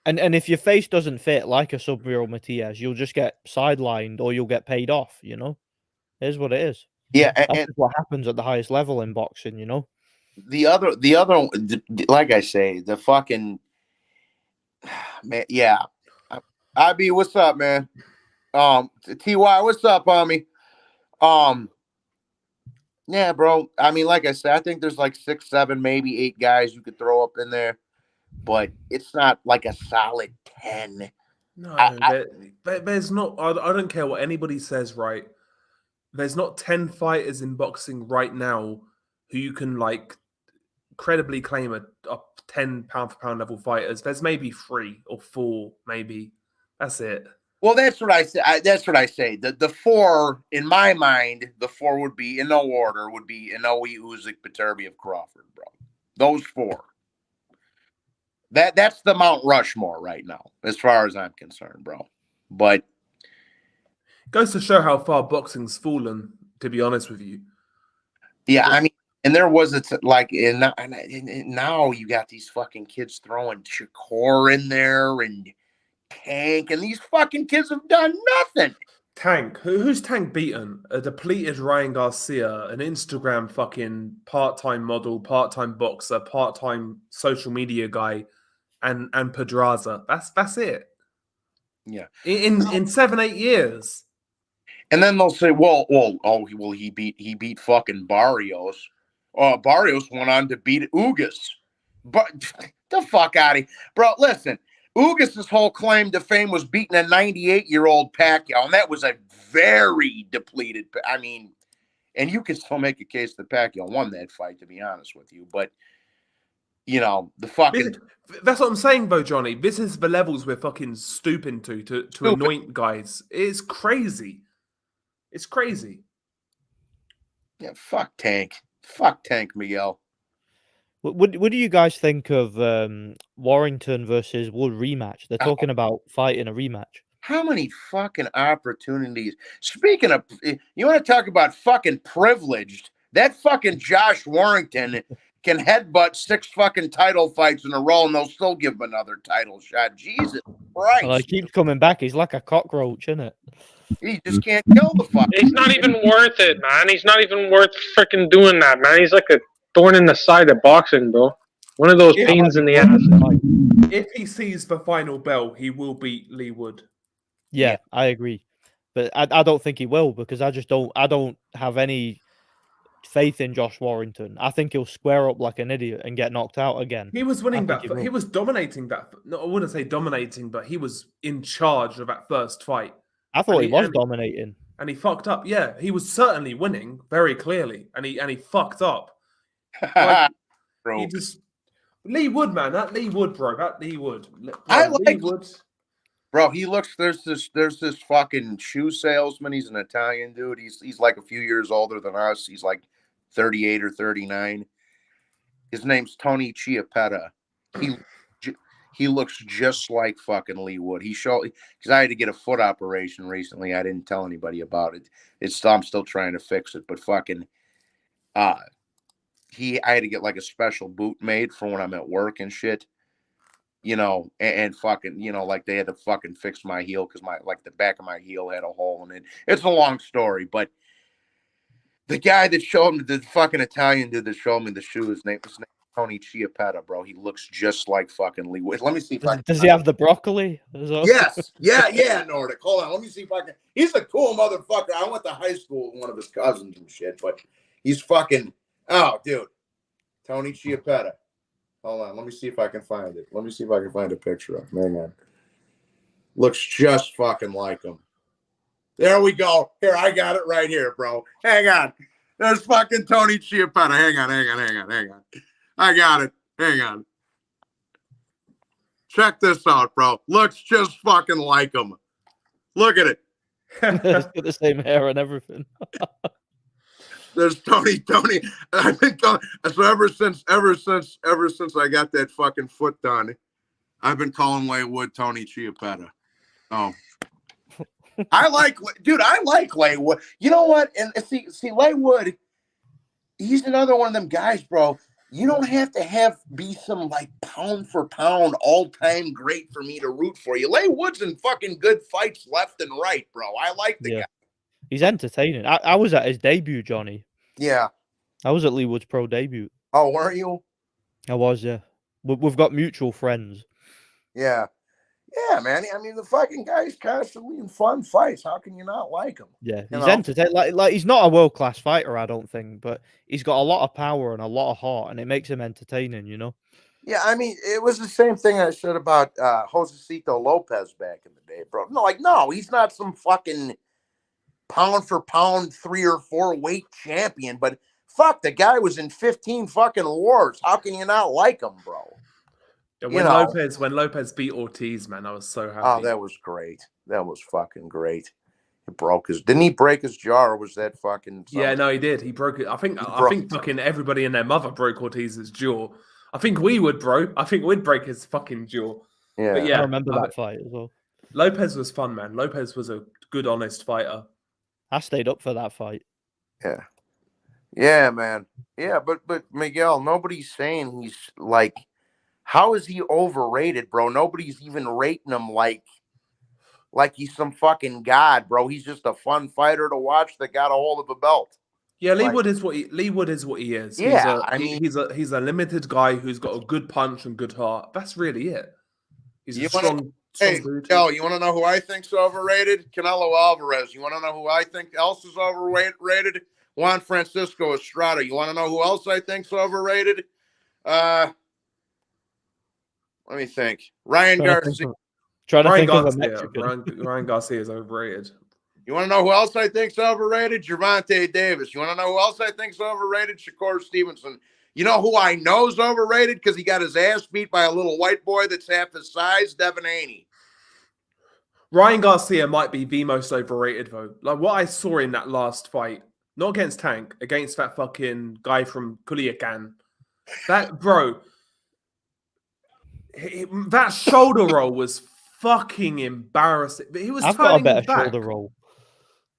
And if your face doesn't fit like a Sub-Zero Matias, you'll just get sidelined or you'll get paid off, you know? Here's what it is. Yeah, That's what happens at the highest level in boxing, you know? the other, like I say, the fucking man. Yeah, IB, what's up, man? TY, what's up, homie? Yeah, bro. I mean, like I said, I think there's like 6, 7, maybe 8 guys you could throw up in there, but it's not like a solid 10. No, there's not. I don't care what anybody says, right? There's not 10 fighters in boxing right now who you can like credibly claim a 10 pound for pound level fighters. There's maybe 3 or 4, maybe. That's it. Well, that's what I say. That's what I say. The 4 in my mind, the 4 would be in no order. Would be Inoue, Usyk, Beterbiev, Crawford, bro. Those 4. That's the Mount Rushmore right now, as far as I'm concerned, bro. But Goes to show how far boxing's fallen. To be honest with you. yeah, I mean, and there was now you got these fucking kids throwing Shakur in there and Tank, and these fucking kids have done nothing. Tank. Who's Tank beaten? A depleted Ryan Garcia, an Instagram fucking part-time model, part-time boxer, part-time social media guy, and Pedraza. That's it. Yeah. In 7-8 years. And then they'll say, he beat fucking Barrios. Barrios went on to beat Ugas. But the fuck out of here. Bro, listen. Ugas' whole claim to fame was beating a 98-year-old Pacquiao, and that was a very depleted. I mean, and you can still make a case that Pacquiao won that fight, to be honest with you. But, you know, the fucking... That's what I'm saying, though, Johnny. This is the levels we're fucking stooping to anoint guys. It's crazy. It's crazy. Yeah, fuck Tank. Fuck Tank, Miguel. What do you guys think of Warrington versus Wood rematch? They're talking about fighting a rematch. How many fucking opportunities? Speaking of, you want to talk about fucking privileged? That fucking Josh Warrington can headbutt 6 fucking title fights in a row, and they'll still give him another title shot. Jesus Christ! Well, he keeps coming back. He's like a cockroach, isn't it? He just can't kill the fuck. He's not even worth it, man. He's not even worth freaking doing that, man. He's like a thorn in the side of boxing, bro. One of those pains in the ass. If he sees the final bell, he will beat Lee Wood. Yeah, I agree, but I don't think he will because I don't have any faith in Josh Warrington. I think he'll square up like an idiot and get knocked out again. He was winning that. He was dominating that. No, I wouldn't say dominating, but he was in charge of that first fight. I thought he was dominating, and he fucked up. Yeah, he was certainly winning very clearly, and he fucked up. Like, he just Lee Wood, man. That Lee Wood, bro. That Lee Wood. I like Lee Wood. Bro, he looks. There's this fucking shoe salesman. He's an Italian dude. He's like a few years older than us. He's like 38 or 39. His name's Tony Chiappetta. He looks just like fucking Lee Wood. He showed because I had to get a foot operation recently. I didn't tell anybody about it. I'm still trying to fix it, but fucking I had to get like a special boot made for when I'm at work and shit. You know, and fucking, you know, like they had to fucking fix my heel because the back of my heel had a hole in it. It's a long story, but the guy that showed me, the fucking Italian dude that showed me the shoe, his name Tony Chiappetta, bro. He looks just like fucking Lee Wood. Let me see if I can. Does he have the broccoli? as well? Yes. Yeah, Nordic. Hold on. Let me see if I can. He's a cool motherfucker. I went to high school with one of his cousins and shit, but he's fucking. Oh, dude. Tony Chiappetta. Hold on. Let me see if I can find it. Let me see if I can find a picture of him. Hang on. Looks just fucking like him. There we go. Here, I got it right here, bro. Hang on. There's fucking Tony Chiappetta. Hang on. I got it. Hang on. Check this out, bro. Looks just fucking like him. Look at it. He's got the same hair and everything. There's Tony. I've been calling, so ever since I got that fucking foot done, I've been calling Lay Wood Tony Chiappetta. Oh. I like Lay Wood. You know what? And see, Lay Wood, he's another one of them guys, bro. You don't have to be some like pound for pound all-time great for me to root for you. Lay Wood's in fucking good fights left and right, bro. I like the guy. He's entertaining. I was at his debut, Johnny. Yeah. I was at Lee Wood's pro debut. Oh, weren't you? I was, yeah. We've got mutual friends. Yeah. Yeah, man. I mean, the fucking guy's constantly in fun fights. How can you not like him? Yeah, he's entertaining. Like he's not a world-class fighter, I don't think, but he's got a lot of power and a lot of heart, and it makes him entertaining, you know? Yeah, I mean, it was the same thing I said about Josecito Lopez back in the day, bro. No, he's not some fucking pound for pound 3 or 4 weight champion, but fuck, the guy was in 15 fucking wars. How can you not like him, bro? Yeah, when Lopez beat Ortiz, man, I was so happy. Oh, that was great. That was fucking great. Didn't he break his jaw, or was that fucking something? Yeah, no, he did. He broke it. I think fucking everybody and their mother broke Ortiz's jaw. I think we would, bro. I think we'd break his fucking jaw. Yeah, but yeah, I remember that fight as well. Lopez was fun, man. Lopez was a good, honest fighter. I stayed up for that fight. Yeah. Yeah, man. Yeah, but Miguel, nobody's saying he's like, how is he overrated, bro? Nobody's even rating him like he's some fucking god, bro. He's just a fun fighter to watch that got a hold of a belt. Yeah, Lee Wood is what he is. Yeah, he's a limited guy who's got a good punch and good heart. That's really it. He's a strong. Hey, Joe, you want to know who I think's overrated? Canelo Alvarez. You want to know who I think else is overrated? Juan Francisco Estrada. You want to know who else I think's overrated? Let me think. Ryan Garcia. Ryan Garcia is overrated. You want to know who else I think's overrated? Gervonta Davis. You want to know who else I think's overrated? Shakur Stevenson. You know who I know is overrated because he got his ass beat by a little white boy that's half his size? Devin Haney. Ryan Garcia might be the most overrated, though. Like what I saw in that last fight, not against Tank, against that fucking guy from Culiacan. That, bro, that shoulder roll was fucking embarrassing. But he was I've got a better shoulder roll.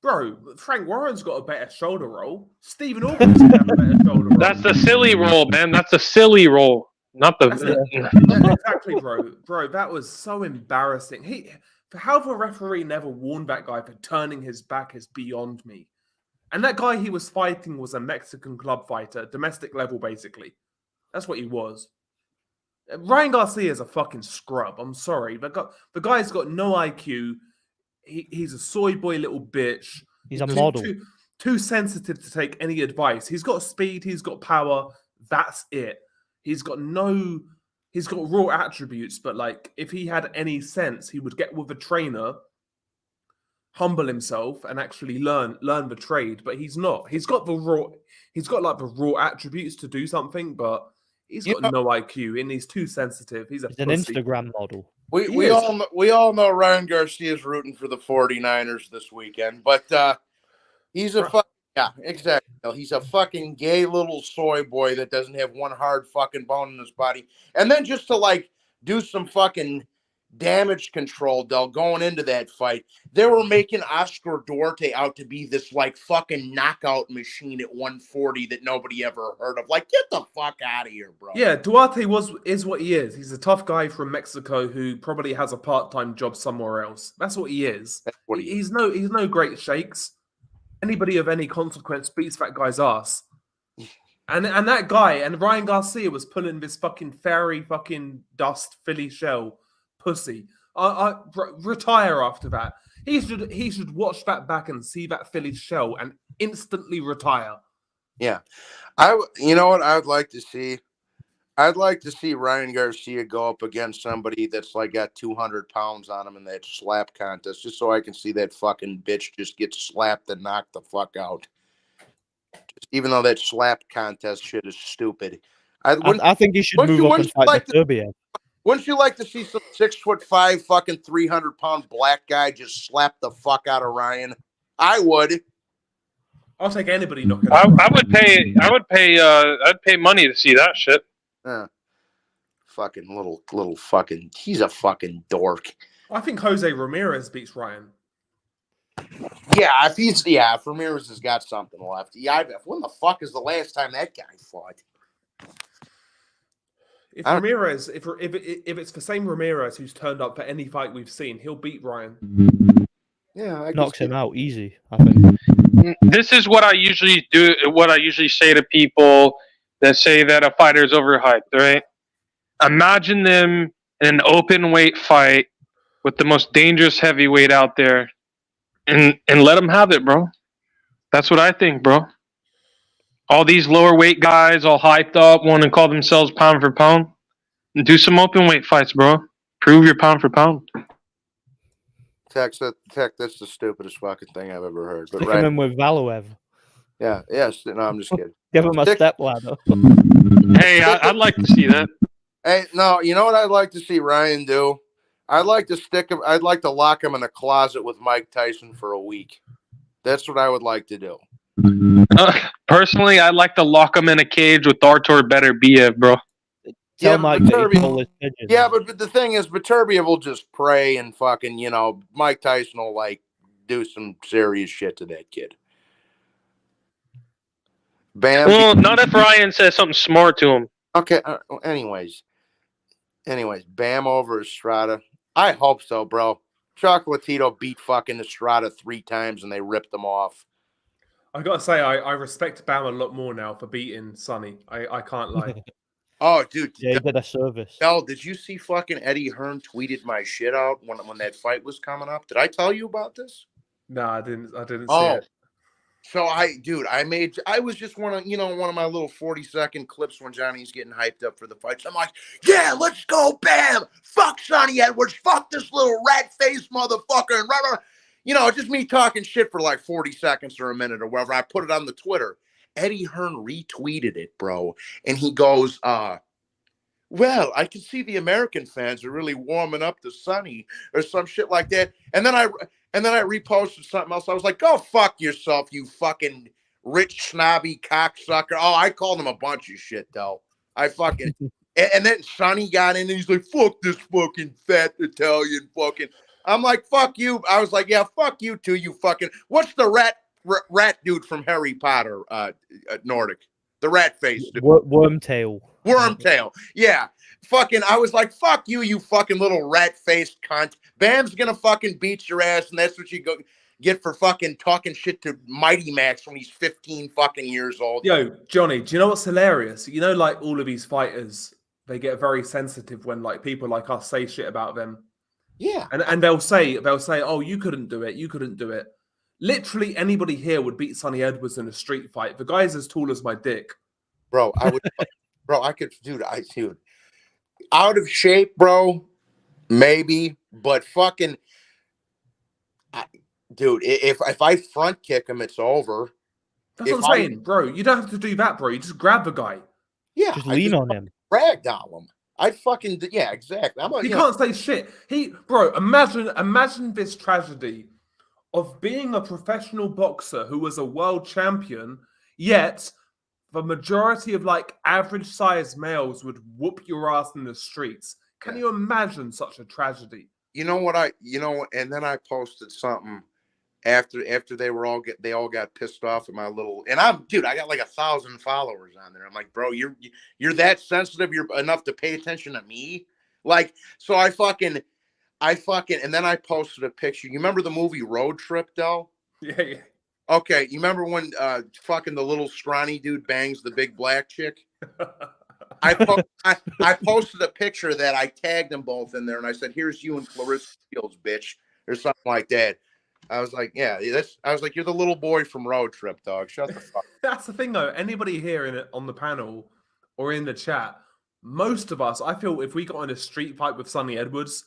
Bro, Frank Warren's got a better shoulder roll. Stephen Orban's got a better shoulder roll. That's the silly roll, man. That's a silly roll. Not the... Exactly, bro. Bro, that was so embarrassing. How the referee never warned that guy for turning his back is beyond me. And that guy he was fighting was a Mexican club fighter, domestic level, basically. That's what he was. Ryan Garcia is a fucking scrub. I'm sorry. The guy's got no IQ. He's a soy boy little bitch. He's a model. Too sensitive to take any advice. He's got speed. He's got power. That's it. He's got raw attributes, but like if he had any sense, he would get with a trainer, humble himself, and actually learn the trade. But he's not. He's got like the raw attributes to do something, but he's got no IQ and he's too sensitive. He's an Instagram model. We all know Ryan Garcia's rooting for the 49ers this weekend, but he's a exactly. He's a fucking gay little soy boy that doesn't have one hard fucking bone in his body. And then just to like do some fucking damage control, going into that fight, they were making Oscar Duarte out to be this like fucking knockout machine at 140 that nobody ever heard of. Like, get the fuck out of here, bro. Yeah, Duarte is what he is. He's a tough guy from Mexico who probably has a part-time job somewhere else. That's what he is. He's no great shakes. Anybody of any consequence beats that guy's ass. And that guy and Ryan Garcia was pulling this fucking fairy fucking dust Philly shell pussy. Retire after that. He should watch that back and see that Philly shell and instantly retire. Yeah, you know what I would like to see? I'd like to see Ryan Garcia go up against somebody that's like got 200 pounds on him in that slap contest, just so I can see that fucking bitch just get slapped and knocked the fuck out. Even though that slap contest shit is stupid. I think he should move up and fight Beterbiev. Wouldn't you like to see some 6'5" fucking 300-pound black guy just slap the fuck out of Ryan? I would. I'll take anybody knocking. I'd pay money to see that shit. Fucking little fucking. He's a fucking dork. I think Jose Ramirez beats Ryan. Yeah, if Ramirez has got something left. Yeah, when the fuck is the last time that guy fought? If Ramirez, if it's the same Ramirez who's turned up for any fight we've seen, he'll beat Ryan. Yeah, knocks him out easy, I think. This is what I usually do. What I usually say to people that say that a fighter is overhyped. Right? Imagine them in an open weight fight with the most dangerous heavyweight out there, and let them have it, bro. That's what I think, bro. All these lower weight guys, all hyped up, want to call themselves pound for pound. Do some open weight fights, bro. Prove your pound for pound. Tech, that's the stupidest fucking thing I've ever heard. But Stick him in with Valuev. Yeah, yes. No, I'm just kidding. Give him a step ladder. Hey, I'd like to see that. Hey, no, you know what I'd like to see Ryan do? I'd like to lock him in a closet with Mike Tyson for a week. That's what I would like to do. Personally, I'd like to lock him in a cage with Artur Beterbiev, bro. Tell Mike yeah, but the thing is, Beterbiev will just pray and fucking, Mike Tyson will like do some serious shit to that kid. Bam. Well, not if Ryan says something smart to him. Okay. Anyways, Bam over Estrada. I hope so, bro. Chocolatito beat fucking Estrada 3 times and they ripped them off. I gotta say, I respect Bam a lot more now for beating Sonny. I can't lie. Oh, dude. Yeah, he did a service. Del, did you see fucking Eddie Hearn tweeted my shit out when that fight was coming up? Did I tell you about this? No, I didn't see it. So I was just one of my little 40-second clips when Johnny's getting hyped up for the fights. I'm like, yeah, let's go, Bam! Fuck Sonny Edwards, fuck this little rat-faced motherfucker, and just me talking shit for like 40 seconds or a minute or whatever. I put it on the Twitter. Eddie Hearn retweeted it, bro. And he goes, well, I can see the American fans are really warming up to Sonny or some shit like that. And then I reposted something else. I was like, go fuck yourself, you fucking rich, snobby cocksucker. Oh, I called him a bunch of shit, though. I fucking... and then Sonny got in and he's like, fuck this fucking fat Italian fucking... I'm like, fuck you. I was like, yeah, fuck you too, you fucking... What's the rat dude from Harry Potter, Nordic? The rat face dude. Wormtail. Wormtail. Yeah. Fucking, I was like, fuck you, you fucking little rat-faced cunt. Bam's gonna fucking beat your ass, and that's what you get for fucking talking shit to Mighty Max when he's 15 fucking years old. Yo, Johnny, do you know what's hilarious? Like all of these fighters, they get very sensitive when like people like us say shit about them. Yeah. And they'll say, oh, you couldn't do it. Literally anybody here would beat Sonny Edwards in a street fight. The guy's as tall as my dick. Bro, I would dude, out of shape, bro. Maybe, but fucking dude, if I front kick him, it's over. That's what I'm saying, bro. You don't have to do that, bro. You just grab the guy. Yeah. Just lean on him. Ragdoll him. I'd fucking exactly. He can't say shit. Imagine this tragedy of being a professional boxer who was a world champion, yet the majority of like average sized males would whoop your ass in the streets. Can you imagine such a tragedy? And then I posted something after they all got pissed off at my little, and I got like 1,000 followers on there. I'm like, bro, you're that sensitive, you're enough to pay attention to me? Like, so I fucking, and then I posted a picture. You remember the movie Road Trip, Del? Yeah. Okay, you remember when fucking the little scrawny dude bangs the big black chick? I posted a picture of that. I tagged them both in there, and I said, "Here's you and Clarissa Shields, bitch," or something like that. I was like, "Yeah, I was like, you're the little boy from Road Trip, dog. Shut the fuck." That's the thing, though. Anybody here on the panel or in the chat, most of us, I feel, if we got in a street fight with Sonny Edwards,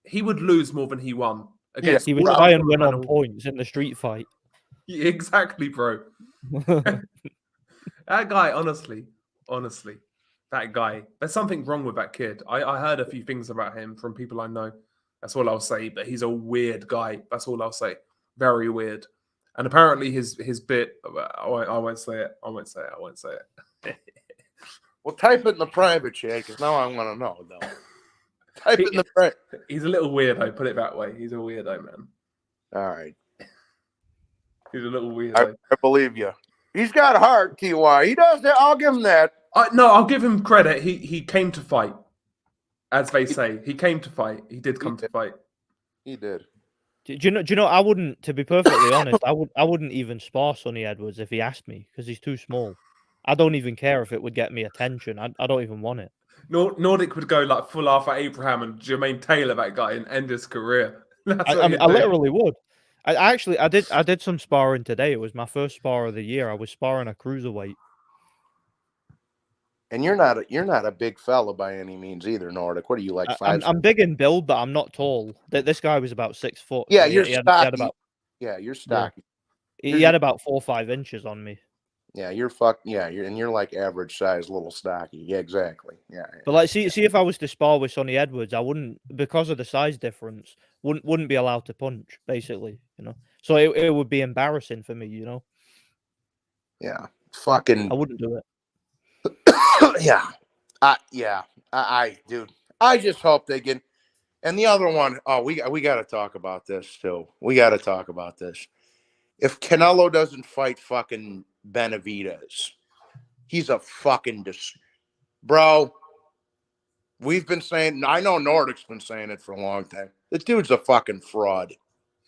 he would lose more than he won against. He would all of try us and on the win on panel. points in the street fight. Yeah, exactly, bro. That guy, honestly, that guy. There's something wrong with that kid. I heard a few things about him from people I know. That's all I'll say. But he's a weird guy. That's all I'll say. Very weird. And apparently his bit. I won't say it. I won't say it. Well, type it in the private chat because now I want to know. Though. Type it in the private. He's a little weirdo. Put it that way. He's a weirdo, man. All right. He's a little weirdo. I believe you. He's got a heart, Ty. He does that. I'll give him that. No, I'll give him credit. He came to fight, as they say. He came to fight. He did come to fight. He did. Do you know? I wouldn't, to be perfectly honest, I wouldn't even spar Sonny Edwards if he asked me because he's too small. I don't even care if it would get me attention. I don't even want it. Nordic would go like full Arthur Abraham and Jermaine Taylor, that guy, and end his career. I literally would. I did some sparring today. It was my first spar of the year. I was sparring a cruiserweight. And you're not a big fella by any means either, Nordic. What are you like? I'm big in build, but I'm not tall. This guy was about 6 foot. Yeah, so you're stocky. You're stocky. He had about 4 or 5 inches on me. Yeah, you're like average size, little stocky. Yeah, exactly. Yeah. But like, see if I was to spar with Sonny Edwards, I wouldn't, because of the size difference, wouldn't be allowed to punch. Basically, So it would be embarrassing for me, Yeah, fucking. I wouldn't do it. Dude. I just hope they get. And the other one, we got to talk about this too. We got to talk about this. If Canelo doesn't fight fucking Benavidez, he's a fucking bro. We've been saying. I know Nordic's been saying it for a long time. The dude's a fucking fraud.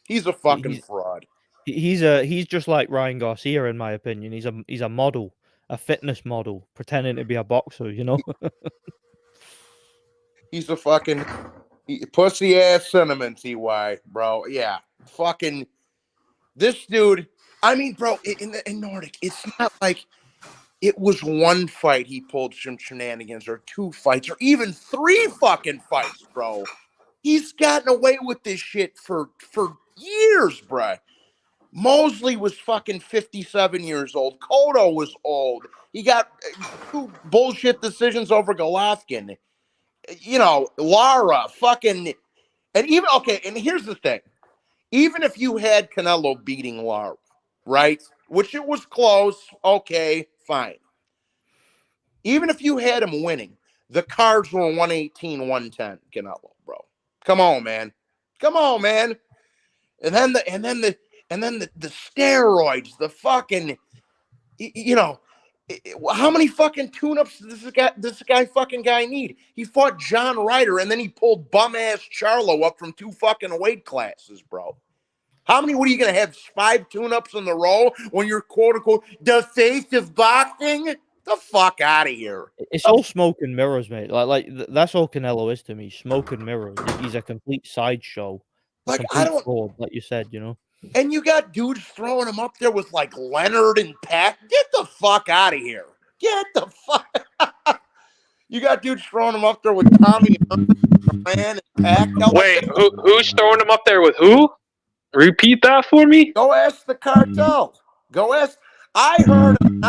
He's a fucking fraud. He's just like Ryan Garcia, in my opinion. He's a model. A fitness model pretending to be a boxer, He's a fucking pussy ass cinnamon, TY, bro. Yeah, fucking this dude. I mean, bro, in Nordic, it's not like it was one fight he pulled some shenanigans, or 2 fights, or even 3 fucking fights, bro. He's gotten away with this shit for years, bro. Mosley was fucking 57 years old. Cotto was old. He got 2 bullshit decisions over Golovkin. Lara, fucking, and even, okay, and here's the thing. Even if you had Canelo beating Lara, right, which it was close, okay, fine. Even if you had him winning, the cards were 118, 110, Canelo, bro. Come on, man. And then the steroids, the fucking, how many fucking tune-ups does this guy need? He fought John Ryder, and then he pulled bum-ass Charlo up from 2 fucking weight classes, bro. What are you going to have, 5 tune-ups in a row when you're, quote-unquote, the face of boxing? The fuck out of here. It's all smoke and mirrors, mate. Like that's all Canelo is to me. Smoke and mirrors. He's a complete sideshow. Like, I don't... fraud, like you said, And you got dudes throwing him up there with like Leonard and Pac. Get the fuck out of here. Get the fuck. You got dudes throwing him up there with Tommy and Pac. Wait, who's throwing him up there with who? Repeat that for me. Go ask the cartel. Go ask. I heard. I'm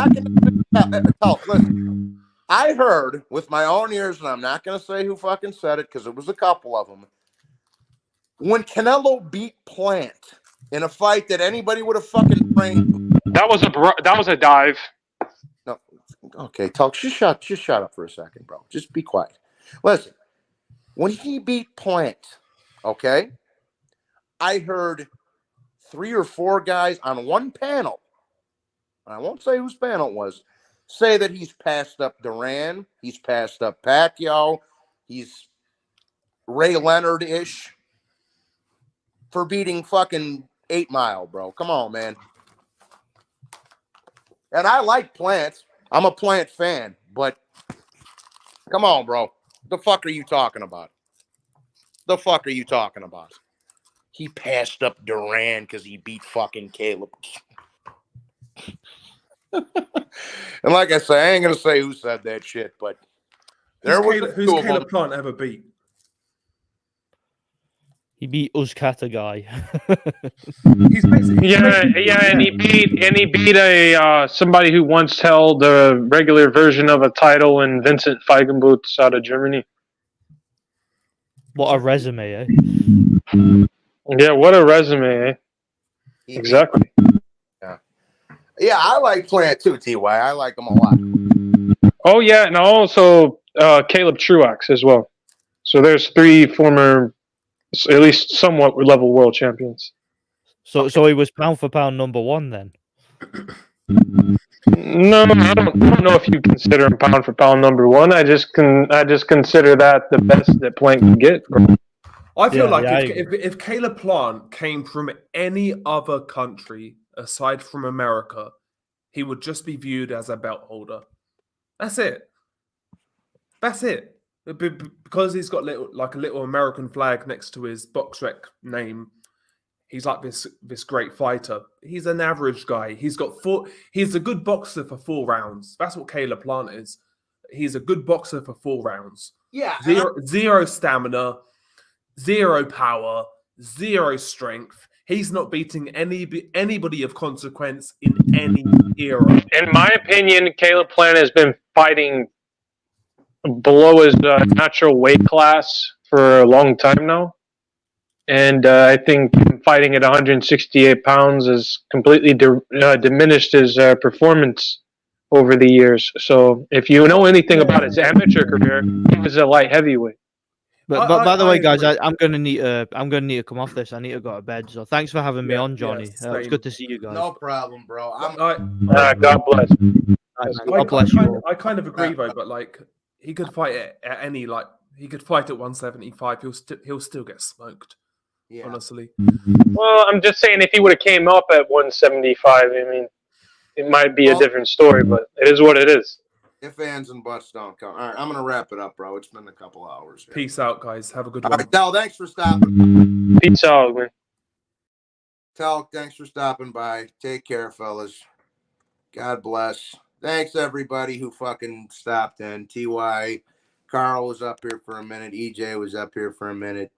not going to listen. I heard with my own ears, and I'm not going to say who fucking said it because it was a couple of them. When Canelo beat Plant in a fight that anybody would have fucking trained. That was a dive. No, okay, talk. Just shut up for a second, bro. Just be quiet. Listen, when he beat Plant, okay, I heard 3 or 4 guys on one panel. I won't say whose panel it was. Say that he's passed up Duran, he's passed up Pacquiao, he's Ray Leonard-ish for beating fucking 8 Mile, bro. Come on, man. And I like Plant. I'm a Plant fan, but come on, bro. The fuck are you talking about? The fuck are you talking about? He passed up Duran because he beat fucking Caleb. And like I say, I ain't gonna say who said that shit, but who's Caleb Plant ever beat? He beat Uzkata guy. He's basically and he beat a somebody who once held a regular version of a title in Vincent Feigenbutz out of Germany. What a resume, eh? Yeah, what a resume, eh? Exactly. Yeah, I like Plant too, Ty. I like him a lot. Oh yeah, and also Caleb Truax as well. So there's 3 former, at least somewhat level world champions. So he was pound for pound #1 then. No, I don't know if you consider him pound for pound #1. I just consider that the best that Plant can get, bro. I feel if Caleb Plant came from any other country aside from America, he would just be viewed as a belt holder. That's it. Because he's got a little American flag next to his box rec name. He's like this great fighter. He's an average guy. He's a good boxer for 4 rounds. That's what Caleb Plant is. He's a good boxer for 4 rounds. Yeah. Zero stamina, 0 power, 0 strength. He's not beating anybody of consequence in any era. In my opinion, Caleb Plant has been fighting below his natural weight class for a long time now. And I think fighting at 168 pounds has completely diminished his performance over the years. So if you know anything about his amateur career, he was a light heavyweight. But by the way, guys, I'm gonna need to come off this. I need to go to bed. So thanks for having me on, Johnny. It's good to see you guys. No problem, bro. God bless. God bless you. I kind of agree though, but like he could fight at any he could fight at 175. He'll still get smoked. Yeah. Honestly. Well, I'm just saying if he would have came up at 175, I mean, it might be a different story, but it is what it is. If fans and butts don't come. All right, I'm gonna wrap it up, bro. It's been a couple hours here. Peace out, guys. Have a good one. All right, Del, thanks for stopping. Peace out, man. Tel, thanks for stopping by. Take care, fellas. God bless. Thanks everybody who fucking stopped in. TY, Carl was up here for a minute. EJ was up here for a minute.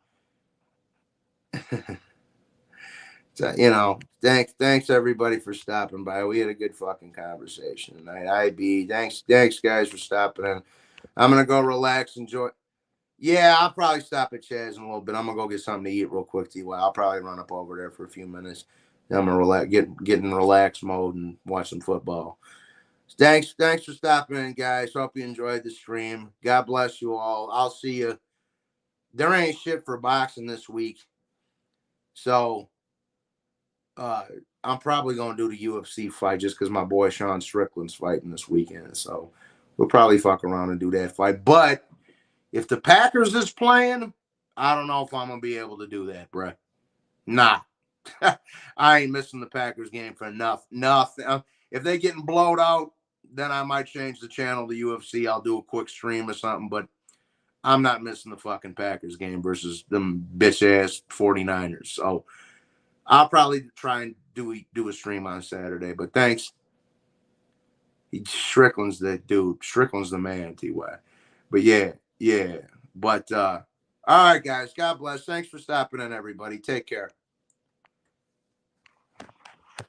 So, thanks everybody for stopping by. We had a good fucking conversation tonight. IB, thanks guys for stopping in. I'm gonna go relax, enjoy. Yeah, I'll probably stop at Chaz in a little bit. I'm gonna go get something to eat real quick. I'll probably run up over there for a few minutes. Then I'm gonna relax, get in relaxed mode and watch some football. Thanks for stopping in, guys. Hope you enjoyed the stream. God bless you all. I'll see you. There ain't shit for boxing this week. So I'm probably going to do the UFC fight just because my boy Sean Strickland's fighting this weekend. So we'll probably fuck around and do that fight. But if the Packers is playing, I don't know if I'm going to be able to do that, bro. Nah. I ain't missing the Packers game for nothing. If they getting blowed out, then I might change the channel to UFC. I'll do a quick stream or something, but I'm not missing the fucking Packers game versus them bitch-ass 49ers. So I'll probably try and do a stream on Saturday, but thanks. Strickland's the dude. Strickland's the man, TY. But yeah. But all right, guys. God bless. Thanks for stopping in, everybody. Take care.